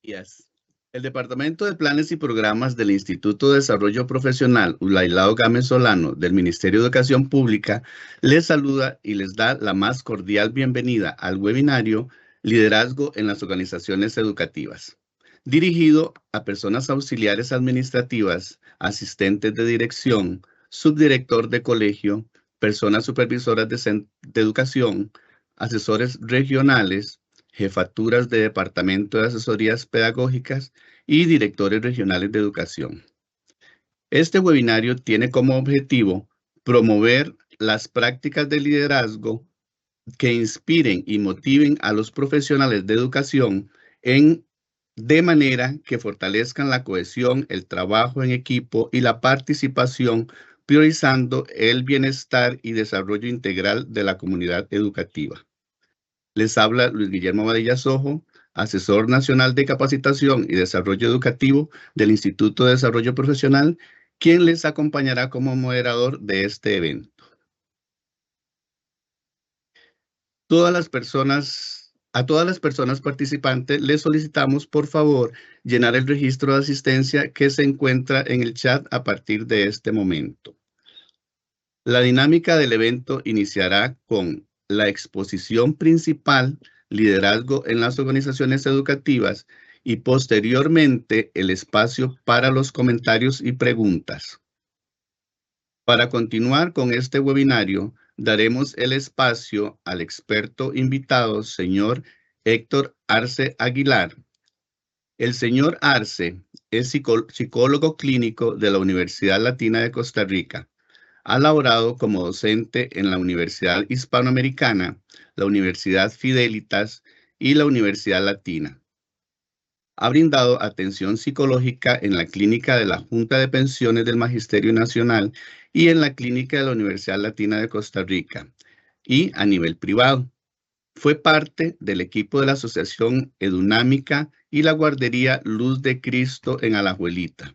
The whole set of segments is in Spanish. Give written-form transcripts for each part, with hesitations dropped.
días. El Departamento de Planes y Programas del Instituto de Desarrollo Profesional Ulailao Gámez Solano del Ministerio de Educación Pública les saluda y les da la más cordial bienvenida al webinario Liderazgo en las Organizaciones Educativas, dirigido a personas auxiliares administrativas, asistentes de dirección, subdirector de colegio, personas supervisoras de educación, asesores regionales, jefaturas de departamento de asesorías pedagógicas y directores regionales de educación. Este webinario tiene como objetivo promover las prácticas de liderazgo que inspiren y motiven a los profesionales de educación de manera que fortalezcan la cohesión, el trabajo en equipo y la participación, priorizando el bienestar y desarrollo integral de la comunidad educativa. Les habla Luis Guillermo Badilla Sojo, asesor nacional de capacitación y desarrollo educativo del Instituto de Desarrollo Profesional, quien les acompañará como moderador de este evento. A todas las personas participantes les solicitamos, por favor, llenar el registro de asistencia que se encuentra en el chat a partir de este momento. La dinámica del evento iniciará con la exposición principal, liderazgo en las organizaciones educativas, y posteriormente el espacio para los comentarios y preguntas. Para continuar con este webinario, daremos el espacio al experto invitado, señor Héctor Arce Aguilar. El señor Arce es psicólogo clínico de la Universidad Latina de Costa Rica. Ha laborado como docente en la Universidad Hispanoamericana, la Universidad Fidelitas y la Universidad Latina. Ha brindado atención psicológica en la clínica de la Junta de Pensiones del Magisterio Nacional y en la clínica de la Universidad Latina de Costa Rica y a nivel privado. Fue parte del equipo de la Asociación Edunámica y la Guardería Luz de Cristo en Alajuelita.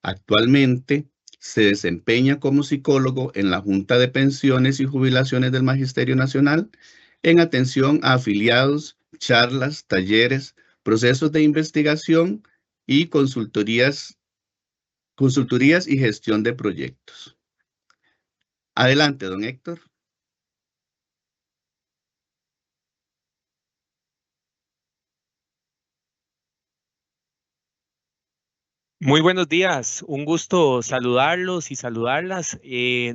Actualmente se desempeña como psicólogo en la Junta de Pensiones y Jubilaciones del Magisterio Nacional en atención a afiliados, charlas, talleres, procesos de investigación y consultorías y gestión de proyectos. Adelante, don Héctor. Muy buenos días, un gusto saludarlos y saludarlas.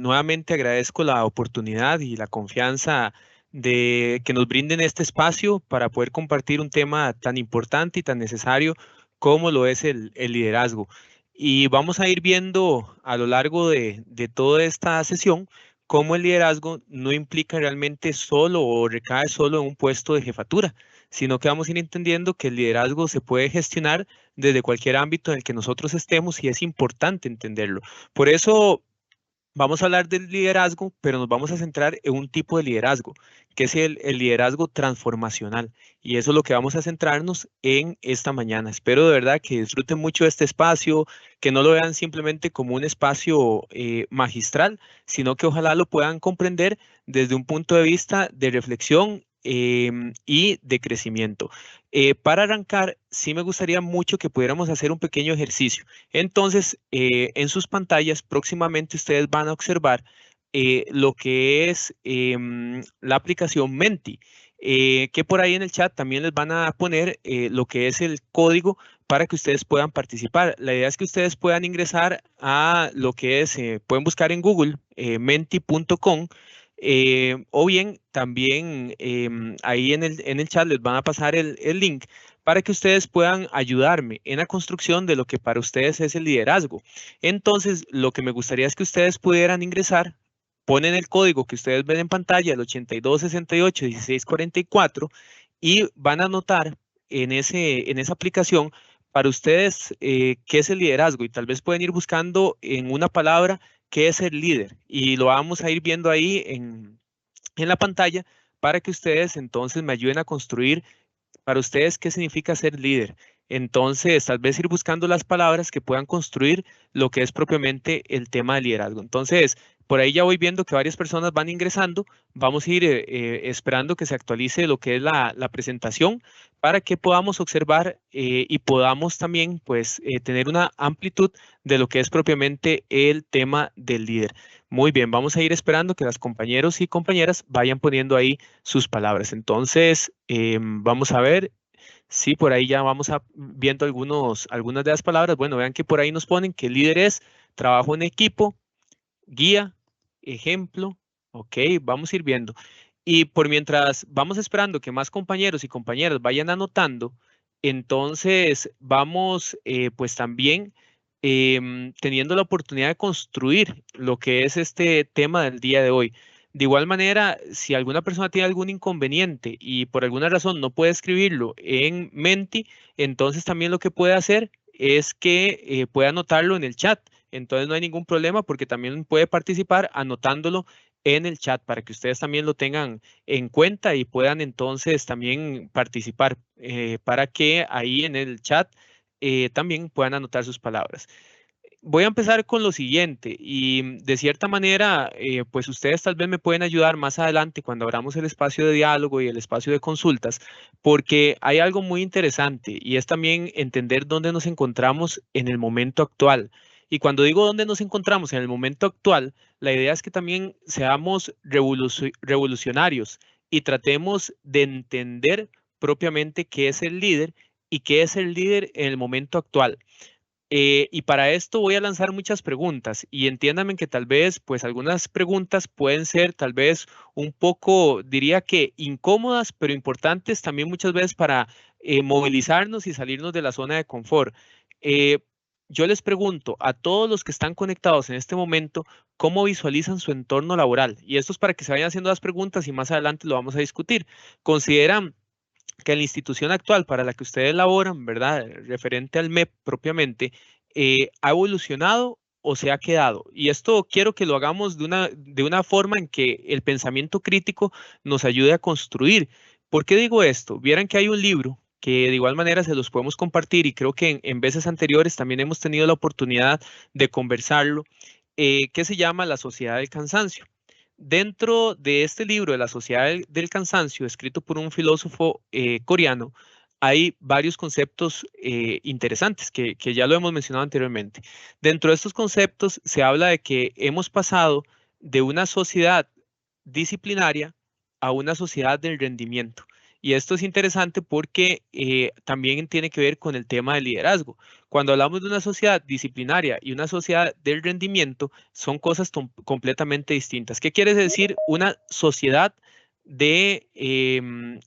Nuevamente agradezco la oportunidad y la confianza de que nos brinden este espacio para poder compartir un tema tan importante y tan necesario como lo es el liderazgo. Y vamos a ir viendo a lo largo de toda esta sesión cómo el liderazgo no implica realmente solo o recae solo en un puesto de jefatura, sino que vamos a ir entendiendo que el liderazgo se puede gestionar desde cualquier ámbito en el que nosotros estemos y es importante entenderlo. Por eso vamos a hablar del liderazgo, pero nos vamos a centrar en un tipo de liderazgo, que es el liderazgo transformacional. Y eso es lo que vamos a centrarnos en esta mañana. Espero de verdad que disfruten mucho de este espacio, que no lo vean simplemente como un espacio magistral, sino que ojalá lo puedan comprender desde un punto de vista de reflexión y de crecimiento. Para arrancar, sí me gustaría mucho que pudiéramos hacer un pequeño ejercicio. Entonces, en sus pantallas próximamente ustedes van a observar lo que es la aplicación Menti, que por ahí en el chat también les van a poner lo que es el código para que ustedes puedan participar. La idea es que ustedes puedan ingresar a lo que es, pueden buscar en Google, menti.com, o bien también ahí en el chat les van a pasar el link para que ustedes puedan ayudarme en la construcción de lo que para ustedes es el liderazgo. Entonces, lo que me gustaría es que ustedes pudieran ingresar, ponen el código que ustedes ven en pantalla, el 8268-1644, y van a anotar en esa aplicación para ustedes qué es el liderazgo, y tal vez pueden ir buscando en una palabra qué es el líder, y lo vamos a ir viendo ahí en la pantalla para que ustedes entonces me ayuden a construir para ustedes qué significa ser líder. Entonces, tal vez ir buscando las palabras que puedan construir lo que es propiamente el tema de liderazgo. Entonces, Por ahí ya voy viendo que varias personas van ingresando. Vamos a ir esperando que se actualice lo que es la presentación para que podamos observar y podamos también pues tener una amplitud de lo que es propiamente el tema del líder. Muy bien, vamos a ir esperando que las compañeros y compañeras vayan poniendo ahí sus palabras. Entonces, vamos a ver si por ahí ya vamos viendo algunas de las palabras. Bueno, vean que por ahí nos ponen que el líder es trabajo en equipo, guía, ejemplo. Ok, vamos a ir viendo. Y por mientras vamos esperando que más compañeros y compañeras vayan anotando, entonces vamos pues también teniendo la oportunidad de construir lo que es este tema del día de hoy. De igual manera, si alguna persona tiene algún inconveniente y por alguna razón no puede escribirlo en Menti, entonces también lo que puede hacer es que puede anotarlo en el chat. Entonces no hay ningún problema porque también puede participar anotándolo en el chat para que ustedes también lo tengan en cuenta y puedan entonces también participar para que ahí en el chat también puedan anotar sus palabras. Voy a empezar con lo siguiente y de cierta manera, pues ustedes tal vez me pueden ayudar más adelante cuando abramos el espacio de diálogo y el espacio de consultas, porque hay algo muy interesante y es también entender dónde nos encontramos en el momento actual. Y cuando digo dónde nos encontramos en el momento actual, la idea es que también seamos revolucionarios y tratemos de entender propiamente qué es el líder y qué es el líder en el momento actual. Y para esto voy a lanzar muchas preguntas y entiéndanme que tal vez, pues algunas preguntas pueden ser tal vez un poco, diría que incómodas, pero importantes también muchas veces para movilizarnos y salirnos de la zona de confort. Eh, yo les pregunto a todos los que están conectados en este momento, ¿cómo visualizan su entorno laboral? Y esto es para que se vayan haciendo las preguntas y más adelante lo vamos a discutir. ¿Consideran que la institución actual para la que ustedes laboran, ¿verdad? Referente al MEP propiamente, ha evolucionado o se ha quedado? Y esto quiero que lo hagamos de una forma en que el pensamiento crítico nos ayude a construir. ¿Por qué digo esto? Vieran que hay un libro que de igual manera se los podemos compartir y creo que en veces anteriores también hemos tenido la oportunidad de conversarlo, que se llama La Sociedad del Cansancio. Dentro de este libro de la Sociedad del Cansancio, escrito por un filósofo coreano, hay varios conceptos interesantes que ya lo hemos mencionado anteriormente. Dentro de estos conceptos se habla de que hemos pasado de una sociedad disciplinaria a una sociedad del rendimiento. Y esto es interesante porque también tiene que ver con el tema del liderazgo. Cuando hablamos de una sociedad disciplinaria y una sociedad del rendimiento, son cosas completamente distintas. ¿Qué quiere decir una sociedad de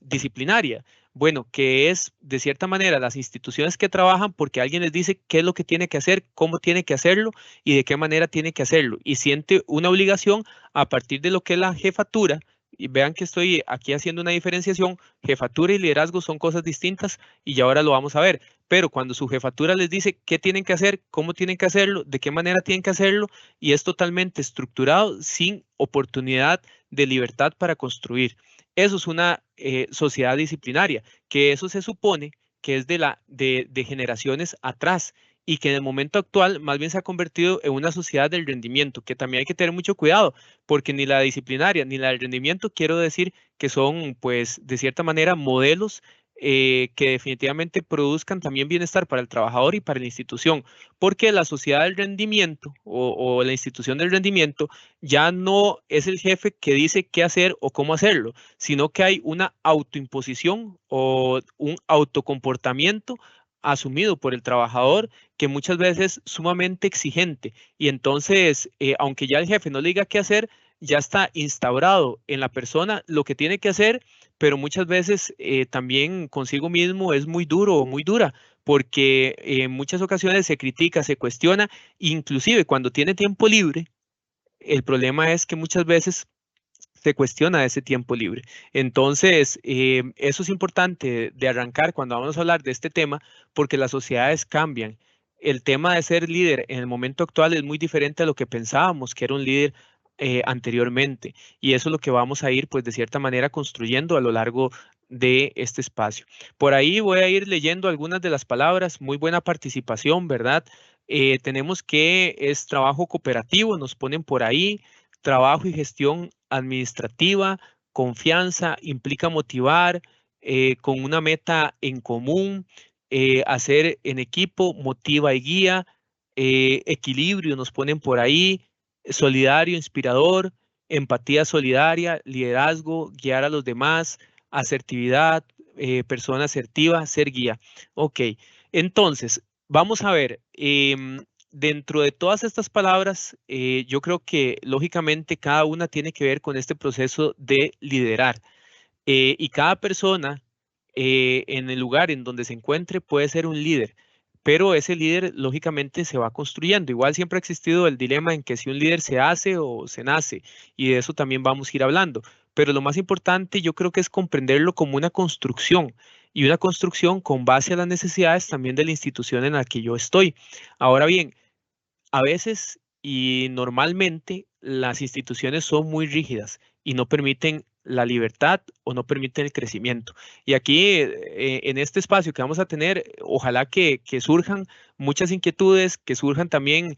disciplinaria? Bueno, que es de cierta manera las instituciones que trabajan porque alguien les dice qué es lo que tiene que hacer, cómo tiene que hacerlo y de qué manera tiene que hacerlo. Y siente una obligación a partir de lo que es la jefatura. Y vean que estoy aquí haciendo una diferenciación. Jefatura y liderazgo son cosas distintas y ya ahora lo vamos a ver. Pero cuando su jefatura les dice qué tienen que hacer, cómo tienen que hacerlo, de qué manera tienen que hacerlo, y es totalmente estructurado sin oportunidad de libertad para construir. Eso es una sociedad disciplinaria, que eso se supone que es de generaciones atrás y que en el momento actual más bien se ha convertido en una sociedad del rendimiento, que también hay que tener mucho cuidado, porque ni la disciplinaria ni la del rendimiento quiero decir que son, pues, de cierta manera modelos que definitivamente produzcan también bienestar para el trabajador y para la institución, porque la sociedad del rendimiento o la institución del rendimiento ya no es el jefe que dice qué hacer o cómo hacerlo, sino que hay una autoimposición o un autocomportamiento asumido por el trabajador que muchas veces es sumamente exigente y entonces, aunque ya el jefe no le diga qué hacer, ya está instaurado en la persona lo que tiene que hacer, pero muchas veces también consigo mismo es muy duro o muy dura, porque en muchas ocasiones se critica, se cuestiona, inclusive cuando tiene tiempo libre, el problema es que muchas veces se cuestiona ese tiempo libre. Entonces, eso es importante de arrancar cuando vamos a hablar de este tema, porque las sociedades cambian. El tema de ser líder en el momento actual es muy diferente a lo que pensábamos que era un líder anteriormente. Y eso es lo que vamos a ir, pues, de cierta manera construyendo a lo largo de este espacio. Por ahí voy a ir leyendo algunas de las palabras. Muy buena participación, ¿verdad? Tenemos que es trabajo cooperativo, nos ponen por ahí. trabajo y gestión administrativa, confianza, implica motivar con una meta en común, hacer en equipo, motiva y guía, equilibrio nos ponen por ahí, solidario, inspirador, empatía solidaria, liderazgo, guiar a los demás, asertividad, persona asertiva, ser guía. Ok, entonces, vamos a ver, dentro de todas estas palabras, yo creo que lógicamente cada una tiene que ver con este proceso de liderar. Y cada persona en el lugar en donde se encuentre puede ser un líder, pero ese líder lógicamente se va construyendo. Igual siempre ha existido el dilema en que si un líder se hace o se nace, y de eso también vamos a ir hablando. Pero lo más importante yo creo que es comprenderlo como una construcción y una construcción con base a las necesidades también de la institución en la que yo estoy. Ahora bien, a veces y normalmente las instituciones son muy rígidas y no permiten la libertad o no permiten el crecimiento. Y aquí, en este espacio que vamos a tener, ojalá que surjan muchas inquietudes, que surjan también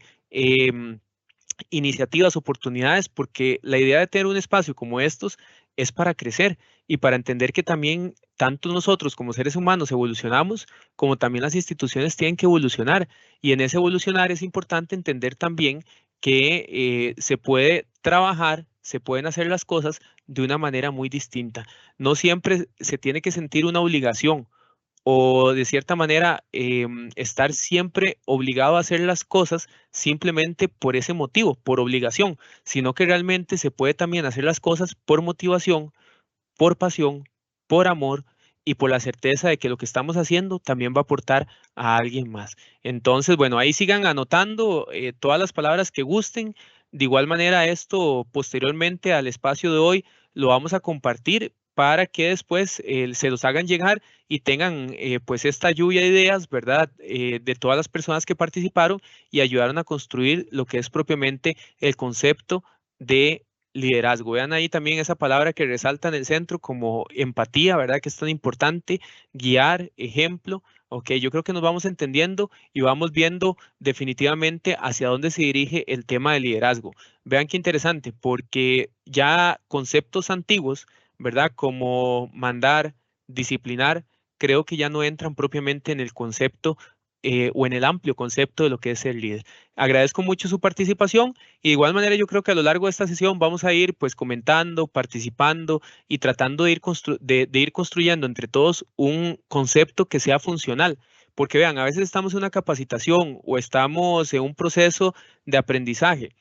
iniciativas, oportunidades, porque la idea de tener un espacio como estos es para crecer y para entender que también tanto nosotros como seres humanos evolucionamos, como también las instituciones tienen que evolucionar. Y en ese evolucionar es importante entender también que se puede trabajar, se pueden hacer las cosas de una manera muy distinta. No siempre se tiene que sentir una obligación o de cierta manera estar siempre obligado a hacer las cosas simplemente por ese motivo, por obligación, sino que realmente se puede también hacer las cosas por motivación, por pasión, por amor y por la certeza de que lo que estamos haciendo también va a aportar a alguien más. Entonces, bueno, ahí sigan anotando todas las palabras que gusten. De igual manera, esto posteriormente al espacio de hoy lo vamos a compartir para que después se los hagan llegar y tengan pues esta lluvia de ideas, ¿verdad? De todas las personas que participaron y ayudaron a construir lo que es propiamente el concepto de liderazgo. Vean ahí también esa palabra que resalta en el centro como empatía, ¿verdad? Que es tan importante, guiar, ejemplo. Ok, yo creo que nos vamos entendiendo y vamos viendo definitivamente hacia dónde se dirige el tema del liderazgo. Vean qué interesante, porque ya conceptos antiguos, ¿verdad? Como mandar, disciplinar, creo que ya no entran propiamente en el concepto o en el amplio concepto de lo que es ser líder. Agradezco mucho su participación y de igual manera yo creo que a lo largo de esta sesión vamos a ir pues comentando, participando y tratando de de ir construyendo entre todos un concepto que sea funcional. Porque vean, a veces estamos en una capacitación o estamos en un proceso de aprendizaje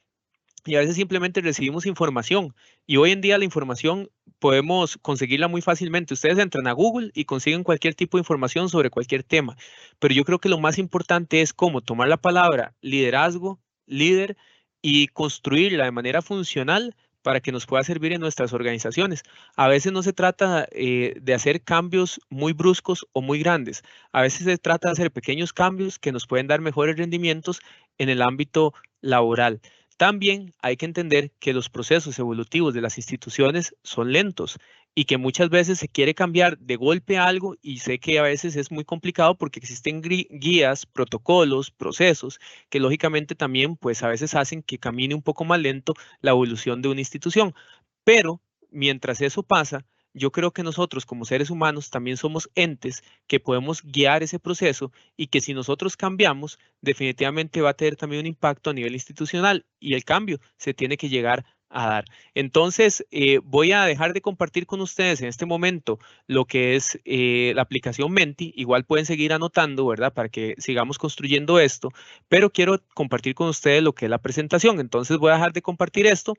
y a veces simplemente recibimos información. Y hoy en día la información podemos conseguirla muy fácilmente. Ustedes entran a Google y consiguen cualquier tipo de información sobre cualquier tema. Pero yo creo que lo más importante es cómo tomar la palabra liderazgo, líder, y construirla de manera funcional para que nos pueda servir en nuestras organizaciones. A veces no se trata de hacer cambios muy bruscos o muy grandes. A veces se trata de hacer pequeños cambios que nos pueden dar mejores rendimientos en el ámbito laboral. También hay que entender que los procesos evolutivos de las instituciones son lentos y que muchas veces se quiere cambiar de golpe algo y sé que a veces es muy complicado porque existen guías, protocolos, procesos que lógicamente también pues a veces hacen que camine un poco más lento la evolución de una institución. Pero mientras eso pasa, yo creo que nosotros como seres humanos también somos entes que podemos guiar ese proceso y que si nosotros cambiamos, definitivamente va a tener también un impacto a nivel institucional y el cambio se tiene que llegar a dar. Entonces, voy a dejar de compartir con ustedes en este momento lo que es la aplicación Menti. Igual pueden seguir anotando, ¿verdad? Para que sigamos construyendo esto, pero quiero compartir con ustedes lo que es la presentación. Entonces, voy a dejar de compartir esto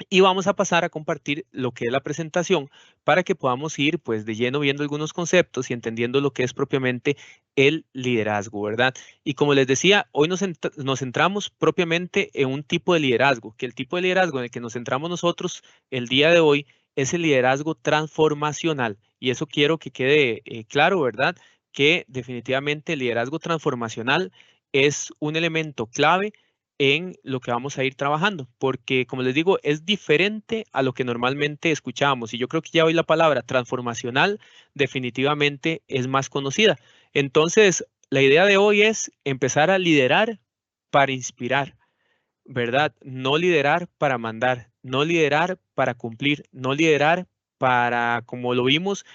y vamos a pasar a compartir lo que es la presentación para que podamos ir pues de lleno viendo algunos conceptos y entendiendo lo que es propiamente el liderazgo, ¿verdad? Y como les decía, hoy nos centramos propiamente en un tipo de liderazgo, que el tipo de liderazgo en el que nos centramos nosotros el día de hoy es el liderazgo transformacional. Y eso quiero que quede claro, ¿verdad? Que definitivamente el liderazgo transformacional es un elemento clave en lo que vamos a ir trabajando, porque como les digo, es diferente a lo que normalmente escuchamos y yo creo que ya hoy la palabra transformacional definitivamente es más conocida. Entonces, la idea de hoy es empezar a liderar para inspirar. ¿verdad? No liderar para mandar, no liderar para cumplir, no liderar para, como lo vimos,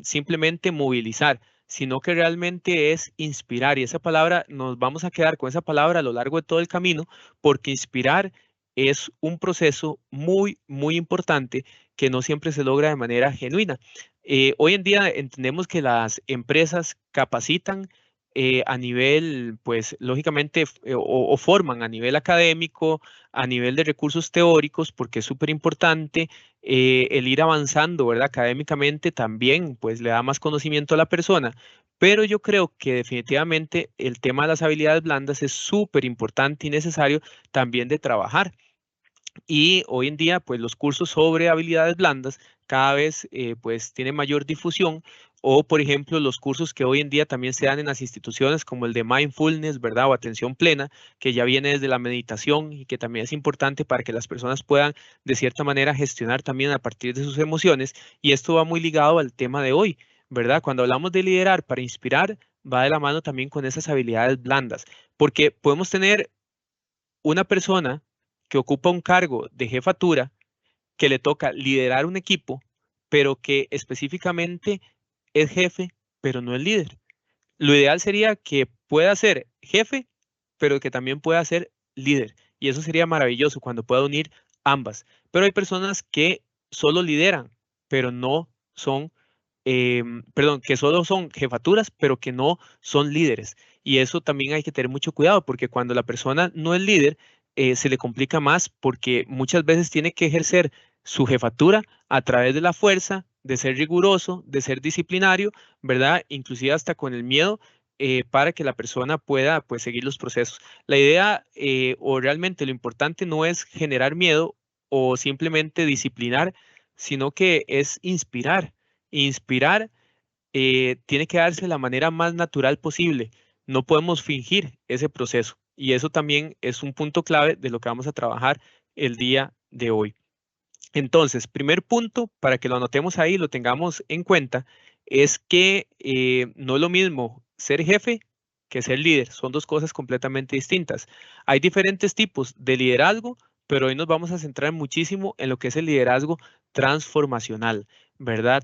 simplemente movilizar, sino que realmente es inspirar. Y esa palabra, nos vamos a quedar con esa palabra a lo largo de todo el camino, porque inspirar es un proceso muy, muy importante que no siempre se logra de manera genuina. Hoy en día entendemos que las empresas capacitan a nivel, pues lógicamente, o forman a nivel académico, a nivel de recursos teóricos, porque es súper importante el ir avanzando, ¿verdad? Académicamente también, pues le da más conocimiento a la persona. Pero yo creo que definitivamente el tema de las habilidades blandas es súper importante y necesario también de trabajar. Y hoy en día, pues los cursos sobre habilidades blandas cada vez pues tienen mayor difusión, o por ejemplo los cursos que hoy en día también se dan en las instituciones como el de mindfulness, ¿verdad? O atención plena, que ya viene desde la meditación y que también es importante para que las personas puedan de cierta manera gestionar también a partir de sus emociones. Y esto va muy ligado al tema de hoy, ¿verdad? Cuando hablamos de liderar para inspirar, va de la mano también con esas habilidades blandas, porque podemos tener una persona que ocupa un cargo de jefatura, que le toca liderar un equipo, pero que específicamente es jefe, pero no es líder. Lo ideal sería que pueda ser jefe, pero que también pueda ser líder. Y eso sería maravilloso cuando pueda unir ambas. Pero hay personas que solo lideran, pero no son, perdón, que solo son jefaturas, pero que no son líderes. Y eso también hay que tener mucho cuidado, porque cuando la persona no es líder, se le complica más porque muchas veces tiene que ejercer su jefatura a través de la fuerza, de ser riguroso, de ser disciplinario, ¿verdad? Inclusive hasta con el miedo para que la persona pueda pues seguir los procesos. La idea o realmente lo importante no es generar miedo o simplemente disciplinar, sino que es inspirar. Inspirar tiene que darse de la manera más natural posible. No podemos fingir ese proceso. Y eso también es un punto clave de lo que vamos a trabajar el día de hoy. Entonces, primer punto, para que lo anotemos ahí, lo tengamos en cuenta, es que no es lo mismo ser jefe que ser líder. Son dos cosas completamente distintas. Hay diferentes tipos de liderazgo, pero hoy nos vamos a centrar muchísimo en lo que es el liderazgo transformacional, ¿verdad?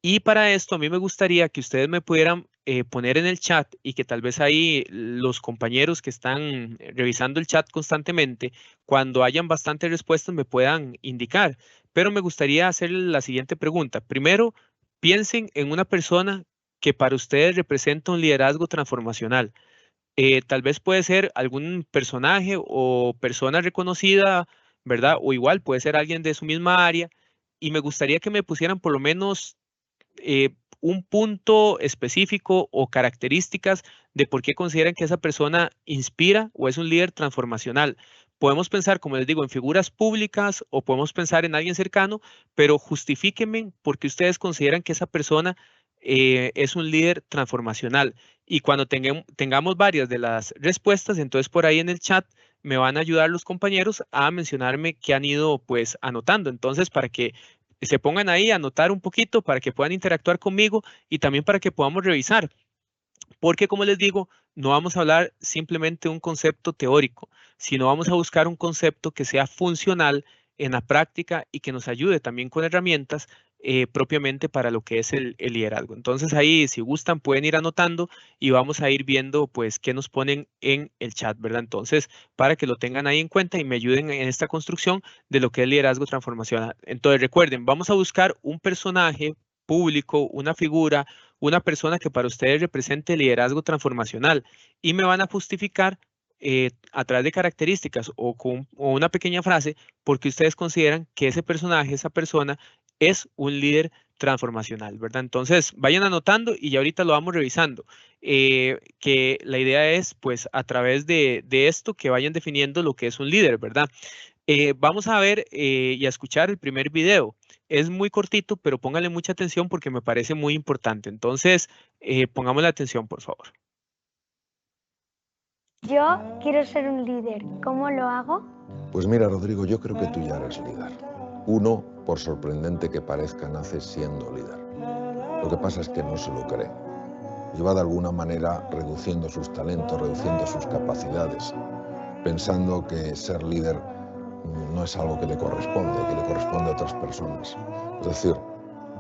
Y para esto a mí me gustaría que ustedes me pudieran poner en el chat y que tal vez ahí los compañeros que están revisando el chat constantemente, cuando hayan bastantes respuestas, me puedan indicar. Pero me gustaría hacer la siguiente pregunta. Primero, piensen en una persona que para ustedes representa un liderazgo transformacional. Tal vez puede ser algún personaje o persona reconocida, ¿verdad? O igual puede ser alguien de su misma área. Y me gustaría que me pusieran por lo menos un punto específico o características de por qué consideran que esa persona inspira o es un líder transformacional. Podemos pensar, como les digo, en figuras públicas o podemos pensar en alguien cercano, pero justifíquenme por qué ustedes consideran que esa persona es un líder transformacional. Y cuando tengamos varias de las respuestas, entonces por ahí en el chat me van a ayudar los compañeros a mencionarme que han ido pues anotando. Entonces, para que se pongan ahí a anotar un poquito para que puedan interactuar conmigo y también para que podamos revisar. Porque como les digo, no vamos a hablar simplemente de un concepto teórico, sino vamos a buscar un concepto que sea funcional en la práctica y que nos ayude también con herramientas propiamente para lo que es el liderazgo. Entonces ahí, si gustan, pueden ir anotando y vamos a ir viendo pues qué nos ponen en el chat, ¿verdad? Entonces, para que lo tengan ahí en cuenta y me ayuden en esta construcción de lo que es liderazgo transformacional. Entonces, recuerden, vamos a buscar un personaje público, una figura, una persona que para ustedes represente liderazgo transformacional y me van a justificar a través de características o una pequeña frase porque ustedes consideran que ese personaje, esa persona es un líder transformacional, ¿verdad? Entonces, vayan anotando y ya ahorita lo vamos revisando. Que la idea es, pues, a través de esto, que vayan definiendo lo que es un líder, ¿verdad? Vamos a ver y a escuchar el primer video. Es muy cortito, pero pónganle mucha atención porque me parece muy importante. Entonces, pongamos la atención, por favor. Yo quiero ser un líder. ¿Cómo lo hago? Pues mira, Rodrigo, yo creo que tú ya eres líder. Uno, por sorprendente que parezca, nace siendo líder. Lo que pasa es que no se lo cree. Y va de alguna manera reduciendo sus talentos, reduciendo sus capacidades. pensando que ser líder no es algo que le corresponde a otras personas. Es decir,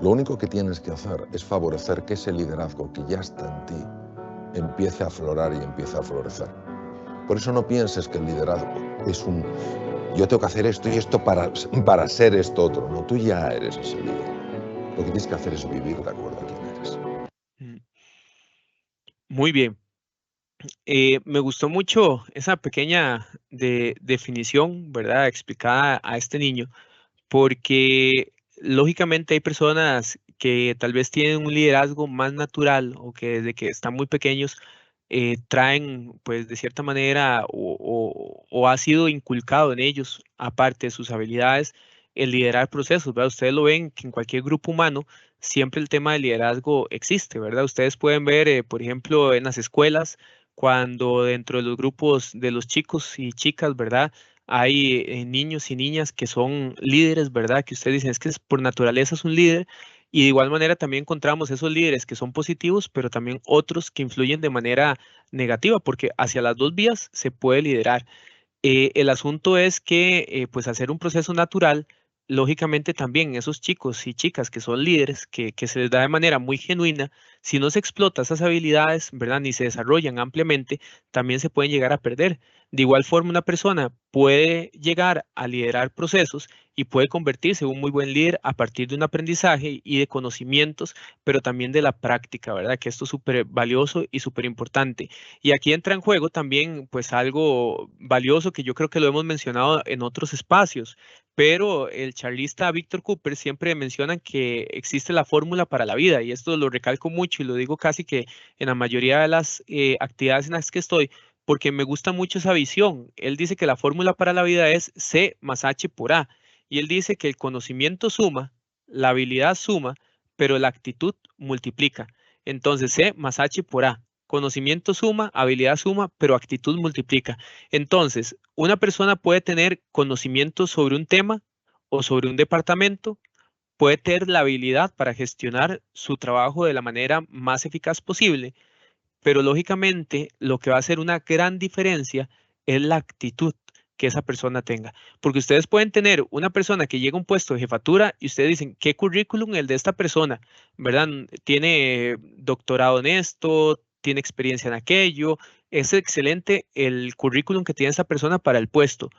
lo único que tienes que hacer es favorecer que ese liderazgo que ya está en ti empiece a aflorar y empiece a florecer. Por eso no pienses que el liderazgo es yo tengo que hacer esto y esto para ser esto otro. No, tú ya eres ese líder. Lo que tienes que hacer es vivir de acuerdo a quién eres. Muy bien. Me gustó mucho esa pequeña definición, ¿verdad? Explicada a este niño, porque lógicamente hay personas que tal vez tienen un liderazgo más natural o que desde que están muy pequeños traen, pues de cierta manera, o ha sido inculcado en ellos, aparte de sus habilidades, el liderar procesos, ¿verdad? Ustedes lo ven que en cualquier grupo humano siempre el tema del liderazgo existe, ¿verdad? Ustedes pueden ver, por ejemplo, en las escuelas, cuando dentro de los grupos de los chicos y chicas, ¿verdad? Hay niños y niñas que son líderes, ¿verdad? Que ustedes dicen, es que por naturaleza es un líder. Y de igual manera también encontramos esos líderes que son positivos, pero también otros que influyen de manera negativa, porque hacia las dos vías se puede liderar. El asunto es que, pues, hacer un proceso natural, lógicamente también esos chicos y chicas que son líderes, que se les da de manera muy genuina, si no se explota esas habilidades, ¿verdad? Ni se desarrollan ampliamente, también se pueden llegar a perder. De igual forma, una persona puede llegar a liderar procesos y puede convertirse en un muy buen líder a partir de un aprendizaje y de conocimientos, pero también de la práctica, ¿verdad? Que esto es súper valioso y súper importante. Y aquí entra en juego también, pues, algo valioso que yo creo que lo hemos mencionado en otros espacios, pero el charlista Víctor Cooper siempre menciona que existe la fórmula para la vida, y esto lo recalco mucho y lo digo casi que en la mayoría de las actividades en las que estoy, porque me gusta mucho esa visión. Él dice que la fórmula para la vida es C más H por A, y él dice que el conocimiento suma, la habilidad suma, pero la actitud multiplica. Entonces, C más H por A. Conocimiento suma, habilidad suma, pero actitud multiplica. Entonces, una persona puede tener conocimiento sobre un tema o sobre un departamento, puede tener la habilidad para gestionar su trabajo de la manera más eficaz posible, pero lógicamente lo que va a hacer una gran diferencia es la actitud que esa persona tenga. Porque ustedes pueden tener una persona que llega a un puesto de jefatura y ustedes dicen, ¿qué currículum el de esta persona? ¿Verdad? Tiene doctorado en esto, tiene experiencia en aquello, es excelente el currículum que tiene esa persona para el puesto,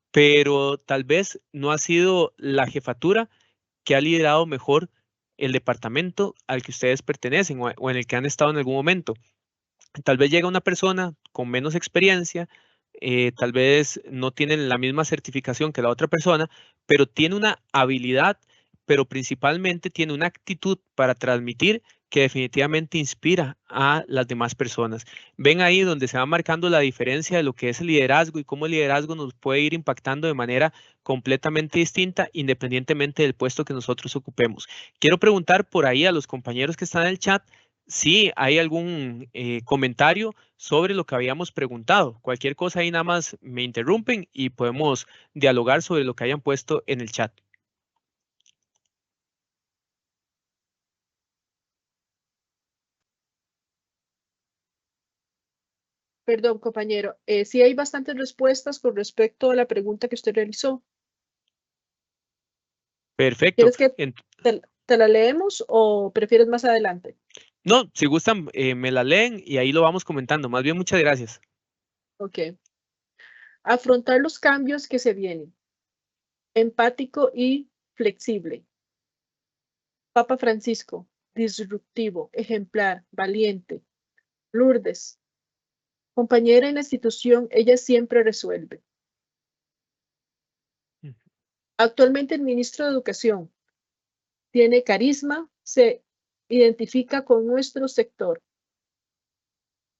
pero tal vez no ha sido la jefatura que ha liderado mejor el departamento al que ustedes pertenecen o en el que han estado en algún momento. Tal vez llega una persona con menos experiencia, tal vez no tienen la misma certificación que la otra persona, pero tiene una habilidad, pero principalmente tiene una actitud para transmitir que definitivamente inspira a las demás personas. Ven ahí donde se va marcando la diferencia de lo que es el liderazgo y cómo el liderazgo nos puede ir impactando de manera completamente distinta, independientemente del puesto que nosotros ocupemos. Quiero preguntar por ahí a los compañeros que están en el chat si hay algún comentario sobre lo que habíamos preguntado. Cualquier cosa ahí nada más me interrumpen y podemos dialogar sobre lo que hayan puesto en el chat. Perdón, compañero. Sí hay bastantes respuestas con respecto a la pregunta que usted realizó. Perfecto. ¿Quieres que te la leemos o prefieres más adelante? No, si gustan, me la leen y ahí lo vamos comentando. Más bien, muchas gracias. Ok. Afrontar los cambios que se vienen. Empático y flexible. Papa Francisco, disruptivo, ejemplar, valiente. Lourdes, compañera en la institución, ella siempre resuelve. Actualmente el ministro de Educación tiene carisma, se identifica con nuestro sector.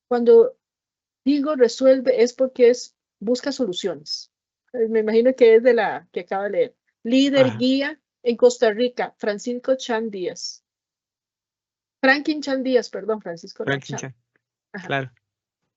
Cuando digo resuelve es porque busca soluciones. Me imagino que es de la que acaba de leer. Líder, guía en Costa Rica, Francisco Chan Díaz. Franklin Chan Díaz, perdón, Francisco Chan. Claro.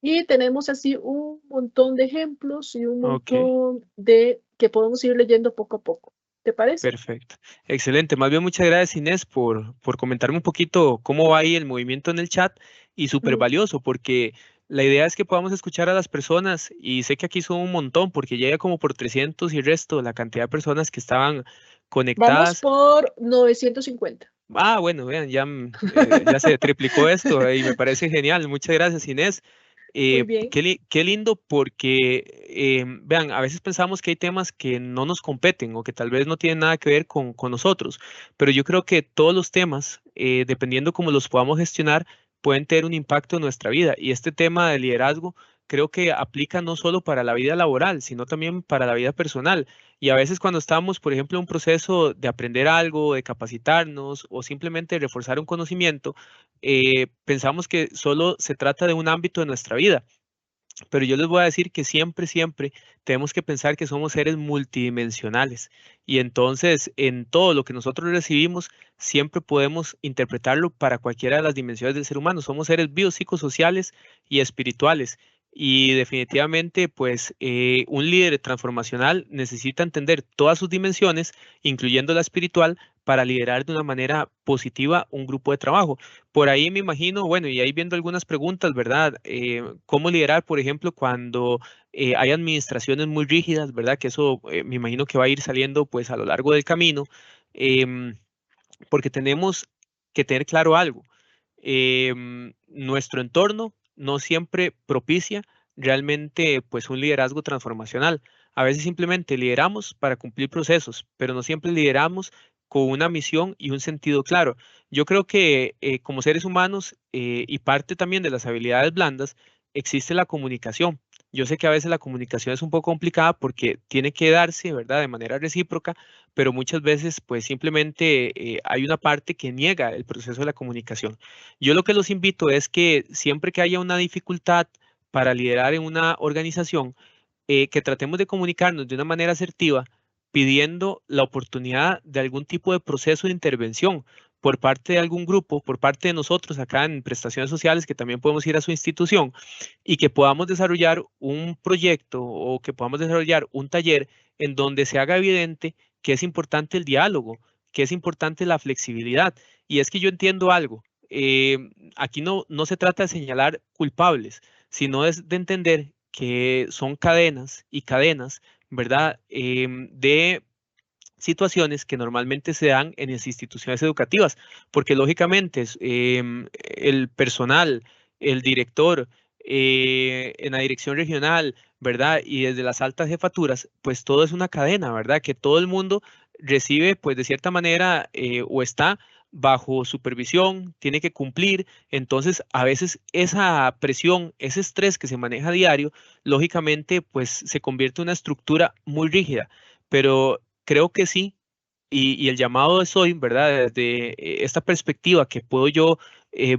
Y tenemos así un montón de ejemplos y un montón de que podemos ir leyendo poco a poco. ¿Te parece? Perfecto. Excelente. Más bien, muchas gracias, Inés, por comentarme un poquito cómo va ahí el movimiento en el chat y súper valioso porque La idea es que podamos escuchar a las personas, y sé que aquí son un montón, porque llega como por 300 y resto la cantidad de personas que estaban Vamos conectadas. por 950. Ah, bueno, vean, ya se triplicó esto y me parece genial. Muchas gracias, Inés. Muy bien. Qué lindo porque, vean, a veces pensamos que hay temas que no nos competen o que tal vez no tienen nada que ver con nosotros, pero yo creo que todos los temas, dependiendo cómo los podamos gestionar, pueden tener un impacto en nuestra vida. Y este tema de liderazgo creo que aplica no solo para la vida laboral, sino también para la vida personal. Y a veces cuando estamos, por ejemplo, en un proceso de aprender algo, de capacitarnos o simplemente reforzar un conocimiento, pensamos que solo se trata de un ámbito de nuestra vida. Pero yo les voy a decir que siempre, siempre tenemos que pensar que somos seres multidimensionales. Y entonces, en todo lo que nosotros recibimos, siempre podemos interpretarlo para cualquiera de las dimensiones del ser humano. Somos seres biopsicosociales y espirituales. Y definitivamente, pues, un líder transformacional necesita entender todas sus dimensiones, incluyendo la espiritual, para liderar de una manera positiva un grupo de trabajo. Por ahí me imagino, bueno, y ahí viendo algunas preguntas, ¿verdad? ¿Cómo liderar, por ejemplo, cuando hay administraciones muy rígidas, ¿verdad? Que eso me imagino que va a ir saliendo pues a lo largo del camino, em, porque tenemos que tener claro algo. Nuestro entorno no siempre propicia realmente pues un liderazgo transformacional. A veces simplemente lideramos para cumplir procesos, pero no siempre lideramos con una misión y un sentido claro. Yo creo que como seres humanos y parte también de las habilidades blandas, existe la comunicación. Yo sé que a veces la comunicación es un poco complicada porque tiene que darse, ¿verdad?, de manera recíproca, pero muchas veces pues simplemente hay una parte que niega el proceso de la comunicación. Yo lo que los invito es que siempre que haya una dificultad para liderar en una organización, que tratemos de comunicarnos de una manera asertiva, pidiendo la oportunidad de algún tipo de proceso de intervención por parte de algún grupo, por parte de nosotros acá en prestaciones sociales, que también podemos ir a su institución y que podamos desarrollar un proyecto o que podamos desarrollar un taller en donde se haga evidente que es importante el diálogo, que es importante la flexibilidad. Y es que yo entiendo algo, aquí no se trata de señalar culpables, sino es de entender que son cadenas y cadenas, ¿verdad? De situaciones que normalmente se dan en las instituciones educativas, porque lógicamente el personal, el director, en la dirección regional, ¿verdad? Y desde las altas jefaturas, pues todo es una cadena, ¿verdad? Que todo el mundo recibe, pues de cierta manera, o está bajo supervisión, tiene que cumplir. Entonces, a veces esa presión, ese estrés que se maneja a diario, lógicamente, pues se convierte en una estructura muy rígida. Pero creo que sí, y el llamado es hoy, ¿verdad? Desde esta perspectiva que puedo yo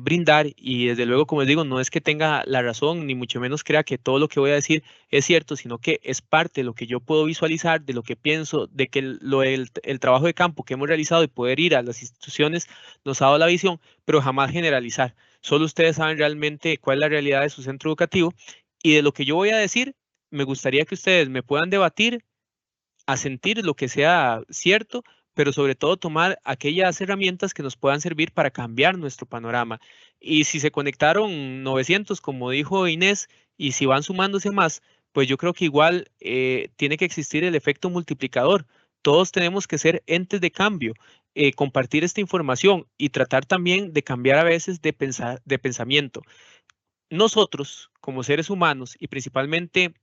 brindar, y desde luego, como les digo, no es que tenga la razón, ni mucho menos crea que todo lo que voy a decir es cierto, sino que es parte de lo que yo puedo visualizar, de lo que pienso, de que el trabajo de campo que hemos realizado y poder ir a las instituciones nos ha dado la visión, pero jamás generalizar. Solo ustedes saben realmente cuál es la realidad de su centro educativo, y de lo que yo voy a decir, me gustaría que ustedes me puedan debatir, a sentir lo que sea cierto, pero sobre todo tomar aquellas herramientas que nos puedan servir para cambiar nuestro panorama. Y si se conectaron 900, como dijo Inés, y si van sumándose más, pues yo creo que igual tiene que existir el efecto multiplicador. Todos tenemos que ser entes de cambio, compartir esta información y tratar también de cambiar a veces de pensamiento. Nosotros, como seres humanos y principalmente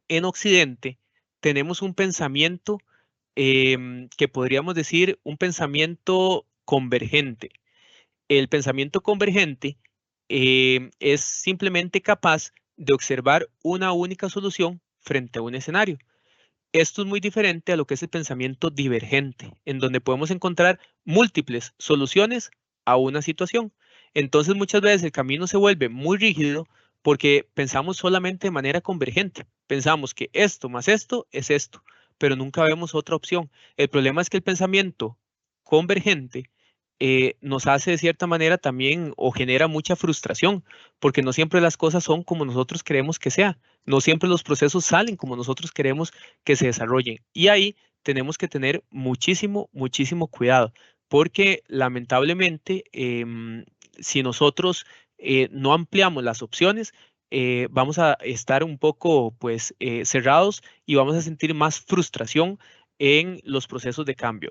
en Occidente, tenemos un pensamiento que podríamos decir un pensamiento convergente. El pensamiento convergente es simplemente capaz de observar una única solución frente a un escenario. Esto es muy diferente a lo que es el pensamiento divergente, en donde podemos encontrar múltiples soluciones a una situación. Entonces, muchas veces el camino se vuelve muy rígido porque pensamos solamente de manera convergente. Pensamos que esto más esto es esto, pero nunca vemos otra opción. El problema es que el pensamiento convergente nos hace de cierta manera también o genera mucha frustración, porque no siempre las cosas son como nosotros queremos que sea. No siempre los procesos salen como nosotros queremos que se desarrollen. Y ahí tenemos que tener muchísimo, muchísimo cuidado, porque lamentablemente, si nosotros no ampliamos las opciones, vamos a estar un poco pues cerrados y vamos a sentir más frustración en los procesos de cambio.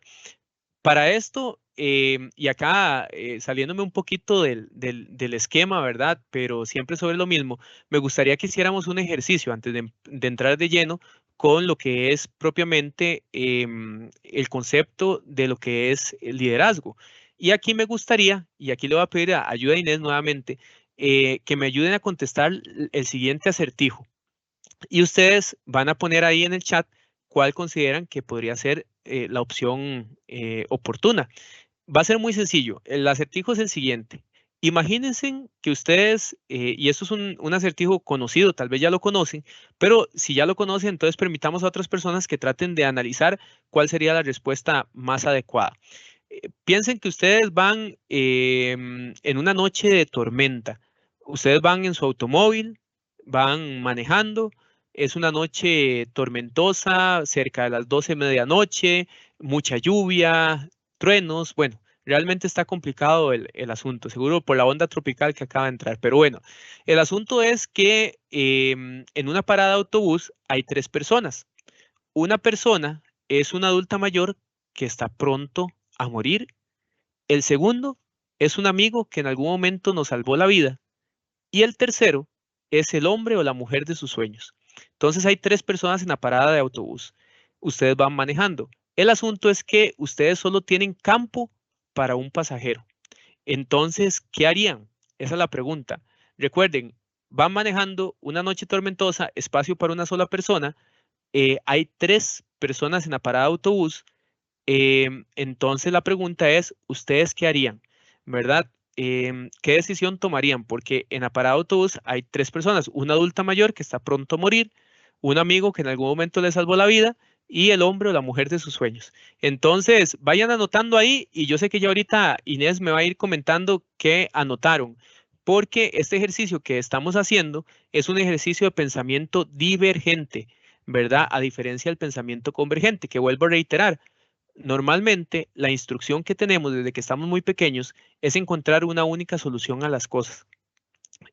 Para esto, y acá saliéndome un poquito del esquema, ¿verdad? Pero siempre sobre lo mismo, me gustaría que hiciéramos un ejercicio antes de entrar de lleno con lo que es propiamente el concepto de lo que es el liderazgo. Y aquí me gustaría, y aquí le voy a pedir ayuda a Inés nuevamente, que me ayuden a contestar el siguiente acertijo. Y ustedes van a poner ahí en el chat cuál consideran que podría ser la opción oportuna. Va a ser muy sencillo. El acertijo es el siguiente. Imagínense que ustedes, y esto es un acertijo conocido, tal vez ya lo conocen, pero si ya lo conocen, entonces permitamos a otras personas que traten de analizar cuál sería la respuesta más adecuada. Piensen que ustedes van en una noche de tormenta. Ustedes van en su automóvil, van manejando. Es una noche tormentosa, cerca de las 12 de medianoche, mucha lluvia, truenos. Bueno, realmente está complicado el asunto, seguro por la onda tropical que acaba de entrar. Pero bueno, el asunto es que en una parada de autobús hay 3 personas. Una persona es una adulta mayor que está pronto a morir. El segundo es un amigo que en algún momento nos salvó la vida. Y el tercero es el hombre o la mujer de sus sueños. Entonces hay 3 personas en la parada de autobús. Ustedes van manejando. El asunto es que ustedes solo tienen campo para un pasajero. Entonces, ¿qué harían? Esa es la pregunta. Recuerden, van manejando una noche tormentosa, espacio para una sola persona. Hay 3 personas en la parada de autobús. Entonces la pregunta es, ¿ustedes qué harían? ¿Verdad? ¿Qué decisión tomarían? Porque en la parada de autobús hay 3 personas, una adulta mayor que está pronto a morir, un amigo que en algún momento le salvó la vida y el hombre o la mujer de sus sueños. Entonces, vayan anotando ahí y yo sé que ya ahorita Inés me va a ir comentando qué anotaron, porque este ejercicio que estamos haciendo es un ejercicio de pensamiento divergente, ¿verdad? A diferencia del pensamiento convergente, que vuelvo a reiterar. Normalmente, la instrucción que tenemos desde que estamos muy pequeños es encontrar una única solución a las cosas.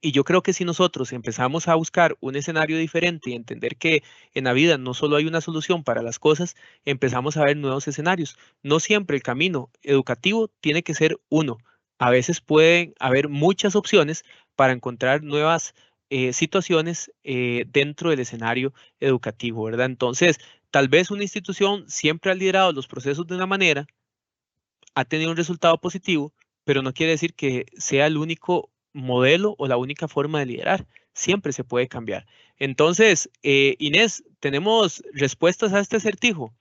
Y yo creo que si nosotros empezamos a buscar un escenario diferente y entender que en la vida no solo hay una solución para las cosas, empezamos a ver nuevos escenarios. No siempre el camino educativo tiene que ser uno. A veces pueden haber muchas opciones para encontrar nuevas situaciones dentro del escenario educativo, ¿verdad? Entonces, tal vez una institución siempre ha liderado los procesos de una manera, ha tenido un resultado positivo, pero no quiere decir que sea el único modelo o la única forma de liderar. Siempre se puede cambiar. Entonces, Inés, ¿tenemos respuestas a este acertijo?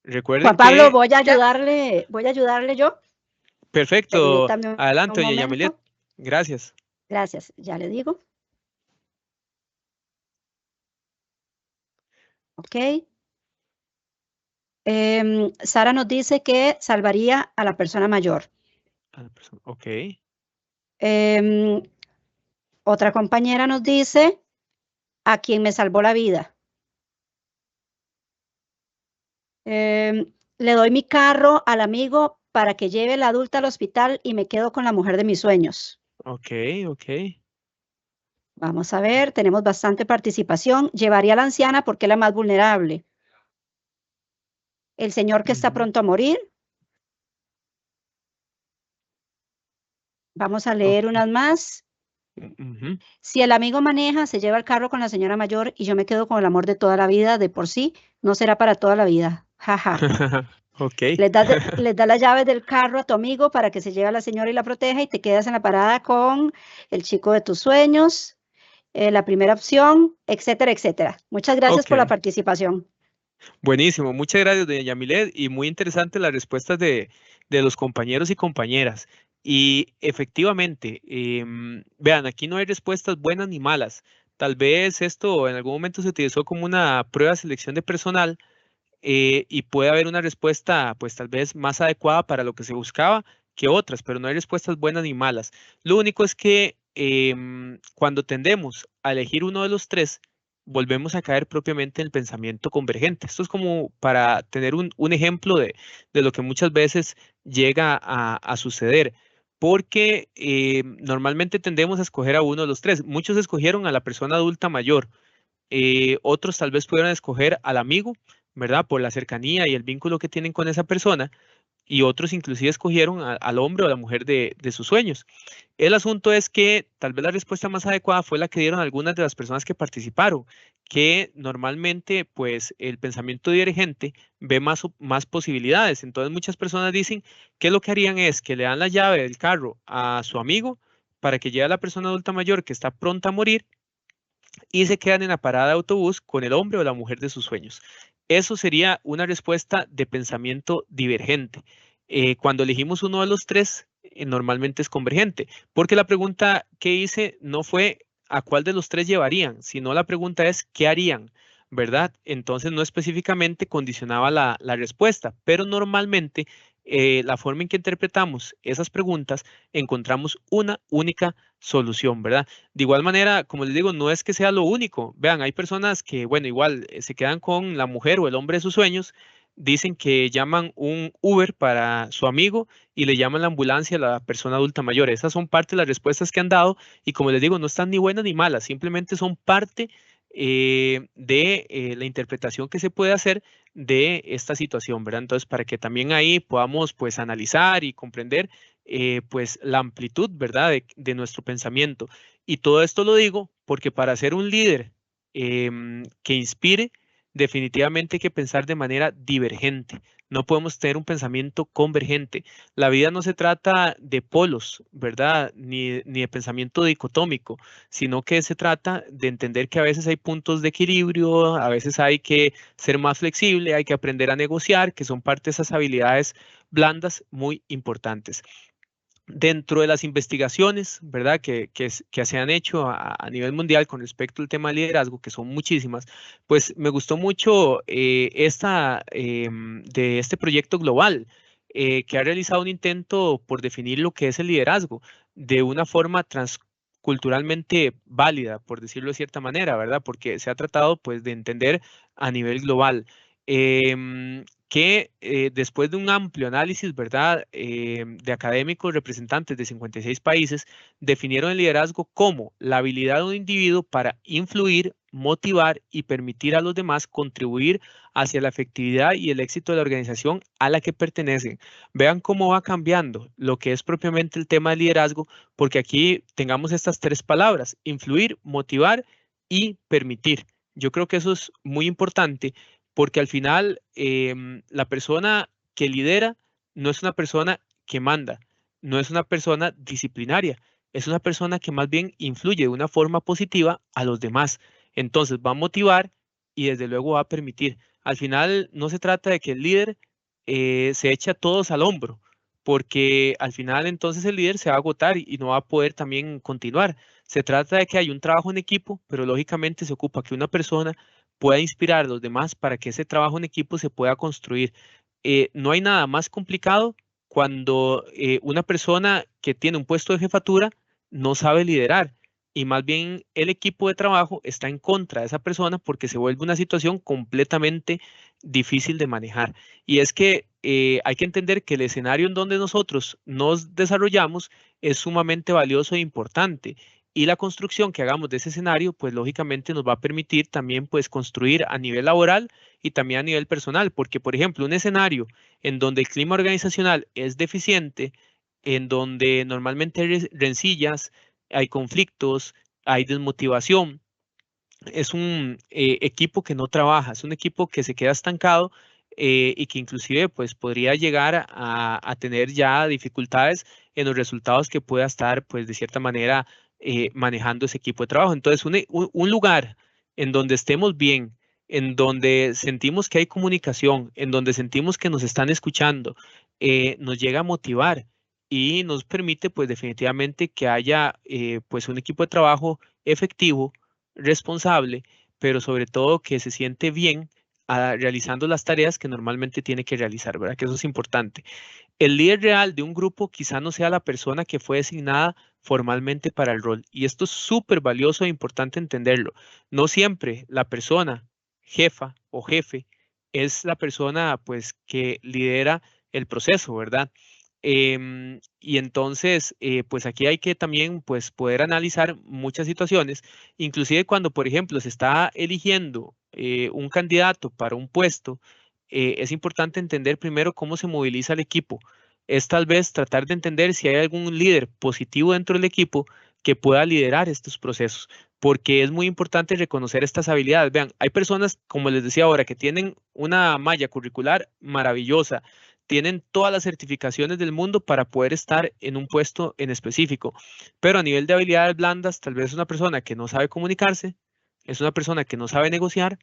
Recuerden Juan Pablo, que... voy a ayudarle yo. Perfecto. Permítame un Adelante, doña momento. Yamilet. Gracias. Gracias, ya le digo. Ok. Sara nos dice que salvaría a la persona mayor. Ok. Otra compañera nos dice a quien me salvó la vida. Le doy mi carro al amigo para que lleve a la adulta al hospital y me quedo con la mujer de mis sueños. Ok, ok. Vamos a ver, tenemos bastante participación. Llevaría a la anciana porque es la más vulnerable. El señor que está pronto a morir. Vamos a leer unas más. Si el amigo maneja, se lleva el carro con la señora mayor y yo me quedo con el amor de toda la vida, de por sí, no será para toda la vida. Jaja. Ok. Les da las llaves del carro a tu amigo para que se lleve a la señora y la proteja y te quedas en la parada con el chico de tus sueños, la primera opción, etcétera, etcétera. Muchas gracias por la participación. Buenísimo, muchas gracias, doña Yamilet, y muy interesante las respuestas de los compañeros y compañeras. Y efectivamente, vean, aquí no hay respuestas buenas ni malas. Tal vez esto en algún momento se utilizó como una prueba de selección de personal y puede haber una respuesta, pues tal vez más adecuada para lo que se buscaba que otras, pero no hay respuestas buenas ni malas. Lo único es que cuando tendemos a elegir uno de los 3, volvemos a caer propiamente en el pensamiento convergente. Esto es como para tener un ejemplo de lo que muchas veces llega a suceder, porque normalmente tendemos a escoger a uno de los tres. Muchos escogieron a la persona adulta mayor, otros tal vez pudieran escoger al amigo, ¿verdad? Por la cercanía y el vínculo que tienen con esa persona, y otros inclusive escogieron al hombre o a la mujer de sus sueños. El asunto es que tal vez la respuesta más adecuada fue la que dieron algunas de las personas que participaron, que normalmente pues el pensamiento divergente ve más posibilidades. Entonces muchas personas dicen que lo que harían es que le dan la llave del carro a su amigo para que lleve a la persona adulta mayor que está pronta a morir y se quedan en la parada de autobús con el hombre o la mujer de sus sueños. Eso sería una respuesta de pensamiento divergente. Cuando elegimos uno de los tres, normalmente es convergente, porque la pregunta que hice no fue a cuál de los tres llevarían, sino la pregunta es qué harían, ¿verdad? Entonces no específicamente condicionaba la respuesta, pero normalmente la forma en que interpretamos esas preguntas encontramos una única solución, ¿verdad? De igual manera, como les digo, no es que sea lo único. Vean, hay personas que, bueno, igual se quedan con la mujer o el hombre de sus sueños, dicen que llaman un Uber para su amigo y le llaman la ambulancia a la persona adulta mayor. Esas son parte de las respuestas que han dado y como les digo, no están ni buenas ni malas, simplemente son parte de la interpretación que se puede hacer de esta situación, ¿verdad? Entonces, para que también ahí podamos pues analizar y comprender pues la amplitud, ¿verdad? De nuestro pensamiento. Y todo esto lo digo porque para ser un líder que inspire, definitivamente hay que pensar de manera divergente. No podemos tener un pensamiento convergente. La vida no se trata de polos, ¿verdad? Ni de pensamiento dicotómico, sino que se trata de entender que a veces hay puntos de equilibrio, a veces hay que ser más flexible, hay que aprender a negociar, que son parte de esas habilidades blandas muy importantes. Dentro de las investigaciones, ¿verdad? Que se han hecho a nivel mundial con respecto al tema de liderazgo, que son muchísimas, pues me gustó mucho de este proyecto global, que ha realizado un intento por definir lo que es el liderazgo de una forma transculturalmente válida, por decirlo de cierta manera, ¿verdad? Porque se ha tratado pues de entender a nivel global. Que después de un amplio análisis, ¿verdad?, de académicos representantes de 56 países, definieron el liderazgo como la habilidad de un individuo para influir, motivar y permitir a los demás contribuir hacia la efectividad y el éxito de la organización a la que pertenecen. Vean cómo va cambiando lo que es propiamente el tema del liderazgo, porque aquí tengamos estas tres palabras: influir, motivar y permitir. Yo creo que eso es muy importante, porque al final la persona que lidera no es una persona que manda, no es una persona disciplinaria, es una persona que más bien influye de una forma positiva a los demás. Entonces va a motivar y desde luego va a permitir. Al final no se trata de que el líder se eche a todos al hombro, porque al final entonces el líder se va a agotar y no va a poder también continuar. Se trata de que hay un trabajo en equipo, pero lógicamente se ocupa que una persona pueda inspirar a los demás para que ese trabajo en equipo se pueda construir. No hay nada más complicado cuando una persona que tiene un puesto de jefatura no sabe liderar y más bien el equipo de trabajo está en contra de esa persona porque se vuelve una situación completamente difícil de manejar. Y es que hay que entender que el escenario en donde nosotros nos desarrollamos es sumamente valioso e importante. Y la construcción que hagamos de ese escenario, pues lógicamente nos va a permitir también pues construir a nivel laboral y también a nivel personal, porque por ejemplo un escenario en donde el clima organizacional es deficiente, en donde normalmente hay rencillas, hay conflictos, hay desmotivación, es un equipo que no trabaja, es un equipo que se queda estancado y que inclusive pues podría llegar a tener ya dificultades en los resultados que pueda estar pues de cierta manera manejando ese equipo de trabajo. Entonces un lugar en donde estemos bien, en donde sentimos que hay comunicación, en donde sentimos que nos están escuchando, nos llega a motivar y nos permite pues definitivamente que haya pues un equipo de trabajo efectivo, responsable, pero sobre todo que se siente bien realizando las tareas que normalmente tiene que realizar, ¿verdad? Que eso es importante. El líder real de un grupo quizá no sea la persona que fue designada formalmente para el rol. Y esto es súper valioso e importante entenderlo. No siempre la persona jefa o jefe es la persona pues que lidera el proceso, ¿verdad? Y entonces, pues aquí hay que también pues poder analizar muchas situaciones, inclusive cuando, por ejemplo, se está eligiendo un candidato para un puesto, es importante entender primero cómo se moviliza el equipo. Es tal vez tratar de entender si hay algún líder positivo dentro del equipo que pueda liderar estos procesos, porque es muy importante reconocer estas habilidades. Vean, hay personas, como les decía ahora, que tienen una malla curricular maravillosa, tienen todas las certificaciones del mundo para poder estar en un puesto en específico, pero a nivel de habilidades blandas, tal vez es una persona que no sabe comunicarse, es una persona que no sabe negociar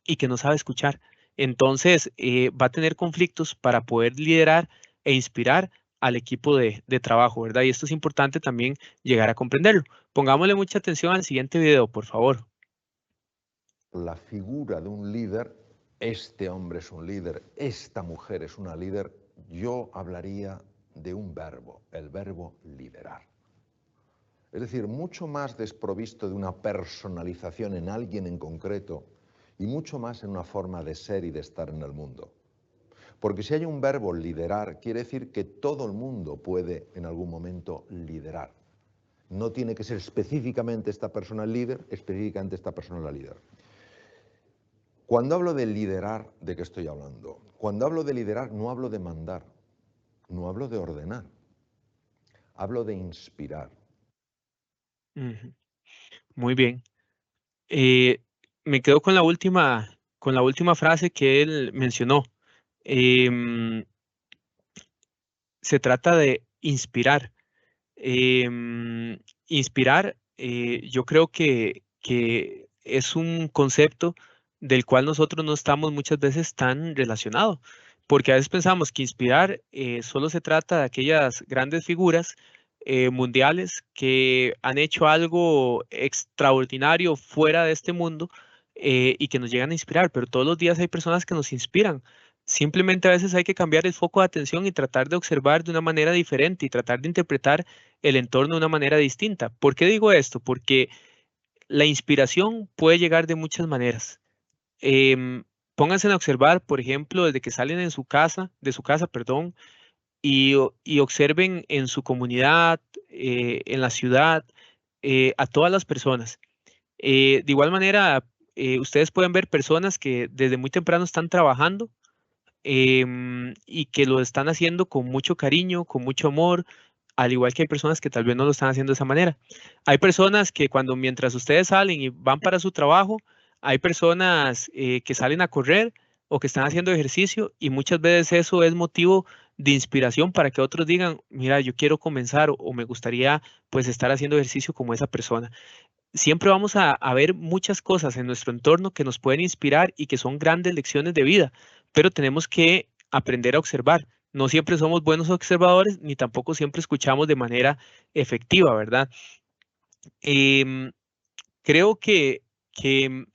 y que no sabe escuchar. Entonces, va a tener conflictos para poder liderar e inspirar al equipo de trabajo, ¿verdad? Y esto es importante también llegar a comprenderlo. Pongámosle mucha atención al siguiente video, por favor. La figura de un líder, este hombre es un líder, esta mujer es una líder, yo hablaría de un verbo, el verbo liderar. Es decir, mucho más desprovisto de una personalización en alguien en concreto y mucho más en una forma de ser y de estar en el mundo. Porque si hay un verbo liderar, quiere decir que todo el mundo puede en algún momento liderar. No tiene que ser específicamente esta persona el líder, específicamente esta persona la líder. Cuando hablo de liderar, ¿de qué estoy hablando? Cuando hablo de liderar, no hablo de mandar, no hablo de ordenar, hablo de inspirar. Muy bien. Me quedo con la última frase que él mencionó. Se trata de inspirar. Inspirar, yo creo que es un concepto del cual nosotros no estamos muchas veces tan relacionados, porque a veces pensamos que inspirar solo se trata de aquellas grandes figuras mundiales que han hecho algo extraordinario fuera de este mundo y que nos llegan a inspirar, pero todos los días hay personas que nos inspiran. Simplemente a veces hay que cambiar el foco de atención y tratar de observar de una manera diferente y tratar de interpretar el entorno de una manera distinta. ¿Por qué digo esto? Porque la inspiración puede llegar de muchas maneras. Pónganse a observar, por ejemplo, desde que salen de su casa, perdón, y observen en su comunidad, en la ciudad, a todas las personas. De igual manera, ustedes pueden ver personas que desde muy temprano están trabajando y que lo están haciendo con mucho cariño, con mucho amor, al igual que hay personas que tal vez no lo están haciendo de esa manera. Hay personas que mientras ustedes salen y van para su trabajo, hay personas que salen a correr o que están haciendo ejercicio y muchas veces eso es motivo de inspiración para que otros digan, mira, yo quiero comenzar o me gustaría pues estar haciendo ejercicio como esa persona. Siempre vamos a ver muchas cosas en nuestro entorno que nos pueden inspirar y que son grandes lecciones de vida, pero tenemos que aprender a observar. No siempre somos buenos observadores, ni tampoco siempre escuchamos de manera efectiva, ¿verdad? Creo que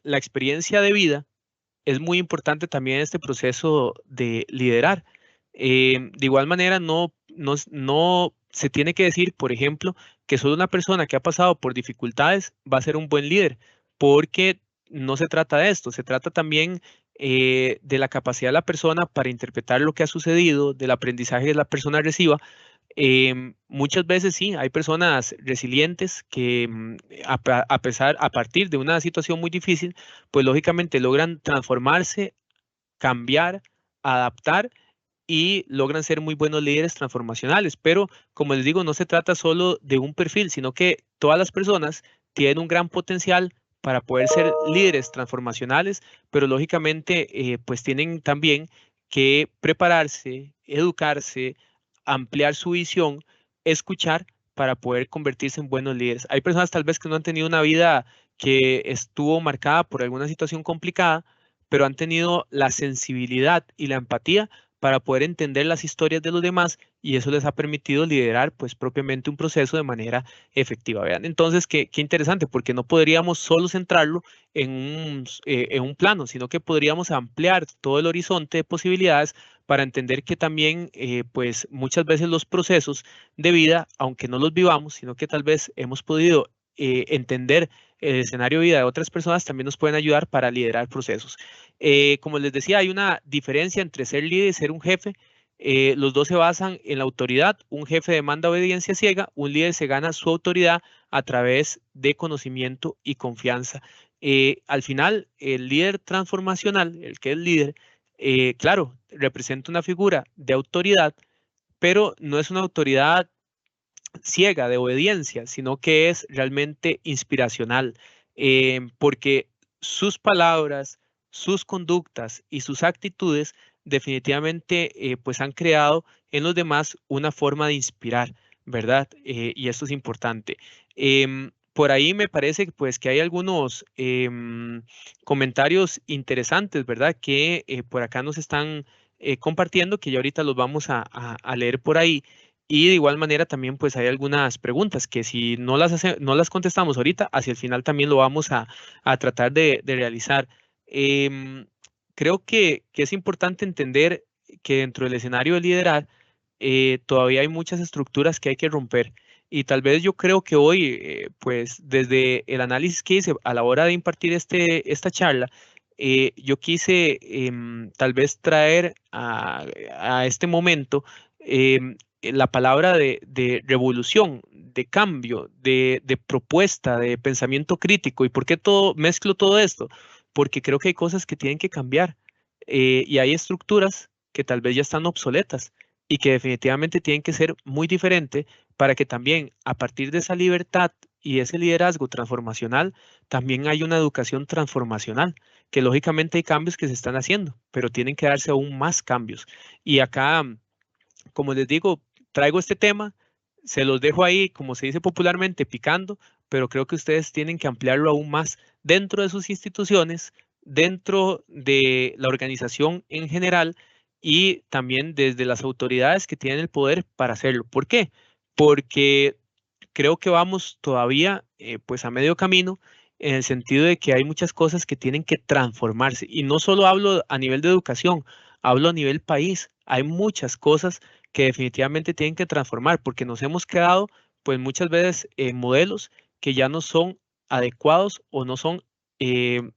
la experiencia de vida es muy importante también en este proceso de liderar. De igual manera, no se tiene que decir, por ejemplo, que solo una persona que ha pasado por dificultades va a ser un buen líder, porque no se trata de esto, se trata también de la capacidad de la persona para interpretar lo que ha sucedido, del aprendizaje que la persona reciba. Muchas veces sí, hay personas resilientes que a partir de una situación muy difícil, pues lógicamente logran transformarse, cambiar, adaptar y logran ser muy buenos líderes transformacionales. Pero como les digo, no se trata solo de un perfil, sino que todas las personas tienen un gran potencial para poder ser líderes transformacionales, pero lógicamente pues tienen también que prepararse, educarse, ampliar su visión, escuchar para poder convertirse en buenos líderes. Hay personas tal vez que no han tenido una vida que estuvo marcada por alguna situación complicada, pero han tenido la sensibilidad y la empatía para poder entender las historias de los demás, y eso les ha permitido liderar pues propiamente un proceso de manera efectiva. Vean, entonces qué interesante, porque no podríamos solo centrarlo en un plano, sino que podríamos ampliar todo el horizonte de posibilidades para entender que también pues muchas veces los procesos de vida, aunque no los vivamos, sino que tal vez hemos podido entender el escenario de vida de otras personas, también nos pueden ayudar para liderar procesos. Como les decía, hay una diferencia entre ser líder y ser un jefe. Los dos se basan en la autoridad. Un jefe demanda obediencia ciega, un líder se gana su autoridad a través de conocimiento y confianza. Al final, el líder transformacional, el que es líder, claro, representa una figura de autoridad, pero no es una autoridad ciega de obediencia, sino que es realmente inspiracional, porque sus palabras, sus conductas y sus actitudes definitivamente pues han creado en los demás una forma de inspirar, ¿verdad? Y esto es importante. Por ahí me parece pues que hay algunos comentarios interesantes, ¿verdad? Que por acá nos están compartiendo, que ya ahorita los vamos a leer por ahí. Y de igual manera también pues hay algunas preguntas que si no las contestamos ahorita, hacia el final también lo vamos a tratar de realizar. Creo que es importante entender que dentro del escenario de liderar todavía hay muchas estructuras que hay que romper. Y tal vez yo creo que hoy, pues desde el análisis que hice a la hora de impartir esta charla, yo quise tal vez traer a este momento la palabra de revolución, de cambio, de propuesta, de pensamiento crítico. ¿Y por qué mezclo todo esto? Porque creo que hay cosas que tienen que cambiar y hay estructuras que tal vez ya están obsoletas y que definitivamente tienen que ser muy diferentes para que también a partir de esa libertad y ese liderazgo transformacional, también hay una educación transformacional, que lógicamente hay cambios que se están haciendo, pero tienen que darse aún más cambios. Y acá, como les digo, traigo este tema, se los dejo ahí, como se dice popularmente, picando, pero creo que ustedes tienen que ampliarlo aún más dentro de sus instituciones, dentro de la organización en general y también desde las autoridades que tienen el poder para hacerlo. ¿Por qué? Porque creo que vamos todavía pues a medio camino en el sentido de que hay muchas cosas que tienen que transformarse. Y no solo hablo a nivel de educación, hablo a nivel país. Hay muchas cosas que definitivamente tienen que transformar porque nos hemos quedado pues muchas veces en modelos que ya no son adecuados o no son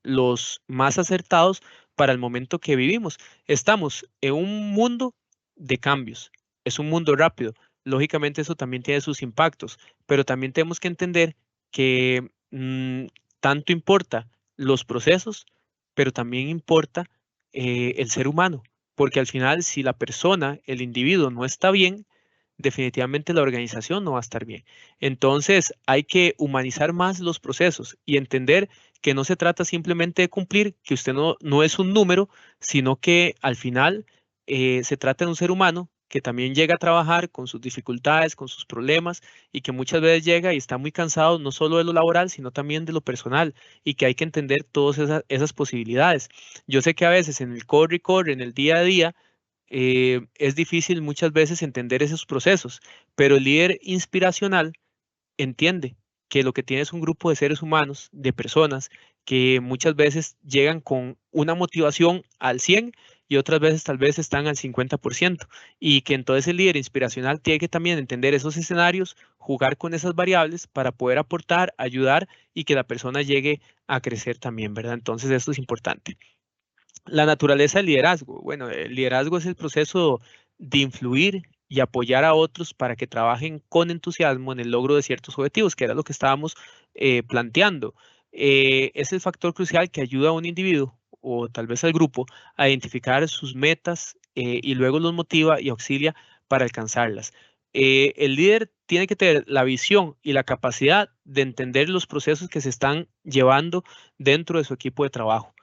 los más acertados para el momento que vivimos. Estamos en un mundo de cambios, es un mundo rápido. Lógicamente eso también tiene sus impactos, pero también tenemos que entender que tanto importa los procesos, pero también importa el ser humano, porque al final si la persona, el individuo no está bien, definitivamente la organización no va a estar bien. Entonces hay que humanizar más los procesos y entender que no se trata simplemente de cumplir, que usted no es un número, sino que al final se trata de un ser humano que también llega a trabajar con sus dificultades, con sus problemas y que muchas veces llega y está muy cansado no solo de lo laboral, sino también de lo personal y que hay que entender todas esas posibilidades. Yo sé que a veces en el corre y corre, en el día a día, es difícil muchas veces entender esos procesos, pero el líder inspiracional entiende que lo que tiene es un grupo de seres humanos, de personas que muchas veces llegan con una motivación al 100 y otras veces tal vez están al 50%, y que entonces el líder inspiracional tiene que también entender esos escenarios, jugar con esas variables para poder aportar, ayudar y que la persona llegue a crecer también, ¿verdad? Entonces esto es importante. La naturaleza del liderazgo. Bueno, el liderazgo es el proceso de influir y apoyar a otros para que trabajen con entusiasmo en el logro de ciertos objetivos, que era lo que estábamos planteando. Es el factor crucial que ayuda a un individuo o tal vez al grupo a identificar sus metas y luego los motiva y auxilia para alcanzarlas. El líder tiene que tener la visión y la capacidad de entender los procesos que se están llevando dentro de su equipo de trabajo.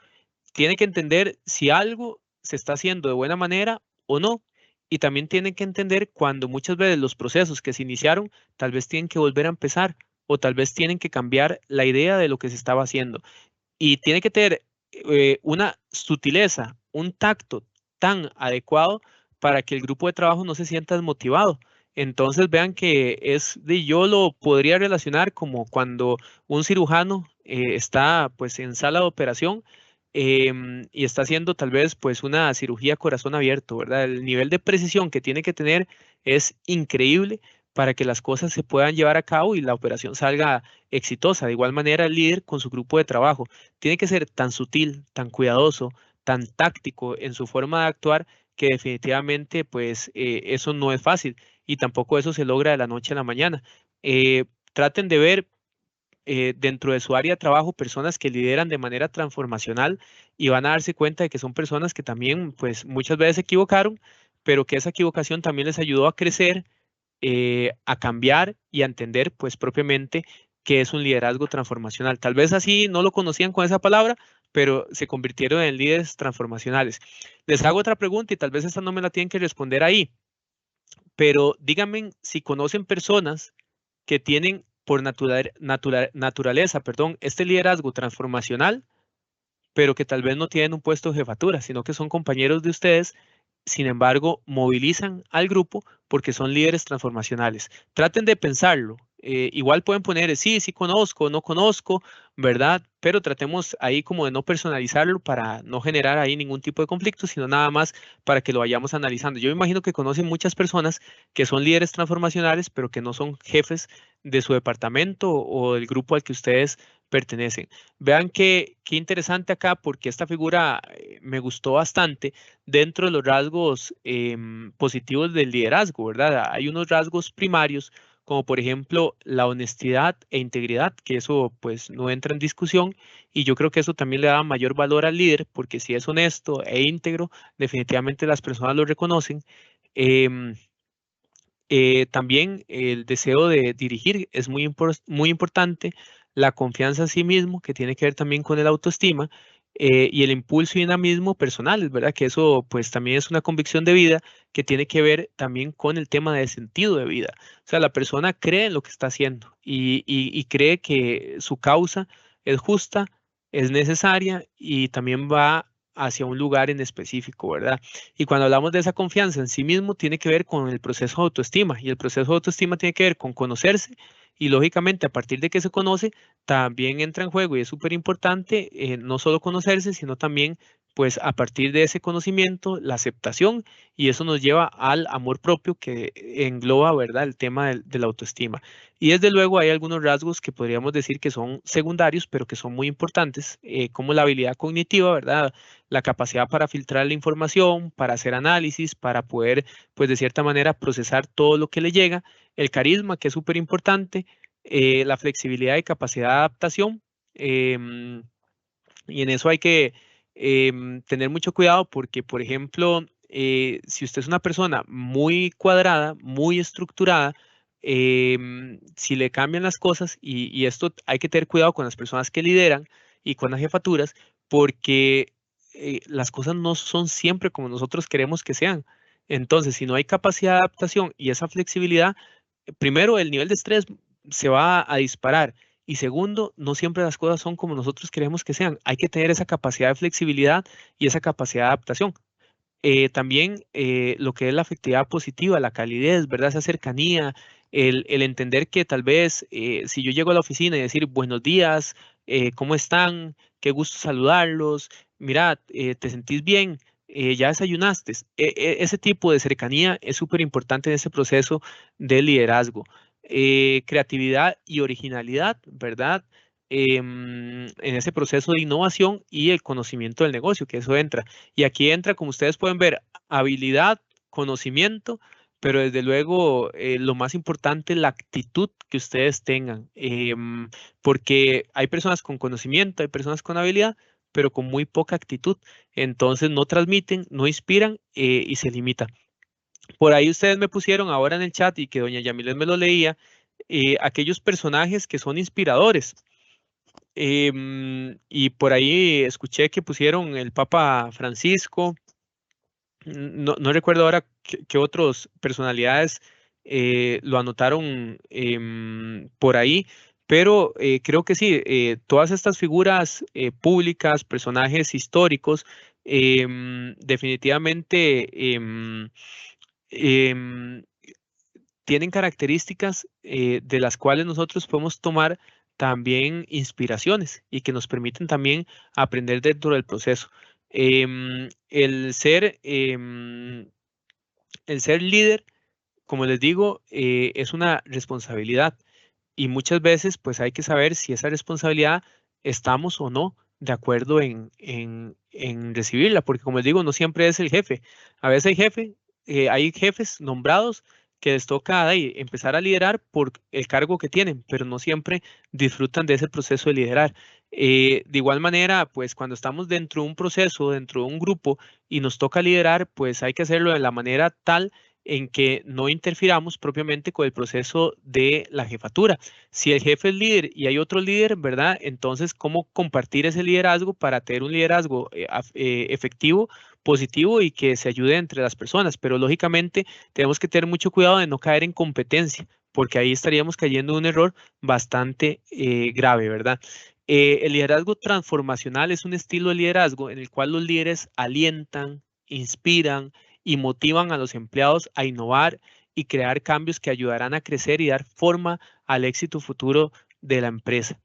Tiene que entender si algo se está haciendo de buena manera o no. Y también tiene que entender cuando muchas veces los procesos que se iniciaron tal vez tienen que volver a empezar o tal vez tienen que cambiar la idea de lo que se estaba haciendo. Y tiene que tener una sutileza, un tacto tan adecuado para que el grupo de trabajo no se sienta desmotivado. Entonces vean que yo lo podría relacionar como cuando un cirujano está pues en sala de operación y está haciendo tal vez pues una cirugía a corazón abierto, ¿verdad? El nivel de precisión que tiene que tener es increíble para que las cosas se puedan llevar a cabo y la operación salga exitosa. De igual manera, el líder con su grupo de trabajo tiene que ser tan sutil, tan cuidadoso, tan táctico en su forma de actuar que definitivamente pues eso no es fácil y tampoco eso se logra de la noche a la mañana. Traten de ver dentro de su área de trabajo personas que lideran de manera transformacional y van a darse cuenta de que son personas que también pues muchas veces se equivocaron, pero que esa equivocación también les ayudó a crecer, a cambiar y a entender pues propiamente qué es un liderazgo transformacional. Tal vez así no lo conocían con esa palabra, pero se convirtieron en líderes transformacionales. Les hago otra pregunta y tal vez esta no me la tienen que responder ahí, pero díganme si conocen personas que tienen por naturaleza, este liderazgo transformacional, pero que tal vez no tienen un puesto de jefatura, sino que son compañeros de ustedes, sin embargo, movilizan al grupo porque son líderes transformacionales. Traten de pensarlo. Igual pueden poner, sí, sí conozco, no conozco, ¿verdad? Pero tratemos ahí como de no personalizarlo para no generar ahí ningún tipo de conflicto, sino nada más para que lo vayamos analizando. Yo me imagino que conocen muchas personas que son líderes transformacionales, pero que no son jefes de su departamento o del grupo al que ustedes pertenecen. Vean qué interesante acá, porque esta figura me gustó bastante dentro de los rasgos positivos del liderazgo, ¿verdad? Hay unos rasgos primarios, como por ejemplo la honestidad e integridad, que eso pues no entra en discusión, y yo creo que eso también le da mayor valor al líder, porque si es honesto e íntegro, definitivamente las personas lo reconocen. También el deseo de dirigir es muy importante, la confianza en sí mismo, que tiene que ver también con el autoestima, y el impulso y dinamismo personal, ¿verdad? Que eso pues también es una convicción de vida que tiene que ver también con el tema de sentido de vida. O sea, la persona cree en lo que está haciendo y cree que su causa es justa, es necesaria y también va hacia un lugar en específico, ¿verdad? Y cuando hablamos de esa confianza en sí mismo, tiene que ver con el proceso de autoestima. Y el proceso de autoestima tiene que ver con conocerse. Y lógicamente, a partir de que se conoce, también entra en juego y es súper importante no solo conocerse, sino también, pues a partir de ese conocimiento, la aceptación. Y eso nos lleva al amor propio que engloba, ¿verdad?, el tema de la autoestima. Y desde luego hay algunos rasgos que podríamos decir que son secundarios, pero que son muy importantes, como la habilidad cognitiva, ¿verdad? La capacidad para filtrar la información, para hacer análisis, para poder, pues de cierta manera, procesar todo lo que le llega, el carisma, que es súper importante, la flexibilidad y capacidad de adaptación, y en eso hay que tener mucho cuidado porque, por ejemplo, si usted es una persona muy cuadrada, muy estructurada, si le cambian las cosas, y esto hay que tener cuidado con las personas que lideran y con las jefaturas, porque las cosas no son siempre como nosotros queremos que sean. Entonces, si no hay capacidad de adaptación y esa flexibilidad, primero, el nivel de estrés se va a disparar. Y segundo, no siempre las cosas son como nosotros queremos que sean. Hay que tener esa capacidad de flexibilidad y esa capacidad de adaptación. También lo que es la afectividad positiva, la calidez, ¿verdad? Esa cercanía, el entender que tal vez si yo llego a la oficina y decir buenos días, ¿cómo están? Qué gusto saludarlos. Mira, ¿te sentís bien? ¿Ya desayunaste? Ese tipo de cercanía es súper importante en ese proceso de liderazgo. Creatividad y originalidad, ¿verdad? En ese proceso de innovación y el conocimiento del negocio, que eso entra. Y aquí entra, como ustedes pueden ver, habilidad, conocimiento, pero desde luego lo más importante, la actitud que ustedes tengan, porque hay personas con conocimiento, hay personas con habilidad, pero con muy poca actitud. Entonces no transmiten, no inspiran y se limita. Por ahí ustedes me pusieron ahora en el chat y que doña Yamilet me lo leía, aquellos personajes que son inspiradores. Y por ahí escuché que pusieron el Papa Francisco, no recuerdo ahora qué otras personalidades lo anotaron por ahí, pero creo que sí, todas estas figuras públicas, personajes históricos, Definitivamente tienen características de las cuales nosotros podemos tomar también inspiraciones y que nos permiten también aprender dentro del proceso. El ser líder, como les digo, es una responsabilidad y muchas veces pues hay que saber si esa responsabilidad estamos o no de acuerdo en recibirla, porque como les digo, no siempre es el jefe. A veces hay jefes nombrados que les toca ahí empezar a liderar por el cargo que tienen, pero no siempre disfrutan de ese proceso de liderar. De igual manera, pues cuando estamos dentro de un proceso, dentro de un grupo y nos toca liderar, pues hay que hacerlo de la manera tal en que no interfiramos propiamente con el proceso de la jefatura. Si el jefe es líder y hay otro líder, ¿verdad? Entonces, ¿cómo compartir ese liderazgo para tener un liderazgo efectivo, positivo y que se ayude entre las personas? Pero lógicamente tenemos que tener mucho cuidado de no caer en competencia, porque ahí estaríamos cayendo en un error bastante grave, ¿verdad? El liderazgo transformacional es un estilo de liderazgo en el cual los líderes alientan, inspiran y motivan a los empleados a innovar y crear cambios que ayudarán a crecer y dar forma al éxito futuro de la empresa.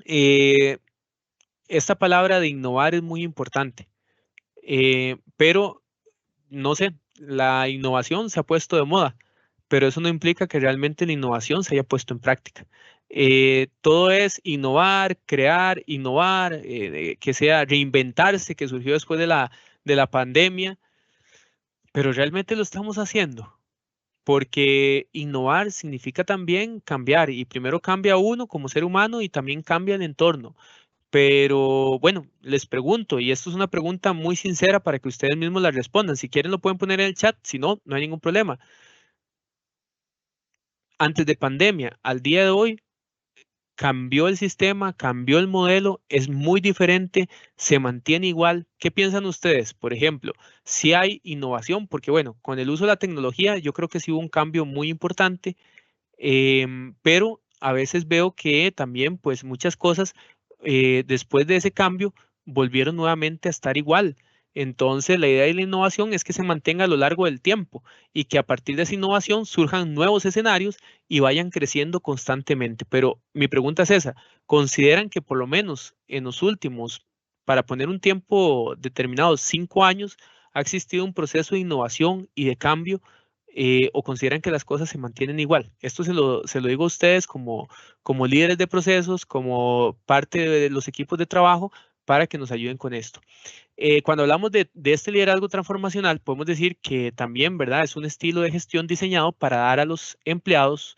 Esta palabra de innovar es muy importante, pero no sé, la innovación se ha puesto de moda, pero eso no implica que realmente la innovación se haya puesto en práctica. Todo es innovar, crear, innovar, que sea reinventarse, que surgió después de la pandemia, pero realmente lo estamos haciendo. Porque innovar significa también cambiar y primero cambia uno como ser humano y también cambia el entorno. Pero bueno, les pregunto, y esto es una pregunta muy sincera para que ustedes mismos la respondan. Si quieren lo pueden poner en el chat, si no, no hay ningún problema. Antes de pandemia, al día de hoy, cambió el sistema, cambió el modelo, es muy diferente, se mantiene igual. ¿Qué piensan ustedes? Por ejemplo, si hay innovación, porque bueno, con el uso de la tecnología yo creo que sí hubo un cambio muy importante, pero a veces veo que también pues muchas cosas después de ese cambio volvieron nuevamente a estar igual. Entonces, la idea de la innovación es que se mantenga a lo largo del tiempo y que a partir de esa innovación surjan nuevos escenarios y vayan creciendo constantemente. Pero mi pregunta es esa, ¿consideran que por lo menos en los últimos, para poner un tiempo determinado, 5 años, ha existido un proceso de innovación y de cambio o consideran que las cosas se mantienen igual? Esto se lo digo a ustedes como líderes de procesos, como parte de los equipos de trabajo, para que nos ayuden con esto. Cuando hablamos de este liderazgo transformacional, podemos decir que también, ¿verdad? Es un estilo de gestión diseñado para dar a los empleados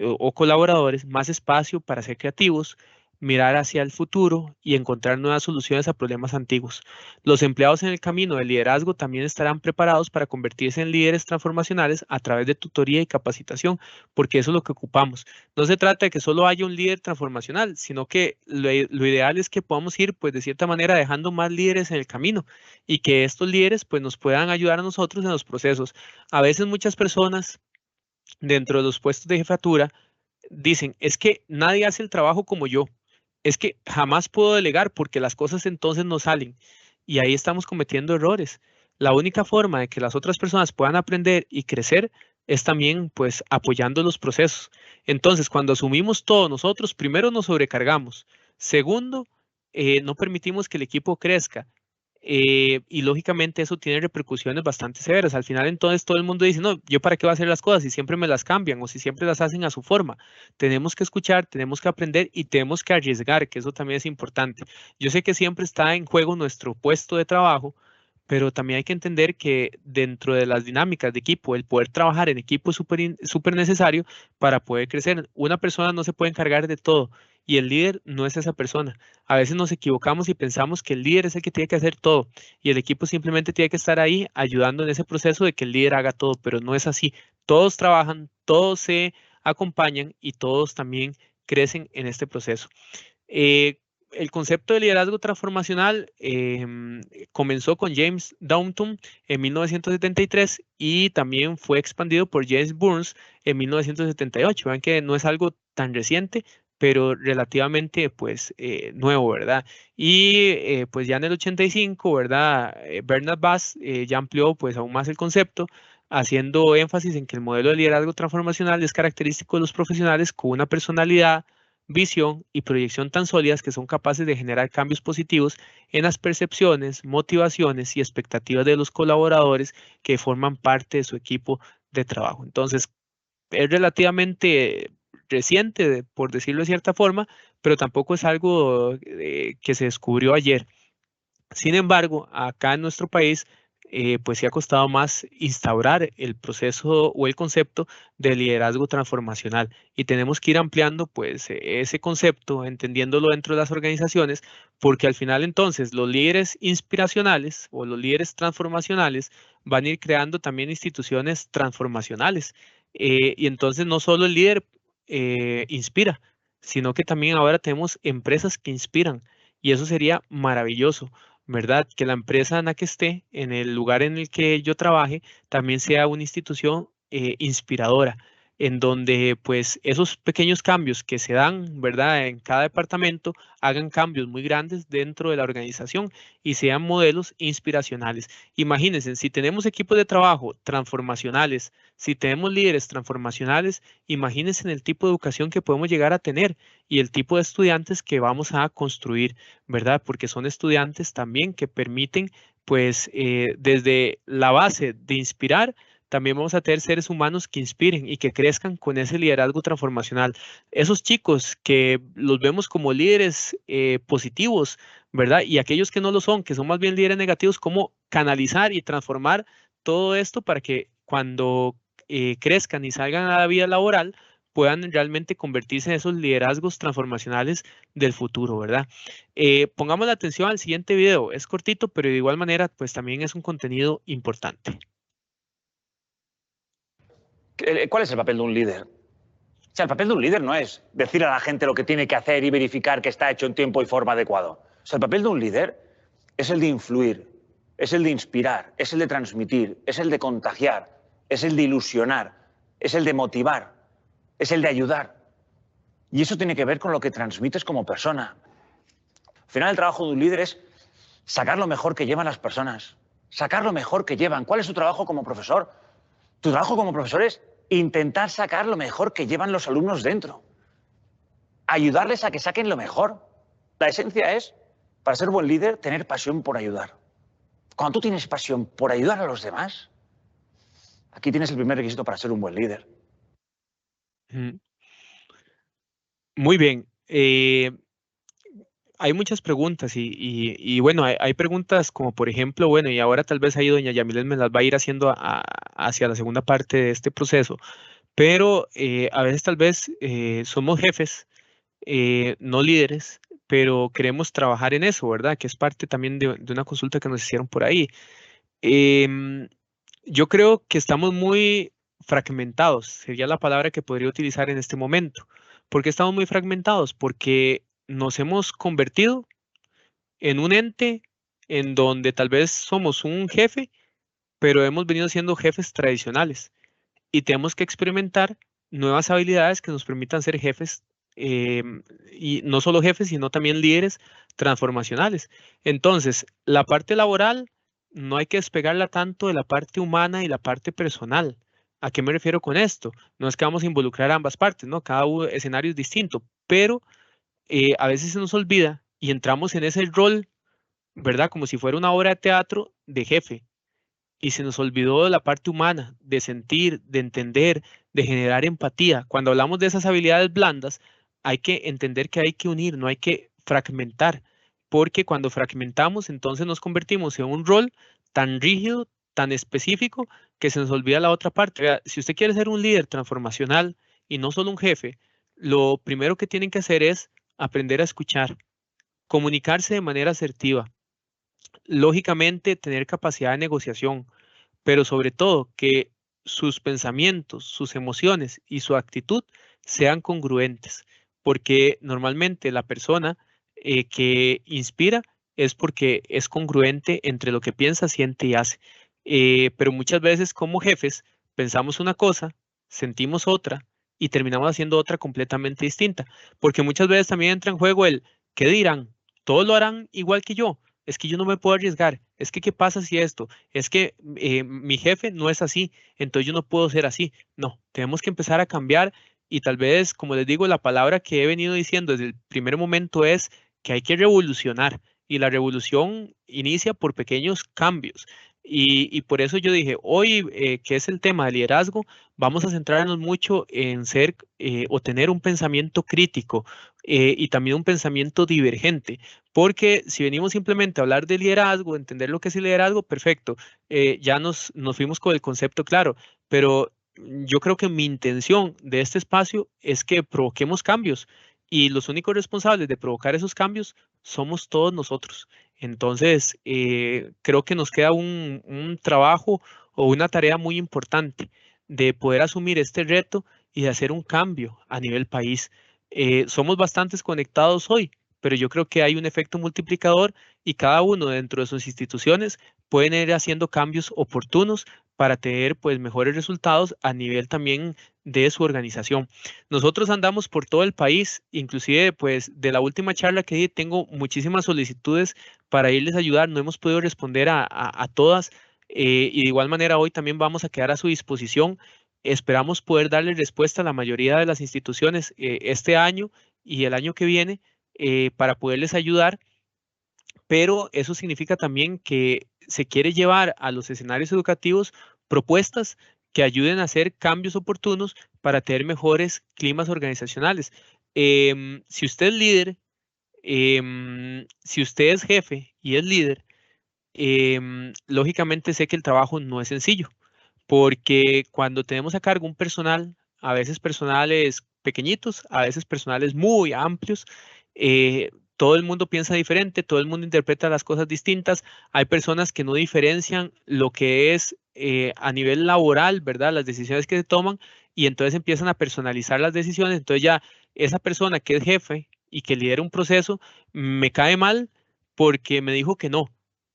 o colaboradores más espacio para ser creativos, mirar hacia el futuro y encontrar nuevas soluciones a problemas antiguos. Los empleados en el camino del liderazgo también estarán preparados para convertirse en líderes transformacionales a través de tutoría y capacitación, porque eso es lo que ocupamos. No se trata de que solo haya un líder transformacional, sino que lo ideal es que podamos ir, pues de cierta manera, dejando más líderes en el camino y que estos líderes, pues nos puedan ayudar a nosotros en los procesos. A veces muchas personas dentro de los puestos de jefatura dicen, es que nadie hace el trabajo como yo, es que jamás puedo delegar porque las cosas entonces no salen. Y ahí estamos cometiendo errores. La única forma de que las otras personas puedan aprender y crecer es también pues apoyando los procesos. Entonces, cuando asumimos todo nosotros, primero nos sobrecargamos. Segundo, no permitimos que el equipo crezca. Y lógicamente eso tiene repercusiones bastante severas. Al final entonces todo el mundo dice, no, ¿yo para qué voy a hacer las cosas si siempre me las cambian o si siempre las hacen a su forma? Tenemos que escuchar, tenemos que aprender y tenemos que arriesgar, que eso también es importante. Yo sé que siempre está en juego nuestro puesto de trabajo, pero también hay que entender que dentro de las dinámicas de equipo, el poder trabajar en equipo es súper necesario para poder crecer. Una persona no se puede encargar de todo y el líder no es esa persona. A veces nos equivocamos y pensamos que el líder es el que tiene que hacer todo y el equipo simplemente tiene que estar ahí ayudando en ese proceso de que el líder haga todo, pero no es así. Todos trabajan, todos se acompañan y todos también crecen en este proceso. El concepto de liderazgo transformacional comenzó con James Downton en 1973 y también fue expandido por James Burns en 1978. Vean que no es algo tan reciente, pero relativamente pues nuevo, ¿verdad? Y pues ya en el 85, ¿verdad? Bernard Bass ya amplió pues aún más el concepto, haciendo énfasis en que el modelo de liderazgo transformacional es característico de los profesionales con una personalidad, visión y proyección tan sólidas que son capaces de generar cambios positivos en las percepciones, motivaciones y expectativas de los colaboradores que forman parte de su equipo de trabajo. Entonces, es relativamente reciente, por decirlo de cierta forma, pero tampoco es algo que se descubrió ayer. Sin embargo, acá en nuestro país, pues sí ha costado más instaurar el proceso o el concepto de liderazgo transformacional y tenemos que ir ampliando pues ese concepto, entendiéndolo dentro de las organizaciones, porque al final entonces los líderes inspiracionales o los líderes transformacionales van a ir creando también instituciones transformacionales y entonces no solo el líder inspira, sino que también ahora tenemos empresas que inspiran y eso sería maravilloso. ¿Verdad? Que la empresa en la que esté, en el lugar en el que yo trabaje, también sea una institución inspiradora, en donde pues esos pequeños cambios que se dan, ¿verdad? En cada departamento, hagan cambios muy grandes dentro de la organización y sean modelos inspiracionales. Imagínense, si tenemos equipos de trabajo transformacionales, si tenemos líderes transformacionales, imagínense en el tipo de educación que podemos llegar a tener y el tipo de estudiantes que vamos a construir, ¿verdad? Porque son estudiantes también que permiten, pues, desde la base de inspirar, también vamos a tener seres humanos que inspiren y que crezcan con ese liderazgo transformacional. Esos chicos que los vemos como líderes positivos, ¿verdad? Y aquellos que no lo son, que son más bien líderes negativos, cómo canalizar y transformar todo esto para que cuando crezcan y salgan a la vida laboral, puedan realmente convertirse en esos liderazgos transformacionales del futuro, ¿verdad? Pongamos la atención al siguiente video. Es cortito, pero de igual manera, pues también es un contenido importante. ¿Cuál es el papel de un líder? O sea, el papel de un líder no es decir a la gente lo que tiene que hacer y verificar que está hecho en tiempo y forma adecuado. O sea, el papel de un líder es el de influir, es el de inspirar, es el de transmitir, es el de contagiar, es el de ilusionar, es el de motivar, es el de ayudar. Y eso tiene que ver con lo que transmites como persona. Al final, el trabajo de un líder es sacar lo mejor que llevan las personas, sacar lo mejor que llevan. ¿Cuál es tu trabajo como profesor? Tu trabajo como profesor es intentar sacar lo mejor que llevan los alumnos dentro. Ayudarles a que saquen lo mejor. La esencia es, para ser buen líder, tener pasión por ayudar. Cuando tú tienes pasión por ayudar a los demás, aquí tienes el primer requisito para ser un buen líder. Muy bien. Hay muchas preguntas y bueno, hay preguntas como por ejemplo, bueno, y ahora tal vez ahí doña Yamilet me las va a ir haciendo hacia la segunda parte de este proceso, pero a veces tal vez somos jefes, no líderes, pero queremos trabajar en eso, ¿verdad? Que es parte también de una consulta que nos hicieron por ahí. Yo creo que estamos muy fragmentados, sería la palabra que podría utilizar en este momento. ¿Por qué estamos muy fragmentados? Porque nos hemos convertido en un ente en donde tal vez somos un jefe, pero hemos venido siendo jefes tradicionales y tenemos que experimentar nuevas habilidades que nos permitan ser jefes y no solo jefes, sino también líderes transformacionales. Entonces, la parte laboral no hay que despegarla tanto de la parte humana y la parte personal. ¿A qué me refiero con esto? No es que vamos a involucrar a ambas partes, ¿no? Cada escenario es distinto, pero a veces se nos olvida y entramos en ese rol, ¿verdad? Como si fuera una obra de teatro de jefe. Y se nos olvidó la parte humana, de sentir, de entender, de generar empatía. Cuando hablamos de esas habilidades blandas, hay que entender que hay que unir, no hay que fragmentar, porque cuando fragmentamos, entonces nos convertimos en un rol tan rígido, tan específico, que se nos olvida la otra parte. Vea, si usted quiere ser un líder transformacional y no solo un jefe, lo primero que tienen que hacer es aprender a escuchar, comunicarse de manera asertiva, lógicamente tener capacidad de negociación, pero sobre todo que sus pensamientos, sus emociones y su actitud sean congruentes, porque normalmente la persona que inspira es porque es congruente entre lo que piensa, siente y hace. Pero muchas veces como jefes pensamos una cosa, sentimos otra y terminamos haciendo otra completamente distinta. Porque muchas veces también entra en juego el, ¿qué dirán? Todos lo harán igual que yo. Es que yo no me puedo arriesgar. Es que, ¿qué pasa si esto? Es que mi jefe no es así, entonces yo no puedo ser así. No, tenemos que empezar a cambiar y tal vez, como les digo, la palabra que he venido diciendo desde el primer momento es que hay que revolucionar y la revolución inicia por pequeños cambios. Y por eso yo dije, hoy que es el tema de liderazgo, vamos a centrarnos mucho en ser o tener un pensamiento crítico y también un pensamiento divergente, porque si venimos simplemente a hablar de liderazgo, entender lo que es el liderazgo, perfecto, ya nos fuimos con el concepto claro, pero yo creo que mi intención de este espacio es que provoquemos cambios y los únicos responsables de provocar esos cambios somos todos nosotros. Entonces, creo que nos queda un trabajo o una tarea muy importante de poder asumir este reto y de hacer un cambio a nivel país. Somos bastantes conectados hoy, pero yo creo que hay un efecto multiplicador y cada uno dentro de sus instituciones pueden ir haciendo cambios oportunos para tener pues mejores resultados a nivel también de su organización. Nosotros andamos por todo el país, inclusive pues de la última charla que di tengo muchísimas solicitudes para irles a ayudar, no hemos podido responder a todas y de igual manera hoy también vamos a quedar a su disposición. Esperamos poder darle respuesta a la mayoría de las instituciones este año y el año que viene para poderles ayudar, pero eso significa también que se quiere llevar a los escenarios educativos propuestas que ayuden a hacer cambios oportunos para tener mejores climas organizacionales. Si usted es líder, si usted es jefe y es líder, lógicamente sé que el trabajo no es sencillo, porque cuando tenemos a cargo un personal, a veces personales pequeñitos, a veces personales muy amplios, todo el mundo piensa diferente, todo el mundo interpreta las cosas distintas. Hay personas que no diferencian lo que es a nivel laboral, ¿verdad? Las decisiones que se toman y entonces empiezan a personalizar las decisiones. Entonces ya esa persona que es jefe y que lidera un proceso me cae mal porque me dijo que no,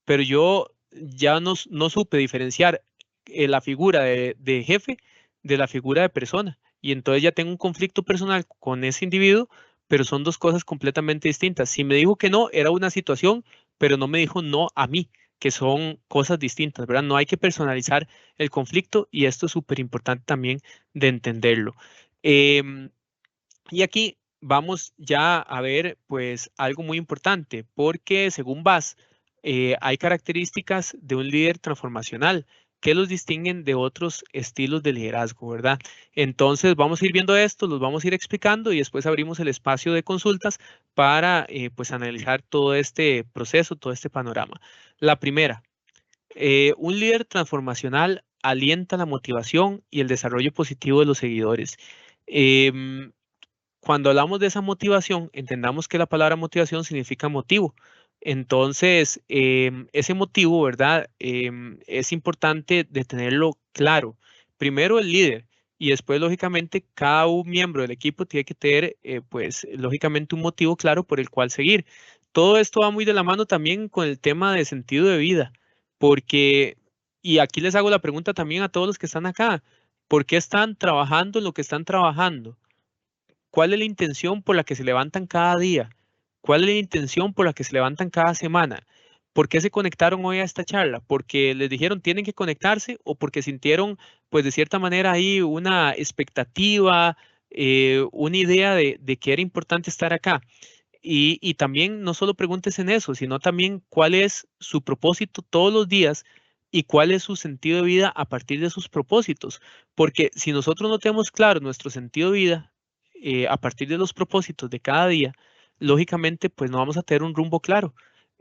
pero yo ya no supe diferenciar la figura de jefe de la figura de persona. Y entonces ya tengo un conflicto personal con ese individuo, pero son dos cosas completamente distintas. Si me dijo que no, era una situación, pero no me dijo no a mí, que son cosas distintas, ¿verdad? No hay que personalizar el conflicto y esto es súper importante también de entenderlo. Y aquí vamos ya a ver pues algo muy importante, porque según VAS, hay características de un líder transformacional que los distinguen de otros estilos de liderazgo, ¿verdad? Entonces vamos a ir viendo esto, los vamos a ir explicando y después abrimos el espacio de consultas para pues analizar todo este proceso, todo este panorama. La primera, un líder transformacional alienta la motivación y el desarrollo positivo de los seguidores. Cuando hablamos de esa motivación, entendamos que la palabra motivación significa motivo. Entonces, ese motivo, ¿verdad? Es importante de tenerlo claro. Primero el líder y después, lógicamente, cada un miembro del equipo tiene que tener, pues, lógicamente un motivo claro por el cual seguir. Todo esto va muy de la mano también con el tema de sentido de vida, porque, y aquí les hago la pregunta también a todos los que están acá, ¿por qué están trabajando en lo que están trabajando? ¿Cuál es la intención por la que se levantan cada día? ¿Cuál es la intención por la que se levantan cada semana? ¿Por qué se conectaron hoy a esta charla? ¿Porque les dijeron tienen que conectarse o porque sintieron, pues de cierta manera ahí una expectativa, una idea de que era importante estar acá? Y también no solo preguntes en eso, sino también cuál es su propósito todos los días y cuál es su sentido de vida a partir de sus propósitos. Porque si nosotros no tenemos claro nuestro sentido de vida, a partir de los propósitos de cada día, lógicamente, pues no vamos a tener un rumbo claro.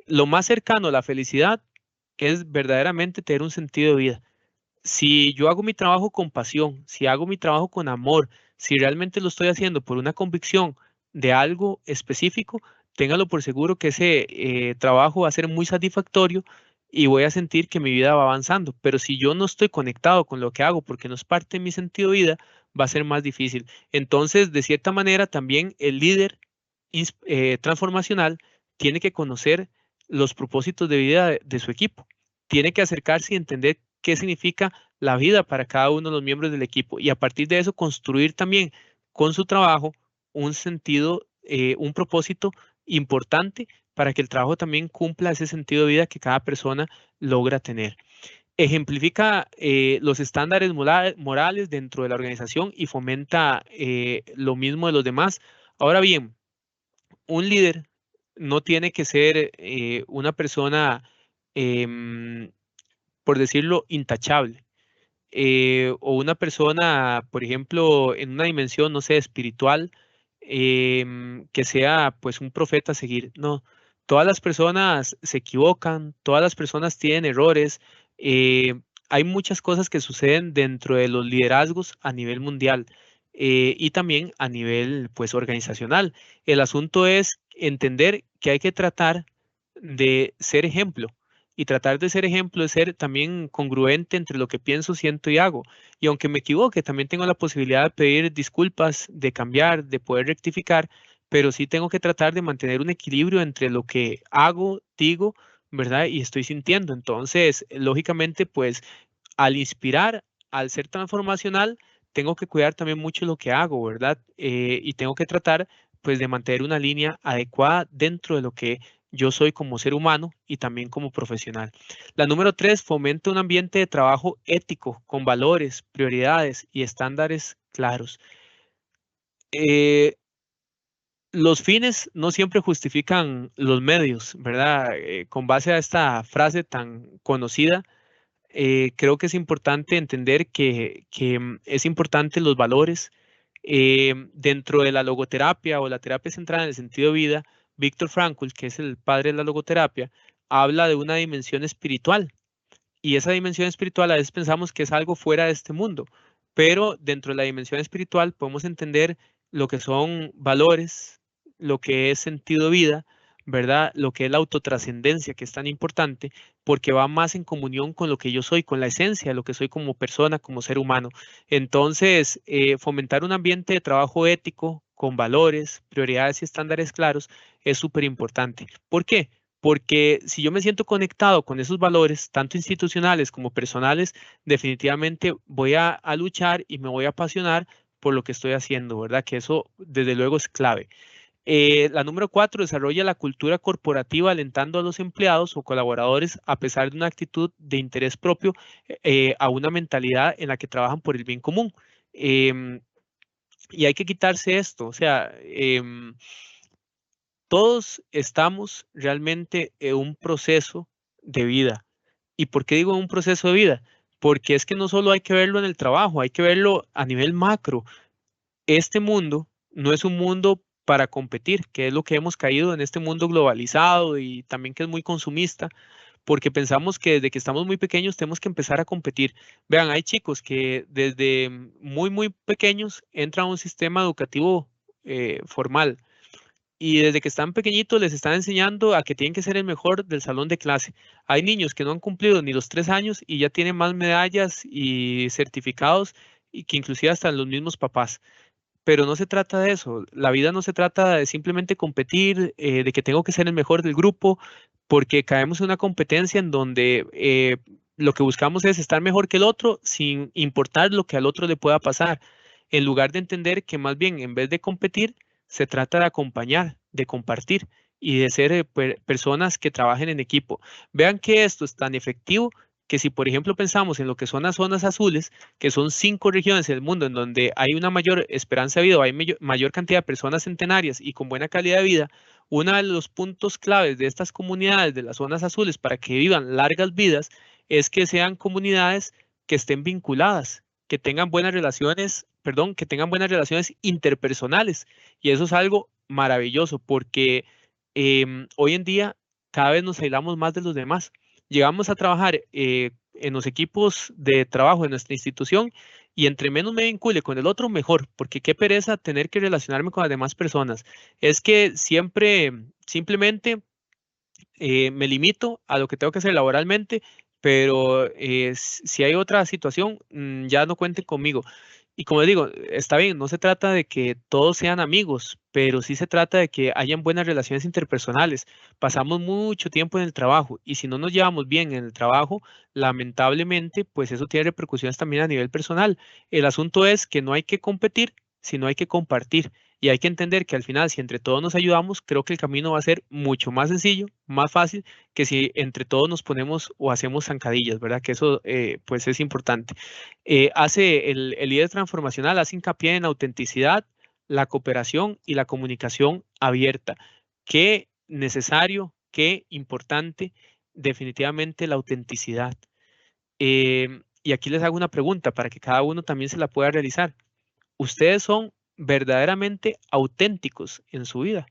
Lo más cercano a la felicidad es verdaderamente tener un sentido de vida. Si yo hago mi trabajo con pasión, si hago mi trabajo con amor, si realmente lo estoy haciendo por una convicción de algo específico, téngalo por seguro que ese trabajo va a ser muy satisfactorio y voy a sentir que mi vida va avanzando. Pero si yo no estoy conectado con lo que hago porque no es parte de mi sentido de vida, va a ser más difícil. Entonces, de cierta manera, también el líder transformacional tiene que conocer los propósitos de vida de su equipo. Tiene que acercarse y entender qué significa la vida para cada uno de los miembros del equipo y a partir de eso construir también con su trabajo un sentido, un propósito importante para que el trabajo también cumpla ese sentido de vida que cada persona logra tener. Ejemplifica los estándares morales dentro de la organización y fomenta lo mismo de los demás. Ahora bien, un líder no tiene que ser una persona, por decirlo, intachable. O una persona, por ejemplo, en una dimensión, no sé, espiritual, que sea pues un profeta a seguir. No, todas las personas se equivocan, todas las personas tienen errores. Hay muchas cosas que suceden dentro de los liderazgos a nivel mundial y también a nivel pues organizacional. El asunto es entender que hay que tratar de ser ejemplo. Y tratar de ser ejemplo es ser también congruente entre lo que pienso, siento y hago. Y aunque me equivoque, también tengo la posibilidad de pedir disculpas, de cambiar, de poder rectificar, pero sí tengo que tratar de mantener un equilibrio entre lo que hago, digo, ¿verdad? Y estoy sintiendo. Entonces, lógicamente, pues al inspirar, al ser transformacional, tengo que cuidar también mucho lo que hago, ¿verdad? Y tengo que tratar, pues, de mantener una línea adecuada dentro de lo que yo soy como ser humano y también como profesional. La número 3, fomenta un ambiente de trabajo ético, con valores, prioridades y estándares claros. Los fines no siempre justifican los medios, ¿verdad? Con base a esta frase tan conocida, creo que es importante entender que es importante los valores. Dentro de la logoterapia o la terapia centrada en el sentido de vida, Viktor Frankl, que es el padre de la logoterapia, habla de una dimensión espiritual. Y esa dimensión espiritual a veces pensamos que es algo fuera de este mundo, pero dentro de la dimensión espiritual podemos entender lo que son valores, lo que es sentido de vida, ¿verdad? Lo que es la autotrascendencia, que es tan importante, porque va más en comunión con lo que yo soy, con la esencia de lo que soy como persona, como ser humano. Entonces, fomentar un ambiente de trabajo ético, con valores, prioridades y estándares claros, es súper importante. ¿Por qué? Porque si yo me siento conectado con esos valores, tanto institucionales como personales, definitivamente voy a luchar y me voy a apasionar por lo que estoy haciendo, ¿verdad? Que eso desde luego es clave. La número 4, desarrolla la cultura corporativa alentando a los empleados o colaboradores a pesar de una actitud de interés propio a una mentalidad en la que trabajan por el bien común. Y hay que quitarse esto, o sea, todos estamos realmente en un proceso de vida. ¿Y por qué digo un proceso de vida? Porque es que no solo hay que verlo en el trabajo, hay que verlo a nivel macro. Este mundo no es un mundo para competir, que es lo que hemos caído en este mundo globalizado y también que es muy consumista, porque pensamos que desde que estamos muy pequeños tenemos que empezar a competir. Vean, hay chicos que desde muy pequeños entran a un sistema educativo formal y desde que están pequeñitos les están enseñando a que tienen que ser el mejor del salón de clase. Hay niños que no han cumplido ni los 3 años y ya tienen más medallas y certificados y que inclusive hasta los mismos papás. Pero no se trata de eso. La vida no se trata de simplemente competir, de que tengo que ser el mejor del grupo, porque caemos en una competencia en donde lo que buscamos es estar mejor que el otro sin importar lo que al otro le pueda pasar, en lugar de entender que más bien en vez de competir, se trata de acompañar, de compartir y de ser personas que trabajen en equipo. Vean que esto es tan efectivo que si, por ejemplo, pensamos en lo que son las zonas azules, que son 5 regiones del mundo en donde hay una mayor esperanza de vida, o hay mayor cantidad de personas centenarias y con buena calidad de vida, uno de los puntos claves de estas comunidades de las zonas azules para que vivan largas vidas es que sean comunidades que estén vinculadas, que tengan buenas relaciones, perdón, que tengan buenas relaciones interpersonales. Y eso es algo maravilloso porque hoy en día cada vez nos aislamos más de los demás. Llegamos a trabajar en los equipos de trabajo de nuestra institución y entre menos me vincule con el otro, mejor, porque qué pereza tener que relacionarme con las demás personas. Es que siempre, simplemente me limito a lo que tengo que hacer laboralmente, pero si hay otra situación, ya no cuenten conmigo. Y como digo, está bien, no se trata de que todos sean amigos, pero sí se trata de que hayan buenas relaciones interpersonales. Pasamos mucho tiempo en el trabajo y si no nos llevamos bien en el trabajo, lamentablemente, pues eso tiene repercusiones también a nivel personal. El asunto es que no hay que competir, sino hay que compartir. Y hay que entender que al final, si entre todos nos ayudamos, creo que el camino va a ser mucho más sencillo, más fácil, que si entre todos nos ponemos o hacemos zancadillas, ¿verdad? Que eso pues es importante. El líder transformacional hace hincapié en la autenticidad, la cooperación y la comunicación abierta. Qué necesario, qué importante, definitivamente la autenticidad. Y aquí les hago una pregunta para que cada uno también se la pueda realizar. ¿Ustedes son verdaderamente auténticos en su vida?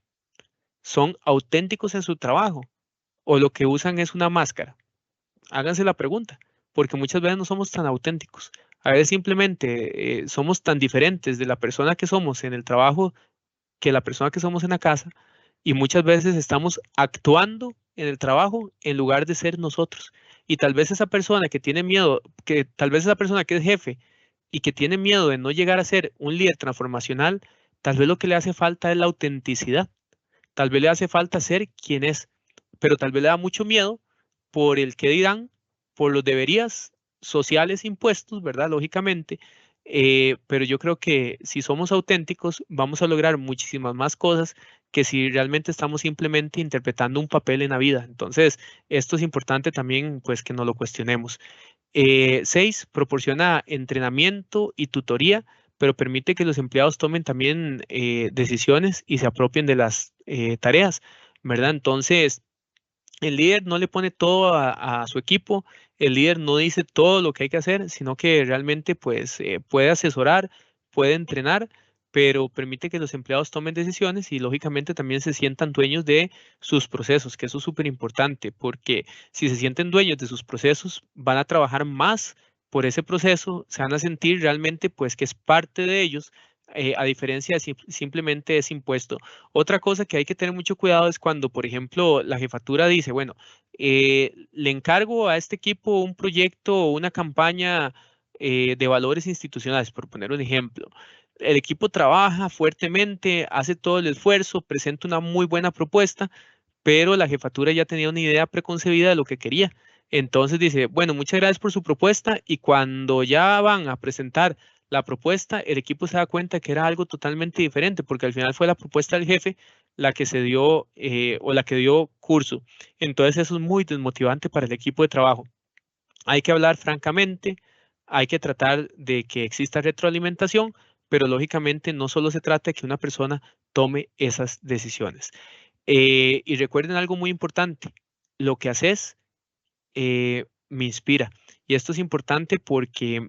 ¿Son auténticos en su trabajo? ¿O lo que usan es una máscara? Háganse la pregunta, porque muchas veces no somos tan auténticos. A veces simplemente somos tan diferentes de la persona que somos en el trabajo que la persona que somos en la casa, y muchas veces estamos actuando en el trabajo en lugar de ser nosotros. Y tal vez esa persona que tiene miedo, que tal vez esa persona que es jefe y que tiene miedo de no llegar a ser un líder transformacional, tal vez lo que le hace falta es la autenticidad. Tal vez le hace falta ser quien es, pero tal vez le da mucho miedo por el que dirán, por los deberías sociales impuestos, ¿verdad? Lógicamente. Pero yo creo que si somos auténticos, vamos a lograr muchísimas más cosas que si realmente estamos simplemente interpretando un papel en la vida. Entonces, esto es importante también, pues, que nos lo cuestionemos. 6, proporciona entrenamiento y tutoría, pero permite que los empleados tomen también decisiones y se apropien de las tareas, ¿verdad? Entonces, el líder no le pone todo a su equipo, el líder no dice todo lo que hay que hacer, sino que realmente pues puede asesorar, puede entrenar, pero permite que los empleados tomen decisiones y lógicamente también se sientan dueños de sus procesos, que eso es súper importante, porque si se sienten dueños de sus procesos, van a trabajar más por ese proceso, se van a sentir realmente pues que es parte de ellos, a diferencia de simplemente ese impuesto. Otra cosa que hay que tener mucho cuidado es cuando, por ejemplo, la jefatura dice, bueno, le encargo a este equipo un proyecto o una campaña de valores institucionales, por poner un ejemplo. El equipo trabaja fuertemente, hace todo el esfuerzo, presenta una muy buena propuesta, pero la jefatura ya tenía una idea preconcebida de lo que quería. Entonces dice, bueno, muchas gracias por su propuesta y cuando ya van a presentar la propuesta, el equipo se da cuenta que era algo totalmente diferente, porque al final fue la propuesta del jefe la que se dio o la que dio curso. Entonces eso es muy desmotivante para el equipo de trabajo. Hay que hablar francamente, hay que tratar de que exista retroalimentación, pero lógicamente no solo se trata de que una persona tome esas decisiones. Y recuerden algo muy importante, lo que haces me inspira. Y esto es importante porque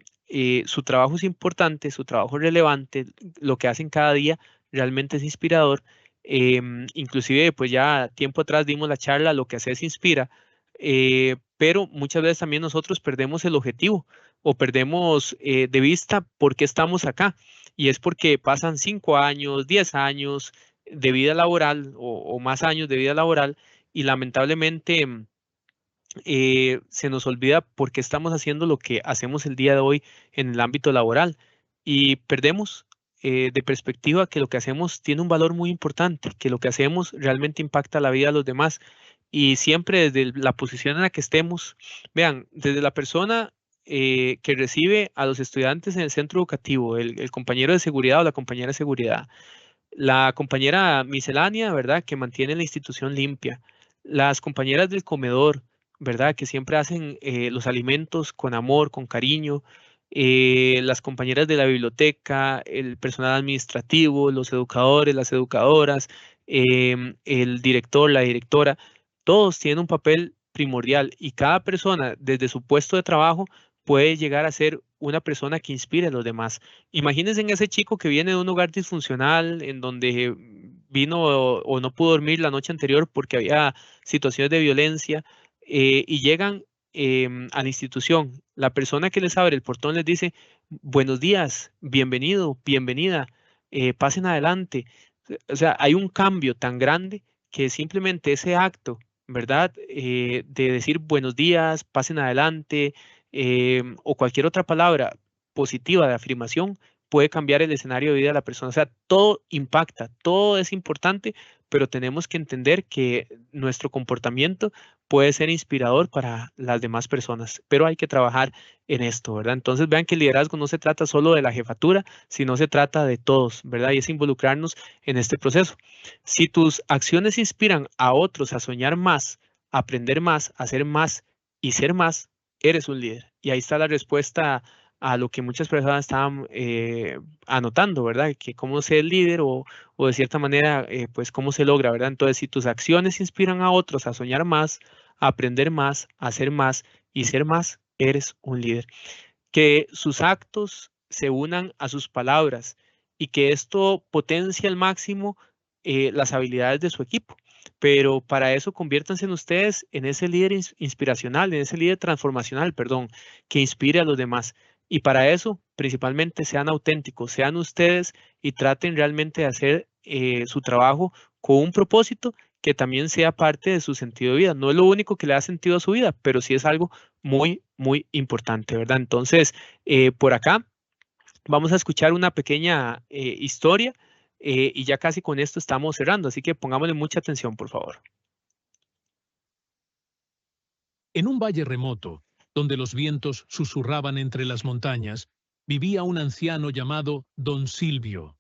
su trabajo es importante, su trabajo es relevante, lo que hacen cada día realmente es inspirador. Inclusive, pues ya tiempo atrás dimos la charla, lo que haces inspira, pero muchas veces también nosotros perdemos el objetivo o perdemos de vista por qué estamos acá. Y es porque pasan 5 años, 10 años de vida laboral o más años de vida laboral y lamentablemente se nos olvida por qué estamos haciendo lo que hacemos el día de hoy en el ámbito laboral y perdemos de perspectiva que lo que hacemos tiene un valor muy importante, que lo que hacemos realmente impacta la vida de los demás y siempre desde la posición en la que estemos, vean, desde la persona que recibe a los estudiantes en el centro educativo, el compañero de seguridad o la compañera de seguridad, la compañera miscelánea, ¿verdad? Que mantiene la institución limpia, las compañeras del comedor, ¿verdad? Que siempre hacen los alimentos con amor, con cariño, las compañeras de la biblioteca, el personal administrativo, los educadores, las educadoras, el director, la directora, todos tienen un papel primordial y cada persona desde su puesto de trabajo puede llegar a ser una persona que inspire a los demás. Imagínense en ese chico que viene de un hogar disfuncional, en donde vino o no pudo dormir la noche anterior porque había situaciones de violencia y llegan a la institución. La persona que les abre el portón les dice, buenos días, bienvenido, bienvenida, pasen adelante. O sea, hay un cambio tan grande que simplemente ese acto, ¿verdad? De decir buenos días, pasen adelante, o cualquier otra palabra positiva de afirmación puede cambiar el escenario de vida de la persona. O sea, todo impacta, todo es importante, pero tenemos que entender que nuestro comportamiento puede ser inspirador para las demás personas, pero hay que trabajar en esto, ¿verdad? Entonces vean que el liderazgo no se trata solo de la jefatura, sino se trata de todos, ¿verdad? Y es involucrarnos en este proceso. Si tus acciones inspiran a otros a soñar más, a aprender más, a hacer más y ser más, eres un líder. Y ahí está la respuesta a lo que muchas personas estaban anotando, ¿verdad? Que cómo ser líder o de cierta manera, pues cómo se logra, ¿verdad? Entonces, si tus acciones inspiran a otros a soñar más, a aprender más, a hacer más y ser más, eres un líder. Que sus actos se unan a sus palabras y que esto potencie al máximo las habilidades de su equipo. Pero para eso conviértanse en ustedes en ese líder inspiracional, en ese líder transformacional, perdón, que inspire a los demás. Y para eso, principalmente, sean auténticos, sean ustedes y traten realmente de hacer su trabajo con un propósito que también sea parte de su sentido de vida. No es lo único que le da sentido a su vida, pero sí es algo muy, muy importante, ¿verdad? Entonces, por acá vamos a escuchar una pequeña historia y ya casi con esto estamos cerrando, así que pongámosle mucha atención, por favor. En un valle remoto, donde los vientos susurraban entre las montañas, vivía un anciano llamado Don Silvio.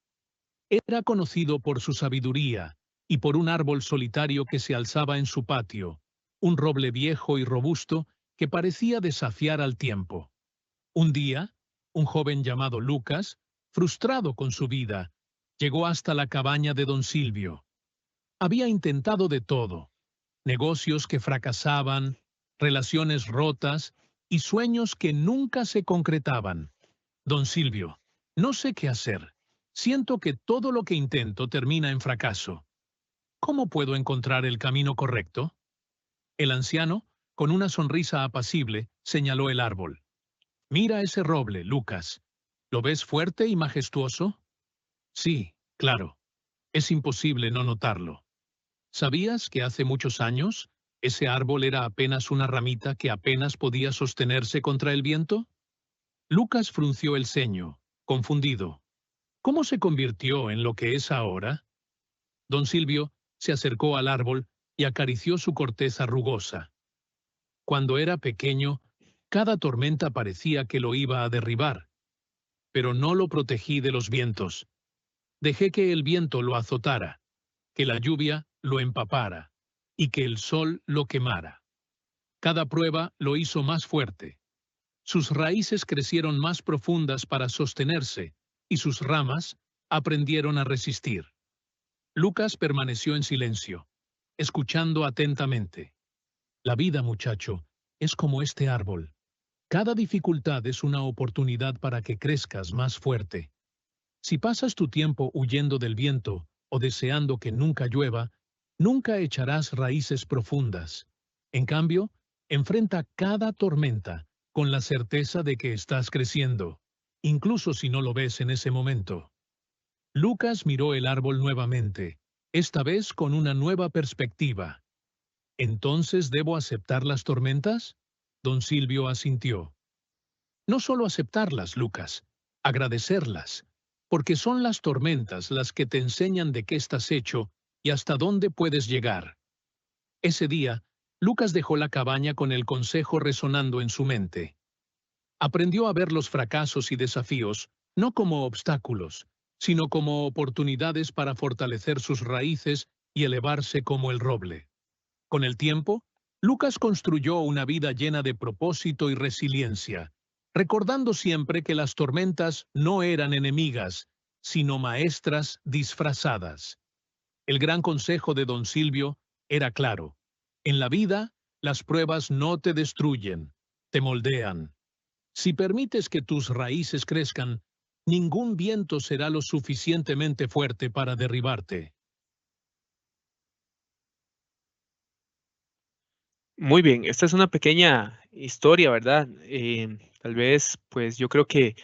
Era conocido por su sabiduría y por un árbol solitario que se alzaba en su patio, un roble viejo y robusto que parecía desafiar al tiempo. Un día, un joven llamado Lucas, frustrado con su vida, llegó hasta la cabaña de Don Silvio. Había intentado de todo: negocios que fracasaban, relaciones rotas y sueños que nunca se concretaban. Don Silvio, no sé qué hacer. Siento que todo lo que intento termina en fracaso. ¿Cómo puedo encontrar el camino correcto? El anciano, con una sonrisa apacible, señaló el árbol. Mira ese roble, Lucas. ¿Lo ves fuerte y majestuoso? Sí, claro. Es imposible no notarlo. ¿Sabías que hace muchos años ese árbol era apenas una ramita que apenas podía sostenerse contra el viento? Lucas frunció el ceño, confundido. ¿Cómo se convirtió en lo que es ahora? Don Silvio se acercó al árbol y acarició su corteza rugosa. Cuando era pequeño, cada tormenta parecía que lo iba a derribar. Pero no lo protegí de los vientos. Dejé que el viento lo azotara, que la lluvia lo empapara y que el sol lo quemara. Cada prueba lo hizo más fuerte. Sus raíces crecieron más profundas para sostenerse y sus ramas aprendieron a resistir. Lucas permaneció en silencio, escuchando atentamente. La vida, muchacho, es como este árbol. Cada dificultad es una oportunidad para que crezcas más fuerte. Si pasas tu tiempo huyendo del viento o deseando que nunca llueva, nunca echarás raíces profundas. En cambio, enfrenta cada tormenta con la certeza de que estás creciendo, incluso si no lo ves en ese momento. Lucas miró el árbol nuevamente, esta vez con una nueva perspectiva. ¿Entonces debo aceptar las tormentas? Don Silvio asintió. No solo aceptarlas, Lucas, agradecerlas, porque son las tormentas las que te enseñan de qué estás hecho y hasta dónde puedes llegar. Ese día, Lucas dejó la cabaña con el consejo resonando en su mente. Aprendió a ver los fracasos y desafíos no como obstáculos, sino como oportunidades para fortalecer sus raíces y elevarse como el roble. Con el tiempo, Lucas construyó una vida llena de propósito y resiliencia, recordando siempre que las tormentas no eran enemigas, sino maestras disfrazadas. El gran consejo de Don Silvio era claro: en la vida, las pruebas no te destruyen, te moldean. Si permites que tus raíces crezcan, ningún viento será lo suficientemente fuerte para derribarte. Muy bien, esta es una pequeña historia, ¿verdad? Tal vez, pues yo creo que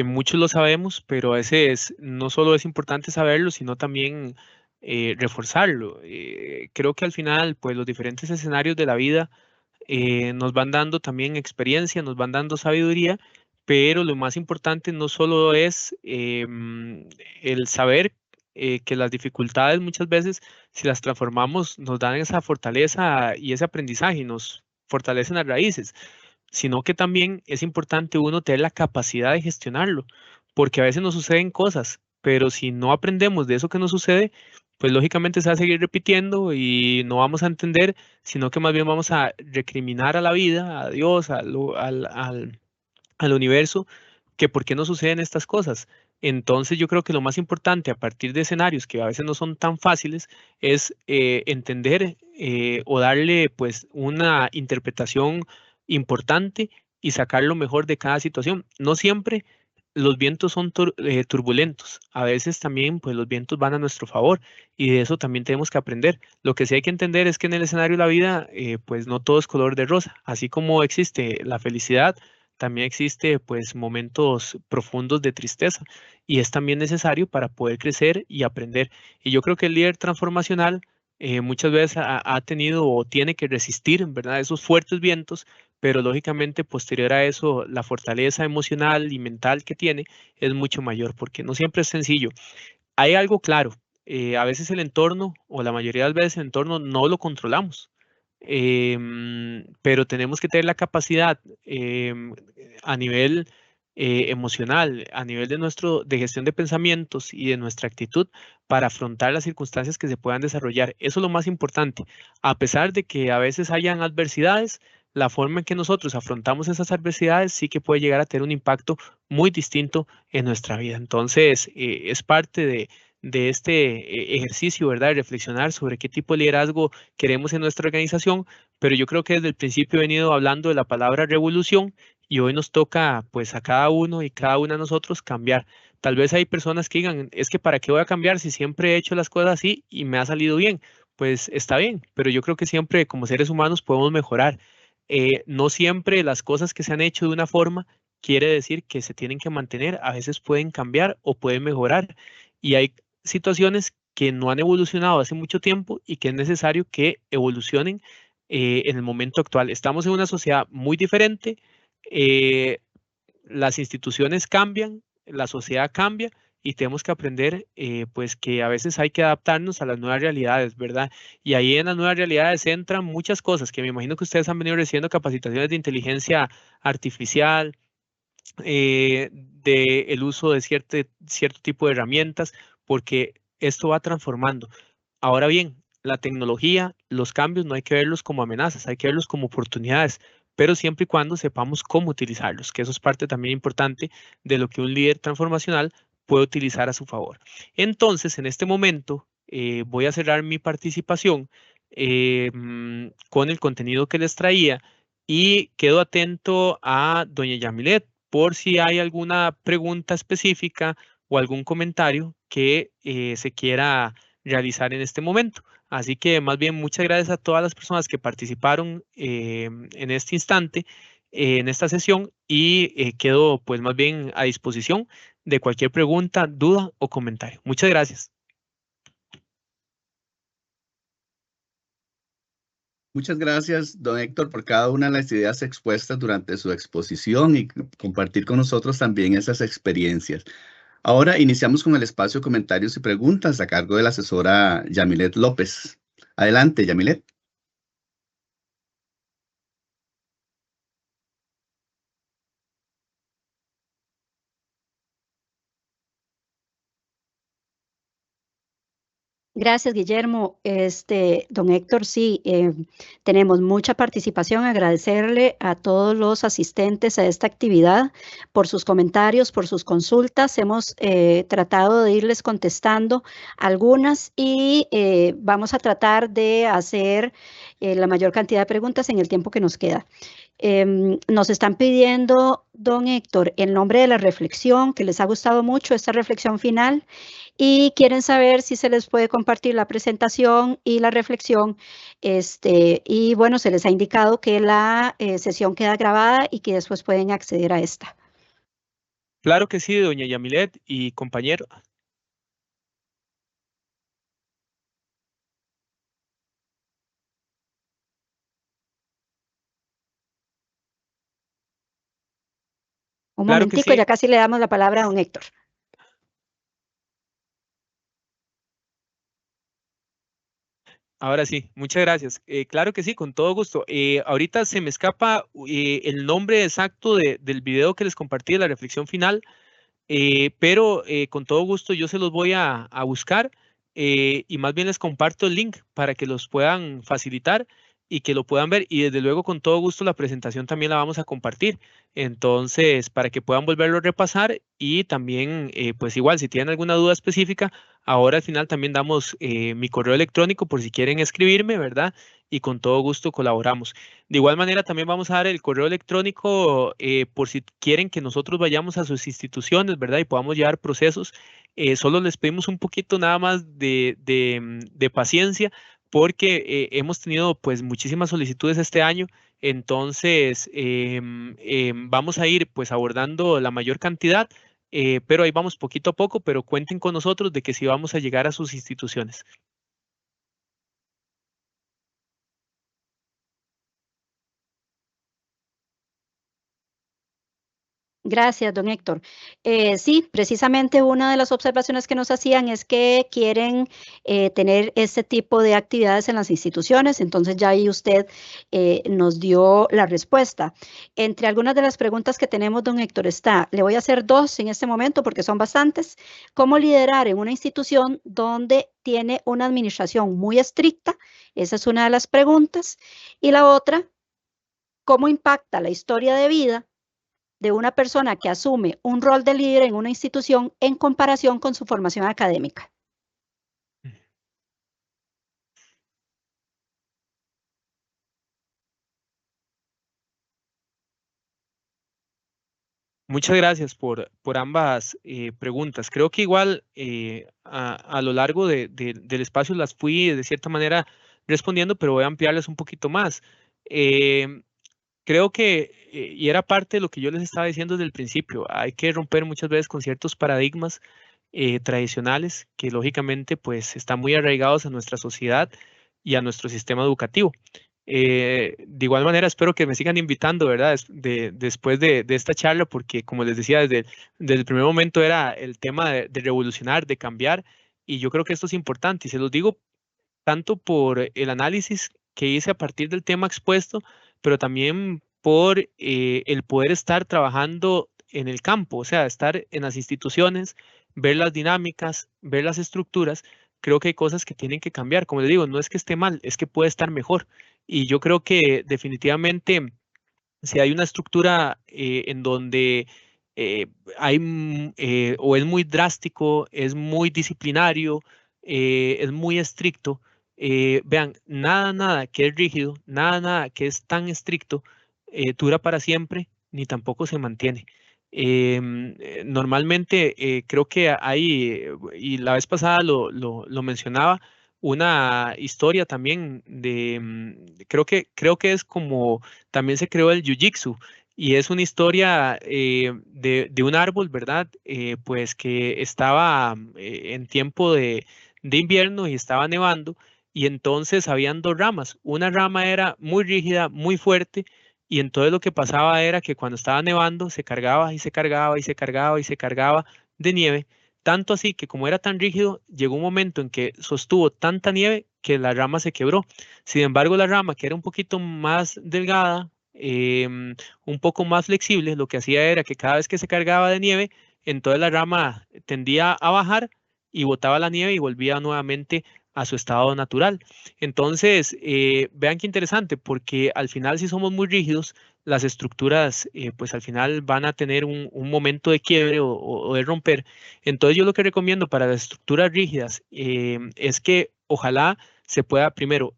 muchos lo sabemos, pero a veces no solo es importante saberlo, sino también reforzarlo. Creo que al final, pues los diferentes escenarios de la vida nos van dando también experiencia, nos van dando sabiduría, pero lo más importante no solo es el saber que las dificultades muchas veces, si las transformamos, nos dan esa fortaleza y ese aprendizaje y nos fortalecen las raíces, sino que también es importante uno tener la capacidad de gestionarlo, porque a veces nos suceden cosas, pero si no aprendemos de eso que nos sucede, pues lógicamente se va a seguir repitiendo y no vamos a entender, sino que más bien vamos a recriminar a la vida, a Dios, al universo, que por qué no suceden estas cosas. Entonces yo creo que lo más importante a partir de escenarios que a veces no son tan fáciles es entender o darle pues una interpretación importante y sacar lo mejor de cada situación. No siempre los vientos son turbulentos, a veces también pues los vientos van a nuestro favor y de eso también tenemos que aprender. Lo que sí hay que entender es que en el escenario de la vida pues no todo es color de rosa, así como existe la felicidad, también existe pues momentos profundos de tristeza y es también necesario para poder crecer y aprender. Y yo creo que el líder transformacional muchas veces ha tenido o tiene que resistir, ¿verdad? Esos fuertes vientos, pero lógicamente posterior a eso la fortaleza emocional y mental que tiene es mucho mayor porque no siempre es sencillo. Hay algo claro, a veces el entorno o la mayoría de las veces el entorno no lo controlamos, pero tenemos que tener la capacidad a nivel emocional, a nivel de gestión de pensamientos y de nuestra actitud para afrontar las circunstancias que se puedan desarrollar. Eso es lo más importante. A pesar de que a veces hayan adversidades, la forma en que nosotros afrontamos esas adversidades sí que puede llegar a tener un impacto muy distinto en nuestra vida. Entonces, es parte de este ejercicio, ¿verdad? De reflexionar sobre qué tipo de liderazgo queremos en nuestra organización, pero yo creo que desde el principio he venido hablando de la palabra revolución y hoy nos toca pues a cada uno y cada una de nosotros cambiar. Tal vez hay personas que digan, es que ¿para qué voy a cambiar si siempre he hecho las cosas así y me ha salido bien? Pues está bien, pero yo creo que siempre como seres humanos podemos mejorar. No siempre las cosas que se han hecho de una forma quiere decir que se tienen que mantener, a veces pueden cambiar o pueden mejorar. Y hay situaciones que no han evolucionado hace mucho tiempo y que es necesario que evolucionen en el momento actual. Estamos en una sociedad muy diferente, eh, las instituciones cambian, la sociedad cambia y tenemos que aprender pues que a veces hay que adaptarnos a las nuevas realidades, ¿verdad? Y ahí en las nuevas realidades entran muchas cosas que me imagino que ustedes han venido recibiendo capacitaciones de inteligencia artificial, de el uso de cierto tipo de herramientas, porque esto va transformando. Ahora bien, la tecnología, los cambios no hay que verlos como amenazas, hay que verlos como oportunidades, pero siempre y cuando sepamos cómo utilizarlos, que eso es parte también importante de lo que un líder transformacional puede utilizar a su favor. Entonces, en este momento, voy a cerrar mi participación con el contenido que les traía y quedo atento a doña Yamilet por si hay alguna pregunta específica o algún comentario que se quiera realizar en este momento. Así que más bien muchas gracias a todas las personas que participaron en este instante, en esta sesión y quedo pues más bien a disposición de cualquier pregunta, duda o comentario. Muchas gracias. Muchas gracias, don Héctor, por cada una de las ideas expuestas durante su exposición y compartir con nosotros también esas experiencias. Ahora iniciamos con el espacio de comentarios y preguntas a cargo de la asesora Yamilet López. Adelante, Yamilet. Gracias, Guillermo. Don Héctor, sí, tenemos mucha participación. Agradecerle a todos los asistentes a esta actividad por sus comentarios, por sus consultas. Hemos tratado de irles contestando algunas y vamos a tratar de hacer la mayor cantidad de preguntas en el tiempo que nos queda. Nos están pidiendo, don Héctor, el nombre de la reflexión, que les ha gustado mucho esta reflexión final y quieren saber si se les puede compartir la presentación y la reflexión. Y bueno, se les ha indicado que la sesión queda grabada y que después pueden acceder a esta. Claro que sí, doña Yamilet y compañero. Un Claro que momentico, sí. ya casi le damos la palabra a don Héctor. Ahora sí, muchas gracias. Claro que sí, con todo gusto. Ahorita se me escapa el nombre exacto del video que les compartí de la reflexión final, pero con todo gusto yo se los voy a buscar y más bien les comparto el link para que los puedan facilitar y que lo puedan ver, y desde luego con todo gusto la presentación también la vamos a compartir. Entonces, para que puedan volverlo a repasar y también, pues igual, si tienen alguna duda específica, ahora al final también damos mi correo electrónico por si quieren escribirme, ¿verdad? Y con todo gusto colaboramos. De igual manera, también vamos a dar el correo electrónico por si quieren que nosotros vayamos a sus instituciones, ¿verdad? Y podamos llevar procesos. Solo les pedimos un poquito nada más de paciencia porque hemos tenido pues muchísimas solicitudes este año. Entonces, vamos a ir pues abordando la mayor cantidad, pero ahí vamos poquito a poco, pero cuenten con nosotros de que sí vamos a llegar a sus instituciones. Gracias, don Héctor. Sí, precisamente una de las observaciones que nos hacían es que quieren tener este tipo de actividades en las instituciones, entonces ya ahí usted nos dio la respuesta. Entre algunas de las preguntas que tenemos, don Héctor, está, le voy a hacer dos en este momento porque son bastantes. ¿Cómo liderar en una institución donde tiene una administración muy estricta? Esa es una de las preguntas. Y la otra, ¿cómo impacta la historia de vida de una persona que asume un rol de líder en una institución en comparación con su formación académica? Muchas gracias por ambas preguntas. Creo que igual a lo largo del espacio las fui de cierta manera respondiendo, pero voy a ampliarles un poquito más. Creo que, y era parte de lo que yo les estaba diciendo desde el principio, hay que romper muchas veces con ciertos paradigmas tradicionales que lógicamente pues están muy arraigados a nuestra sociedad y a nuestro sistema educativo. De igual manera, espero que me sigan invitando, ¿verdad? Después de esta charla, porque como les decía, desde el primer momento era el tema de revolucionar, de cambiar, y yo creo que esto es importante, y se los digo tanto por el análisis que hice a partir del tema expuesto, pero también por el poder estar trabajando en el campo, o sea, estar en las instituciones, ver las dinámicas, ver las estructuras. Creo que hay cosas que tienen que cambiar. Como les digo, no es que esté mal, es que puede estar mejor. Y yo creo que definitivamente si hay una estructura en donde o es muy drástico, es muy disciplinario, es muy estricto, vean, nada que es rígido, nada que es tan estricto, dura para siempre, ni tampoco se mantiene. Normalmente creo que hay, y la vez pasada lo mencionaba, una historia también creo que es como también se creó el Jiu-Jitsu y es una historia de un árbol, ¿verdad? Pues que estaba en tiempo de invierno y estaba nevando y entonces habían dos ramas. Una rama era muy rígida, muy fuerte y entonces lo que pasaba era que cuando estaba nevando se cargaba y se cargaba y se cargaba y se cargaba de nieve. Tanto así que como era tan rígido, llegó un momento en que sostuvo tanta nieve que la rama se quebró. Sin embargo, la rama, que era un poquito más delgada, un poco más flexible, lo que hacía era que cada vez que se cargaba de nieve, entonces la rama tendía a bajar y botaba la nieve y volvía nuevamente a su estado natural. Entonces, vean qué interesante, porque al final si somos muy rígidos, las estructuras pues al final van a tener un momento de quiebre o de romper. Entonces yo lo que recomiendo para las estructuras rígidas es que ojalá se pueda primero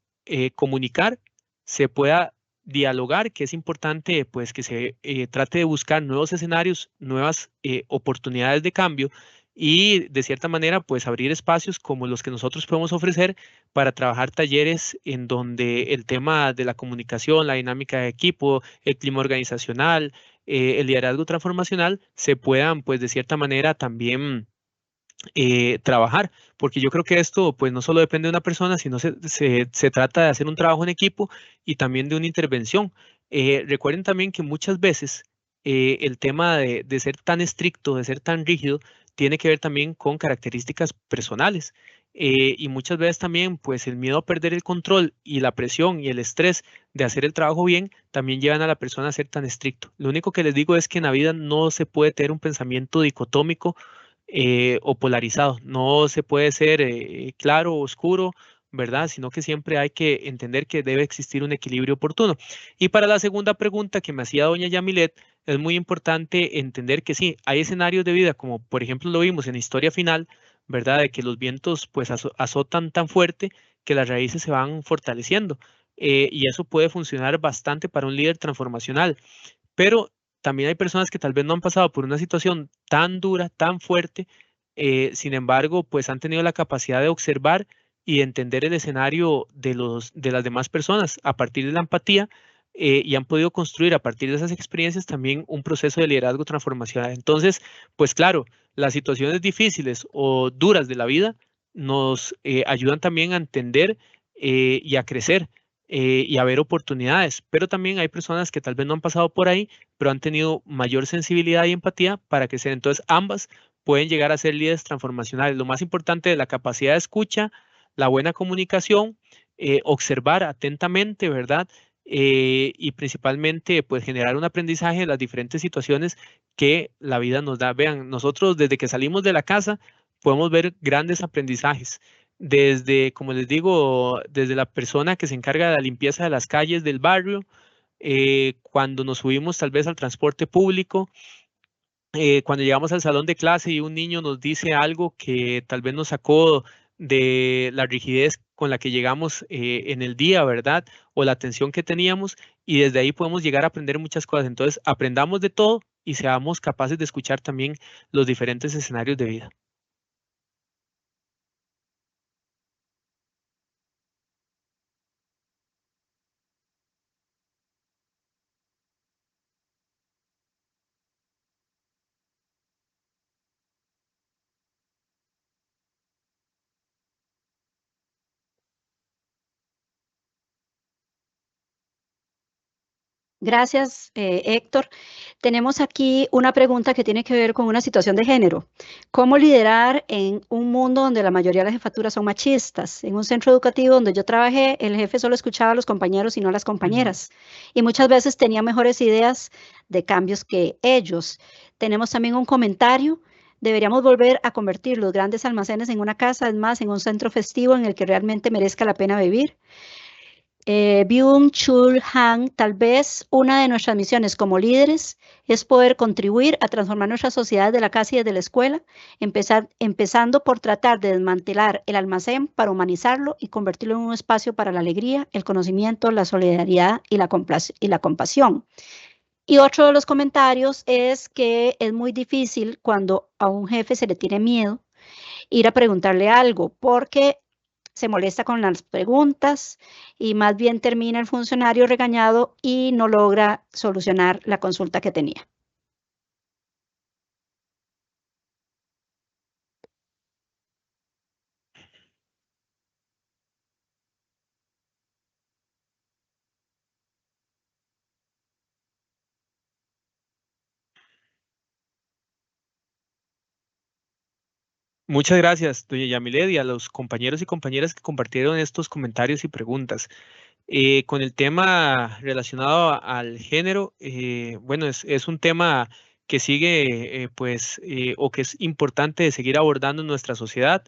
comunicar, se pueda dialogar, que es importante pues que se trate de buscar nuevos escenarios, nuevas oportunidades de cambio y de cierta manera pues abrir espacios como los que nosotros podemos ofrecer para trabajar talleres en donde el tema de la comunicación, la dinámica de equipo, el clima organizacional, el liderazgo transformacional se puedan pues de cierta manera también trabajar, porque yo creo que esto pues no solo depende de una persona, sino se trata de hacer un trabajo en equipo y también de una intervención. Recuerden también que muchas veces el tema de ser tan estricto, de ser tan rígido, tiene que ver también con características personales. Y muchas veces también, pues el miedo a perder el control y la presión y el estrés de hacer el trabajo bien, también llevan a la persona a ser tan estricto. Lo único que les digo es que en la vida no se puede tener un pensamiento dicotómico o polarizado. No se puede ser claro o oscuro, ¿verdad? Sino que siempre hay que entender que debe existir un equilibrio oportuno. Y para la segunda pregunta que me hacía doña Yamilet, es muy importante entender que sí, hay escenarios de vida, como por ejemplo lo vimos en Historia Final, ¿verdad? De que los vientos pues azotan tan fuerte que las raíces se van fortaleciendo. Y eso puede funcionar bastante para un líder transformacional. Pero también hay personas que tal vez no han pasado por una situación tan dura, tan fuerte, sin embargo, pues han tenido la capacidad de observar y entender el escenario de las demás personas a partir de la empatía y han podido construir a partir de esas experiencias también un proceso de liderazgo transformacional. Entonces, pues claro, las situaciones difíciles o duras de la vida nos ayudan también a entender y a crecer y a ver oportunidades, pero también hay personas que tal vez no han pasado por ahí, pero han tenido mayor sensibilidad y empatía para crecer. Entonces, ambas pueden llegar a ser líderes transformacionales. Lo más importante es la capacidad de escucha, la buena comunicación, observar atentamente, ¿verdad? Y principalmente, pues, generar un aprendizaje de las diferentes situaciones que la vida nos da. Vean, nosotros desde que salimos de la casa podemos ver grandes aprendizajes desde, como les digo, desde la persona que se encarga de la limpieza de las calles del barrio, cuando nos subimos tal vez al transporte público, cuando llegamos al salón de clase y un niño nos dice algo que tal vez nos sacó de la rigidez con la que llegamos en el día, ¿verdad? O la atención que teníamos, y desde ahí podemos llegar a aprender muchas cosas. Entonces, aprendamos de todo y seamos capaces de escuchar también los diferentes escenarios de vida. Gracias, Héctor. Tenemos aquí una pregunta que tiene que ver con una situación de género. ¿Cómo liderar en un mundo donde la mayoría de las jefaturas son machistas? En un centro educativo donde yo trabajé, el jefe solo escuchaba a los compañeros y no a las compañeras. Y muchas veces tenía mejores ideas de cambios que ellos. Tenemos también un comentario. Deberíamos volver a convertir los grandes almacenes en una casa, es más, en un centro festivo en el que realmente merezca la pena vivir. Byung-Chul Han, tal vez una de nuestras misiones como líderes es poder contribuir a transformar nuestra sociedad de la casa y desde la escuela, empezando por tratar de desmantelar el almacén para humanizarlo y convertirlo en un espacio para la alegría, el conocimiento, la solidaridad y la compasión. Y otro de los comentarios es que es muy difícil cuando a un jefe se le tiene miedo ir a preguntarle algo, porque se molesta con las preguntas y más bien termina el funcionario regañado y no logra solucionar la consulta que tenía. Muchas gracias, doña Yamilet, y a los compañeros y compañeras que compartieron estos comentarios y preguntas. Con el tema relacionado al género, bueno, es un tema que sigue, o que es importante de seguir abordando en nuestra sociedad.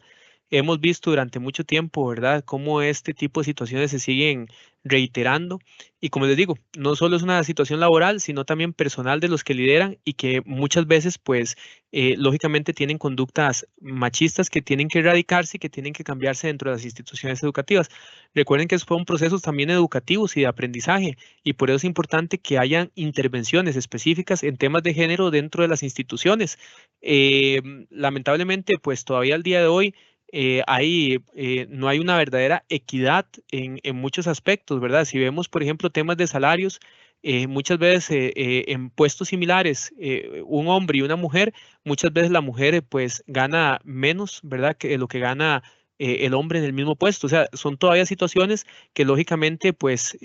Hemos visto durante mucho tiempo, ¿verdad?, cómo este tipo de situaciones se siguen reiterando. Y como les digo, no solo es una situación laboral, sino también personal de los que lideran y que muchas veces, pues, lógicamente tienen conductas machistas que tienen que erradicarse y que tienen que cambiarse dentro de las instituciones educativas. Recuerden que son procesos también educativos y de aprendizaje, y por eso es importante que hayan intervenciones específicas en temas de género dentro de las instituciones. Lamentablemente, pues todavía al día de hoy no hay una verdadera equidad en muchos aspectos, ¿verdad? Si vemos, por ejemplo, temas de salarios, muchas veces en puestos similares, un hombre y una mujer, muchas veces la mujer pues gana menos, ¿verdad?, que lo que gana el hombre en el mismo puesto. O sea, son todavía situaciones que lógicamente pues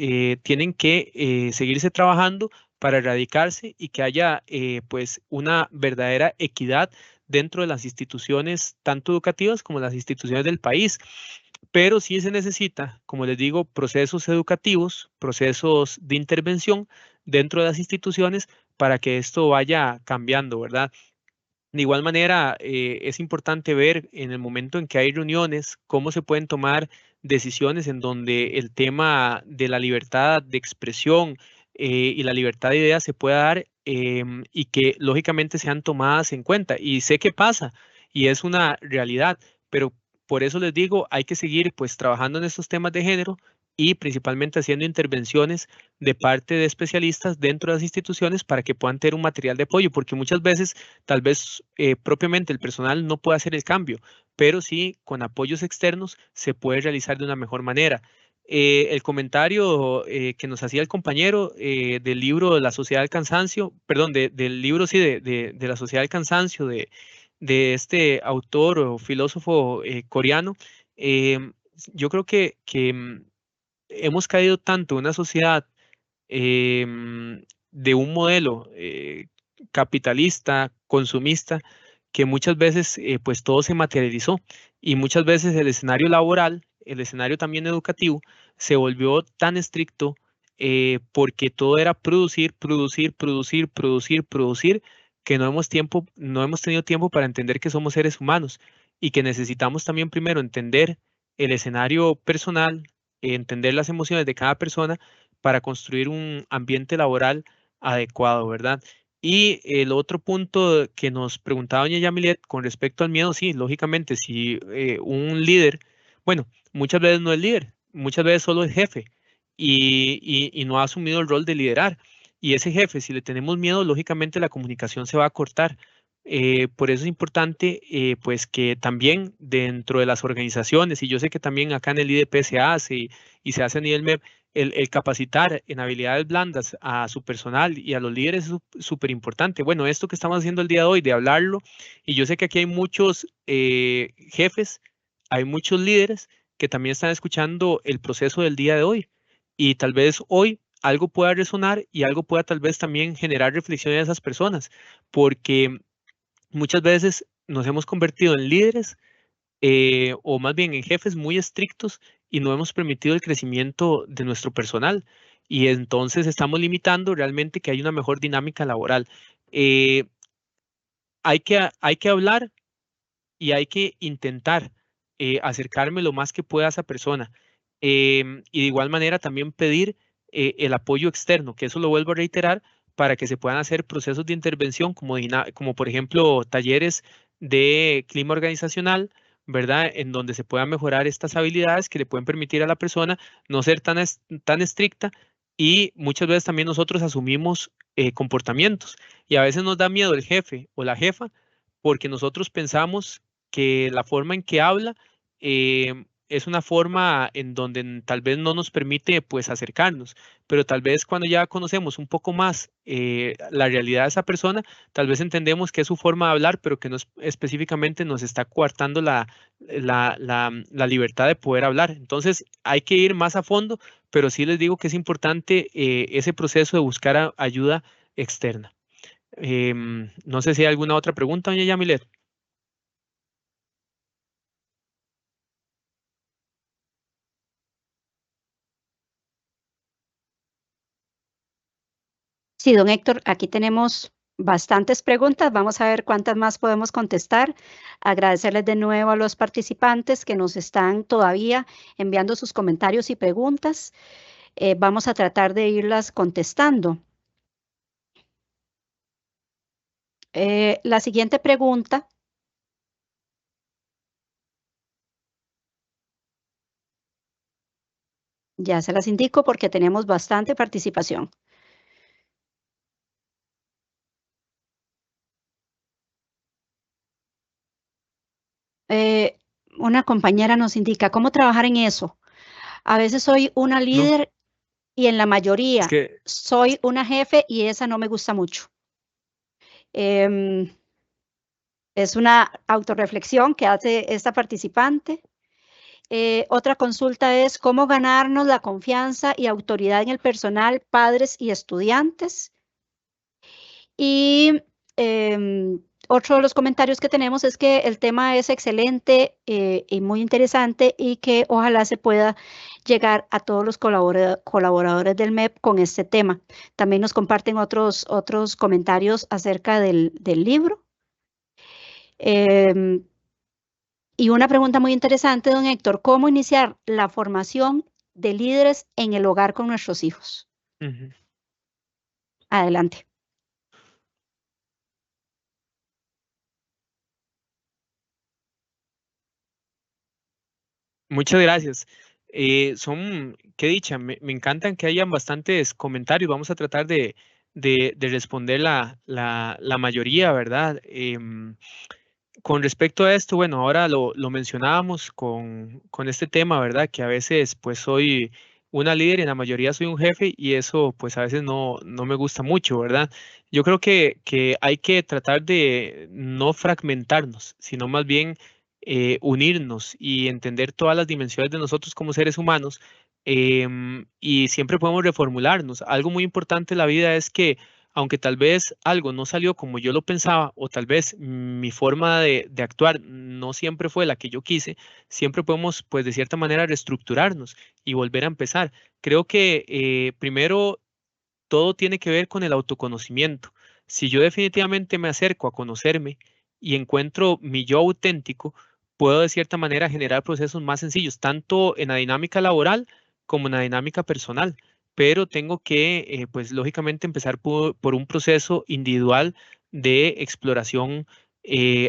tienen que seguirse trabajando para erradicarse y que haya pues una verdadera equidad dentro de las instituciones, tanto educativas como las instituciones del país. Pero sí se necesita, como les digo, procesos educativos, procesos de intervención dentro de las instituciones para que esto vaya cambiando, ¿verdad? De igual manera, es importante ver en el momento en que hay reuniones cómo se pueden tomar decisiones en donde el tema de la libertad de expresión y la libertad de ideas se pueda dar y que lógicamente sean tomadas en cuenta. Y sé que pasa y es una realidad, pero por eso les digo, hay que seguir pues trabajando en estos temas de género y principalmente haciendo intervenciones de parte de especialistas dentro de las instituciones para que puedan tener un material de apoyo, porque muchas veces tal vez propiamente el personal no puede hacer el cambio, pero sí con apoyos externos se puede realizar de una mejor manera. El comentario que nos hacía el compañero del libro La Sociedad del Cansancio, perdón, del libro sí, de La Sociedad del Cansancio, de este autor o filósofo coreano, yo creo que hemos caído tanto en una sociedad de un modelo capitalista, consumista, que muchas veces pues todo se materializó y muchas veces el escenario laboral, el escenario también educativo, se volvió tan estricto porque todo era producir, producir, producir, producir, producir, que no hemos tenido tiempo para entender que somos seres humanos y que necesitamos también primero entender el escenario personal, entender las emociones de cada persona para construir un ambiente laboral adecuado, ¿verdad? Y el otro punto que nos preguntaba doña Yamilet con respecto al miedo, sí, lógicamente, si un líder, bueno, muchas veces no es líder, muchas veces solo es jefe y no ha asumido el rol de liderar. Y ese jefe, si le tenemos miedo, lógicamente la comunicación se va a cortar. Por eso es importante, pues, que también dentro de las organizaciones, y yo sé que también acá en el IDP se hace y se hace a nivel MEP, el capacitar en habilidades blandas a su personal y a los líderes es súper importante. Bueno, esto que estamos haciendo el día de hoy, de hablarlo, y yo sé que aquí hay muchos jefes, hay muchos líderes que también están escuchando el proceso del día de hoy, y tal vez hoy algo pueda resonar y algo pueda tal vez también generar reflexión en esas personas, porque muchas veces nos hemos convertido en líderes o más bien en jefes muy estrictos y no hemos permitido el crecimiento de nuestro personal y entonces estamos limitando realmente que hay una mejor dinámica laboral. Hay que hablar y hay que intentar acercarme lo más que pueda a esa persona y de igual manera también pedir el apoyo externo, que eso lo vuelvo a reiterar, para que se puedan hacer procesos de intervención como por ejemplo talleres de clima organizacional, ¿verdad? En donde se puedan mejorar estas habilidades que le pueden permitir a la persona no ser tan estricta y muchas veces también nosotros asumimos comportamientos y a veces nos da miedo el jefe o la jefa porque nosotros pensamos que la forma en que habla es una forma en donde tal vez no nos permite pues acercarnos, pero tal vez cuando ya conocemos un poco más la realidad de esa persona, tal vez entendemos que es su forma de hablar, pero que no específicamente nos está coartando la libertad de poder hablar. Entonces hay que ir más a fondo, pero sí les digo que es importante ese proceso de buscar ayuda externa. No sé si hay alguna otra pregunta, doña Yamilet. Sí, don Héctor, aquí tenemos bastantes preguntas. Vamos a ver cuántas más podemos contestar. Agradecerles de nuevo a los participantes que nos están todavía enviando sus comentarios y preguntas. Vamos a tratar de irlas contestando. La siguiente pregunta ya se las indico porque tenemos bastante participación. Una compañera nos indica cómo trabajar en eso. A veces soy una líder y en la mayoría soy una jefe y esa no me gusta mucho. Es una autorreflexión que hace esta participante. Otra consulta es cómo ganarnos la confianza y autoridad en el personal, padres y estudiantes. Y otro de los comentarios que tenemos es que el tema es excelente y muy interesante y que ojalá se pueda llegar a todos los colaboradores del MEP con este tema. También nos comparten otros comentarios acerca del libro. Y una pregunta muy interesante, don Héctor, ¿cómo iniciar la formación de líderes en el hogar con nuestros hijos? Adelante. Muchas gracias. Qué dicha, me encantan que hayan bastantes comentarios. Vamos a tratar de responder la mayoría, ¿verdad? Con respecto a esto, bueno, ahora lo mencionábamos con este tema, ¿verdad? Que a veces pues soy una líder y en la mayoría soy un jefe y eso pues a veces no me gusta mucho, ¿verdad? Yo creo que hay que tratar de no fragmentarnos, sino más bien unirnos y entender todas las dimensiones de nosotros como seres humanos, y siempre podemos reformularnos. Algo muy importante en la vida es que aunque tal vez algo no salió como yo lo pensaba o tal vez mi forma de actuar no siempre fue la que yo quise, siempre podemos pues de cierta manera reestructurarnos y volver a empezar. Creo que primero todo tiene que ver con el autoconocimiento. Si yo definitivamente me acerco a conocerme y encuentro mi yo auténtico, puedo de cierta manera generar procesos más sencillos, tanto en la dinámica laboral como en la dinámica personal. Pero tengo que, pues lógicamente, empezar por un proceso individual de exploración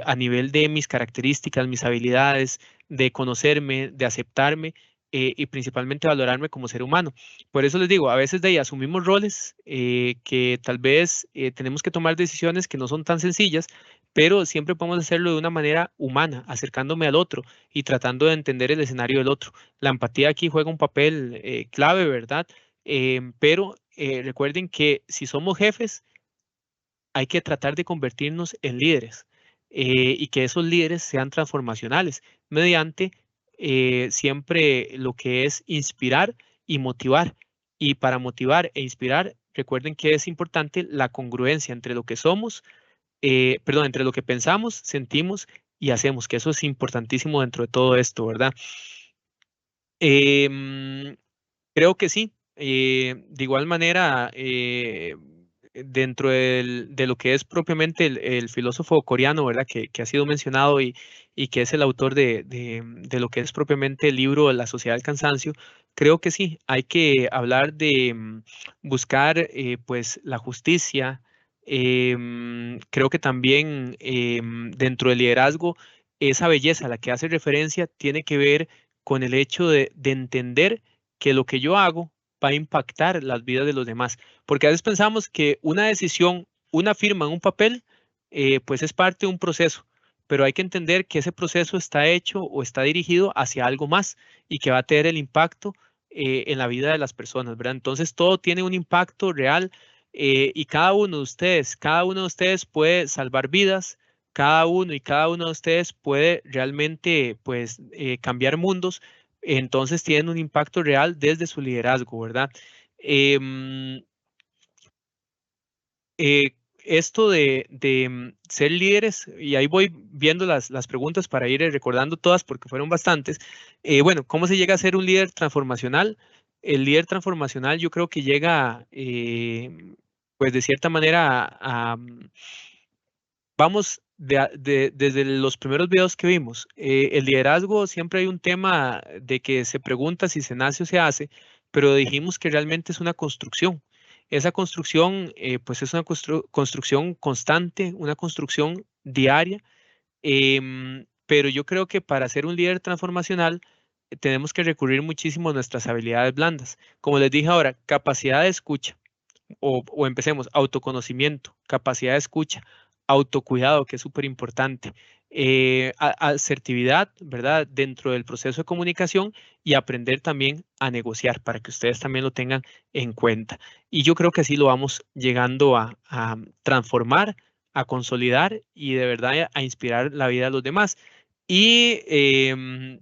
a nivel de mis características, mis habilidades, de conocerme, de aceptarme y principalmente valorarme como ser humano. Por eso les digo, a veces de ahí asumimos roles que tal vez tenemos que tomar decisiones que no son tan sencillas, pero siempre podemos hacerlo de una manera humana, acercándome al otro y tratando de entender el escenario del otro. La empatía aquí juega un papel clave, ¿verdad? Pero recuerden que si somos jefes, hay que tratar de convertirnos en líderes y que esos líderes sean transformacionales mediante siempre lo que es inspirar y motivar. Y para motivar e inspirar, recuerden que es importante la congruencia entre lo que somos, entre lo que pensamos, sentimos y hacemos, que eso es importantísimo dentro de todo esto, ¿verdad? Creo que sí. De igual manera, dentro de lo que es propiamente el filósofo coreano, ¿verdad? Que ha sido mencionado y que es el autor de lo que es propiamente el libro La Sociedad del Cansancio, creo que sí, hay que hablar de buscar pues la justicia. Creo que también dentro del liderazgo, esa belleza a la que hace referencia tiene que ver con el hecho de entender que lo que yo hago va a impactar las vidas de los demás. Porque a veces pensamos que una decisión, una firma en un papel, pues es parte de un proceso, pero hay que entender que ese proceso está hecho o está dirigido hacia algo más y que va a tener el impacto en la vida de las personas, ¿verdad? Entonces todo tiene un impacto real y cada uno de ustedes puede salvar vidas, cada uno y cada uno de ustedes puede realmente pues cambiar mundos, entonces tienen un impacto real desde su liderazgo, ¿verdad? Esto de ser líderes, y ahí voy viendo las preguntas para ir recordando todas porque fueron bastantes. Bueno, ¿cómo se llega a ser un líder transformacional? El líder transformacional yo creo que llega, pues de cierta manera, vamos desde los primeros videos que vimos. El liderazgo siempre hay un tema de que se pregunta si se nace o se hace, pero dijimos que realmente es una construcción. Esa construcción, pues es una construcción constante, una construcción diaria, pero yo creo que para ser un líder transformacional tenemos que recurrir muchísimo a nuestras habilidades blandas. Como les dije ahora, capacidad de escucha, o empecemos, autoconocimiento, capacidad de escucha, autocuidado, que es súper importante, asertividad, ¿verdad? Dentro del proceso de comunicación y aprender también a negociar para que ustedes también lo tengan en cuenta. Y yo creo que así lo vamos llegando a transformar, a consolidar y de verdad a inspirar la vida de los demás. Y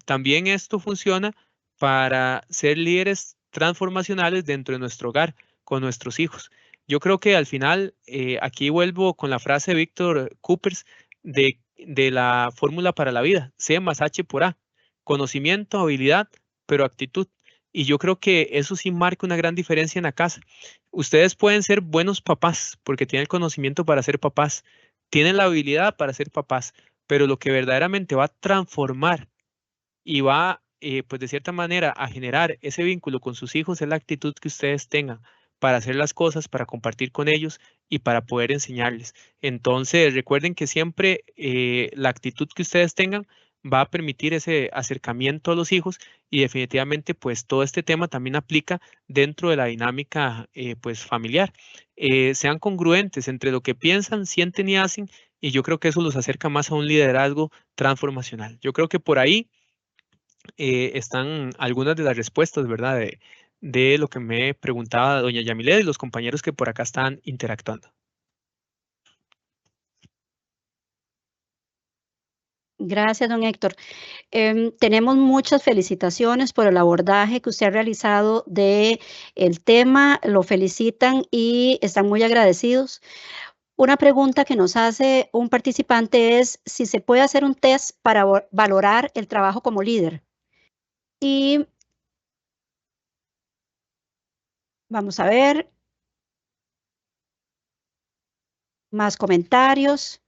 también esto funciona para ser líderes transformacionales dentro de nuestro hogar, con nuestros hijos. Yo creo que al final, aquí vuelvo con la frase de Víctor Coopers de la fórmula para la vida, C más H por A, conocimiento, habilidad, pero actitud. Y yo creo que eso sí marca una gran diferencia en la casa. Ustedes pueden ser buenos papás porque tienen el conocimiento para ser papás, tienen la habilidad para ser papás, pero lo que verdaderamente va a transformar y va, pues de cierta manera, a generar ese vínculo con sus hijos es la actitud que ustedes tengan para hacer las cosas, para compartir con ellos y para poder enseñarles. Entonces, recuerden que siempre la actitud que ustedes tengan va a permitir ese acercamiento a los hijos y definitivamente pues todo este tema también aplica dentro de la dinámica pues familiar. Sean congruentes entre lo que piensan, sienten y hacen y yo creo que eso los acerca más a un liderazgo transformacional. Yo creo que por ahí están algunas de las respuestas, ¿verdad? De lo que me preguntaba doña Yamilet y los compañeros que por acá están interactuando. Gracias, don Héctor. Tenemos muchas felicitaciones por el abordaje que usted ha realizado del tema. Lo felicitan y están muy agradecidos. Una pregunta que nos hace un participante es si se puede hacer un test para valorar el trabajo como líder. Y vamos a ver más comentarios.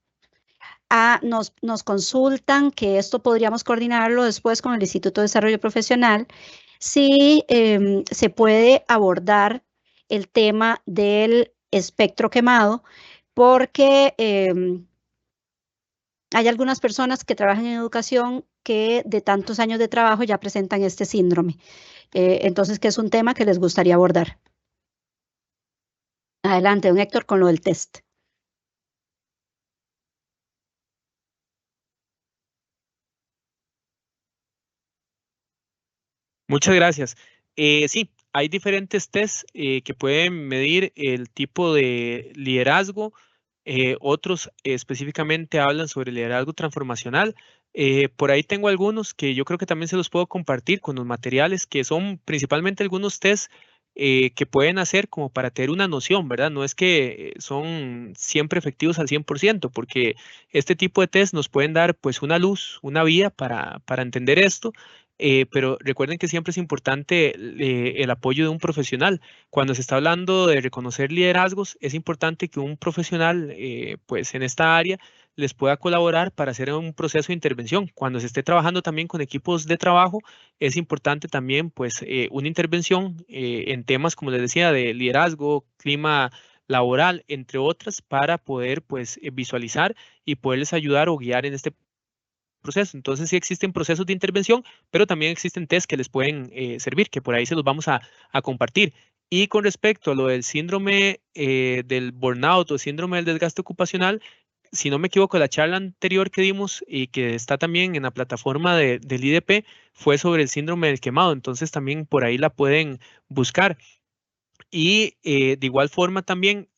Nos consultan que esto podríamos coordinarlo después con el Instituto de Desarrollo Profesional, si se puede abordar el tema del espectro quemado, porque hay algunas personas que trabajan en educación que de tantos años de trabajo ya presentan este síndrome. Entonces, que es un tema que les gustaría abordar. Adelante, don Héctor, con lo del test. Muchas gracias. Sí, hay diferentes tests que pueden medir el tipo de liderazgo. Otros específicamente hablan sobre liderazgo transformacional. Por ahí tengo algunos que yo creo que también se los puedo compartir con los materiales, que son principalmente algunos tests que pueden hacer como para tener una noción, ¿verdad? No es que son siempre efectivos al 100%, porque este tipo de test nos pueden dar pues una luz, una vía para entender esto. Pero recuerden que siempre es importante el apoyo de un profesional. Cuando se está hablando de reconocer liderazgos, es importante que un profesional, pues en esta área, les pueda colaborar para hacer un proceso de intervención. Cuando se esté trabajando también con equipos de trabajo, es importante también, pues, una intervención en temas, como les decía, de liderazgo, clima laboral, entre otras, para poder, pues, visualizar y poderles ayudar o guiar en este proceso. Entonces sí existen procesos de intervención, pero también existen test que les pueden servir, que por ahí se los vamos a compartir. Y con respecto a lo del síndrome del burnout o síndrome del desgaste ocupacional, si no me equivoco, la charla anterior que dimos y que está también en la plataforma del IDP fue sobre el síndrome del quemado, entonces también por ahí la pueden buscar. Y de igual forma también,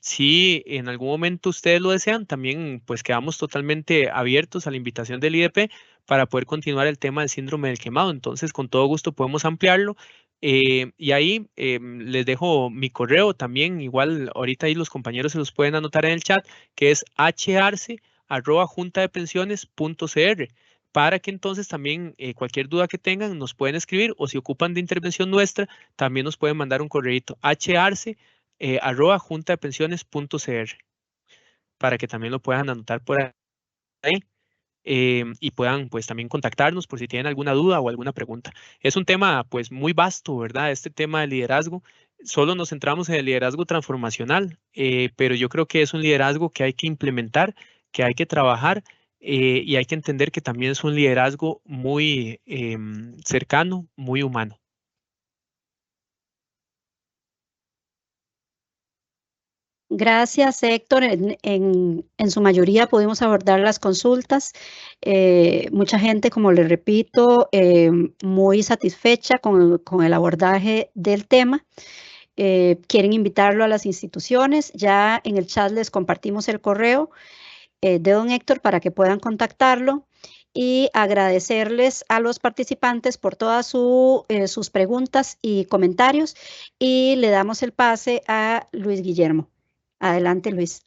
si en algún momento ustedes lo desean, también pues quedamos totalmente abiertos a la invitación del IDP para poder continuar el tema del síndrome del quemado. Entonces, con todo gusto podemos ampliarlo. Y ahí les dejo mi correo también, igual ahorita ahí los compañeros se los pueden anotar en el chat, que es harce@juntadepensiones.cr, para que entonces también cualquier duda que tengan nos pueden escribir, o si ocupan de intervención nuestra, también nos pueden mandar un correíto harce@juntadepensiones.cr, para que también lo puedan anotar por ahí y puedan pues también contactarnos por si tienen alguna duda o alguna pregunta. Es un tema pues muy vasto, ¿verdad? Este tema de liderazgo. Solo nos centramos en el liderazgo transformacional, pero yo creo que es un liderazgo que hay que implementar, que hay que trabajar y hay que entender que también es un liderazgo muy cercano, muy humano. Gracias, Héctor. En su mayoría pudimos abordar las consultas. Mucha gente, como les repito, muy satisfecha con el abordaje del tema. Quieren invitarlo a las instituciones. Ya en el chat les compartimos el correo de don Héctor para que puedan contactarlo. y agradecerles a los participantes por todas sus preguntas y comentarios, y le damos el pase a Luis Guillermo. Adelante, Luis.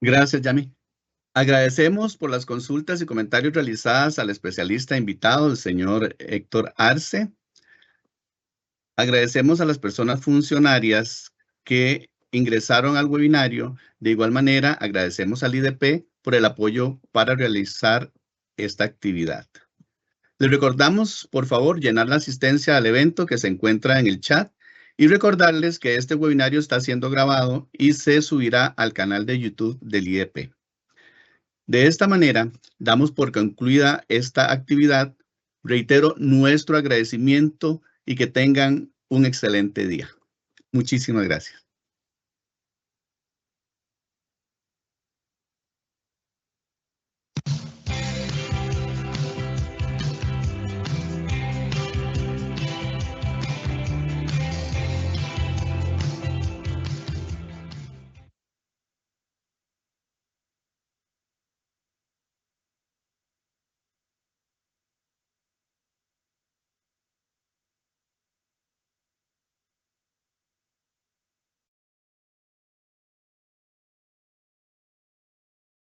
Gracias, Yami. Agradecemos por las consultas y comentarios realizadas al especialista invitado, el señor Héctor Arce. Agradecemos a las personas funcionarias que ingresaron al webinario. De igual manera, agradecemos al IDP por el apoyo para realizar esta actividad. Les recordamos, por favor, llenar la asistencia al evento que se encuentra en el chat y recordarles que este webinario está siendo grabado y se subirá al canal de YouTube del IDP. De esta manera, damos por concluida esta actividad. Reitero nuestro agradecimiento y que tengan un excelente día. Muchísimas gracias.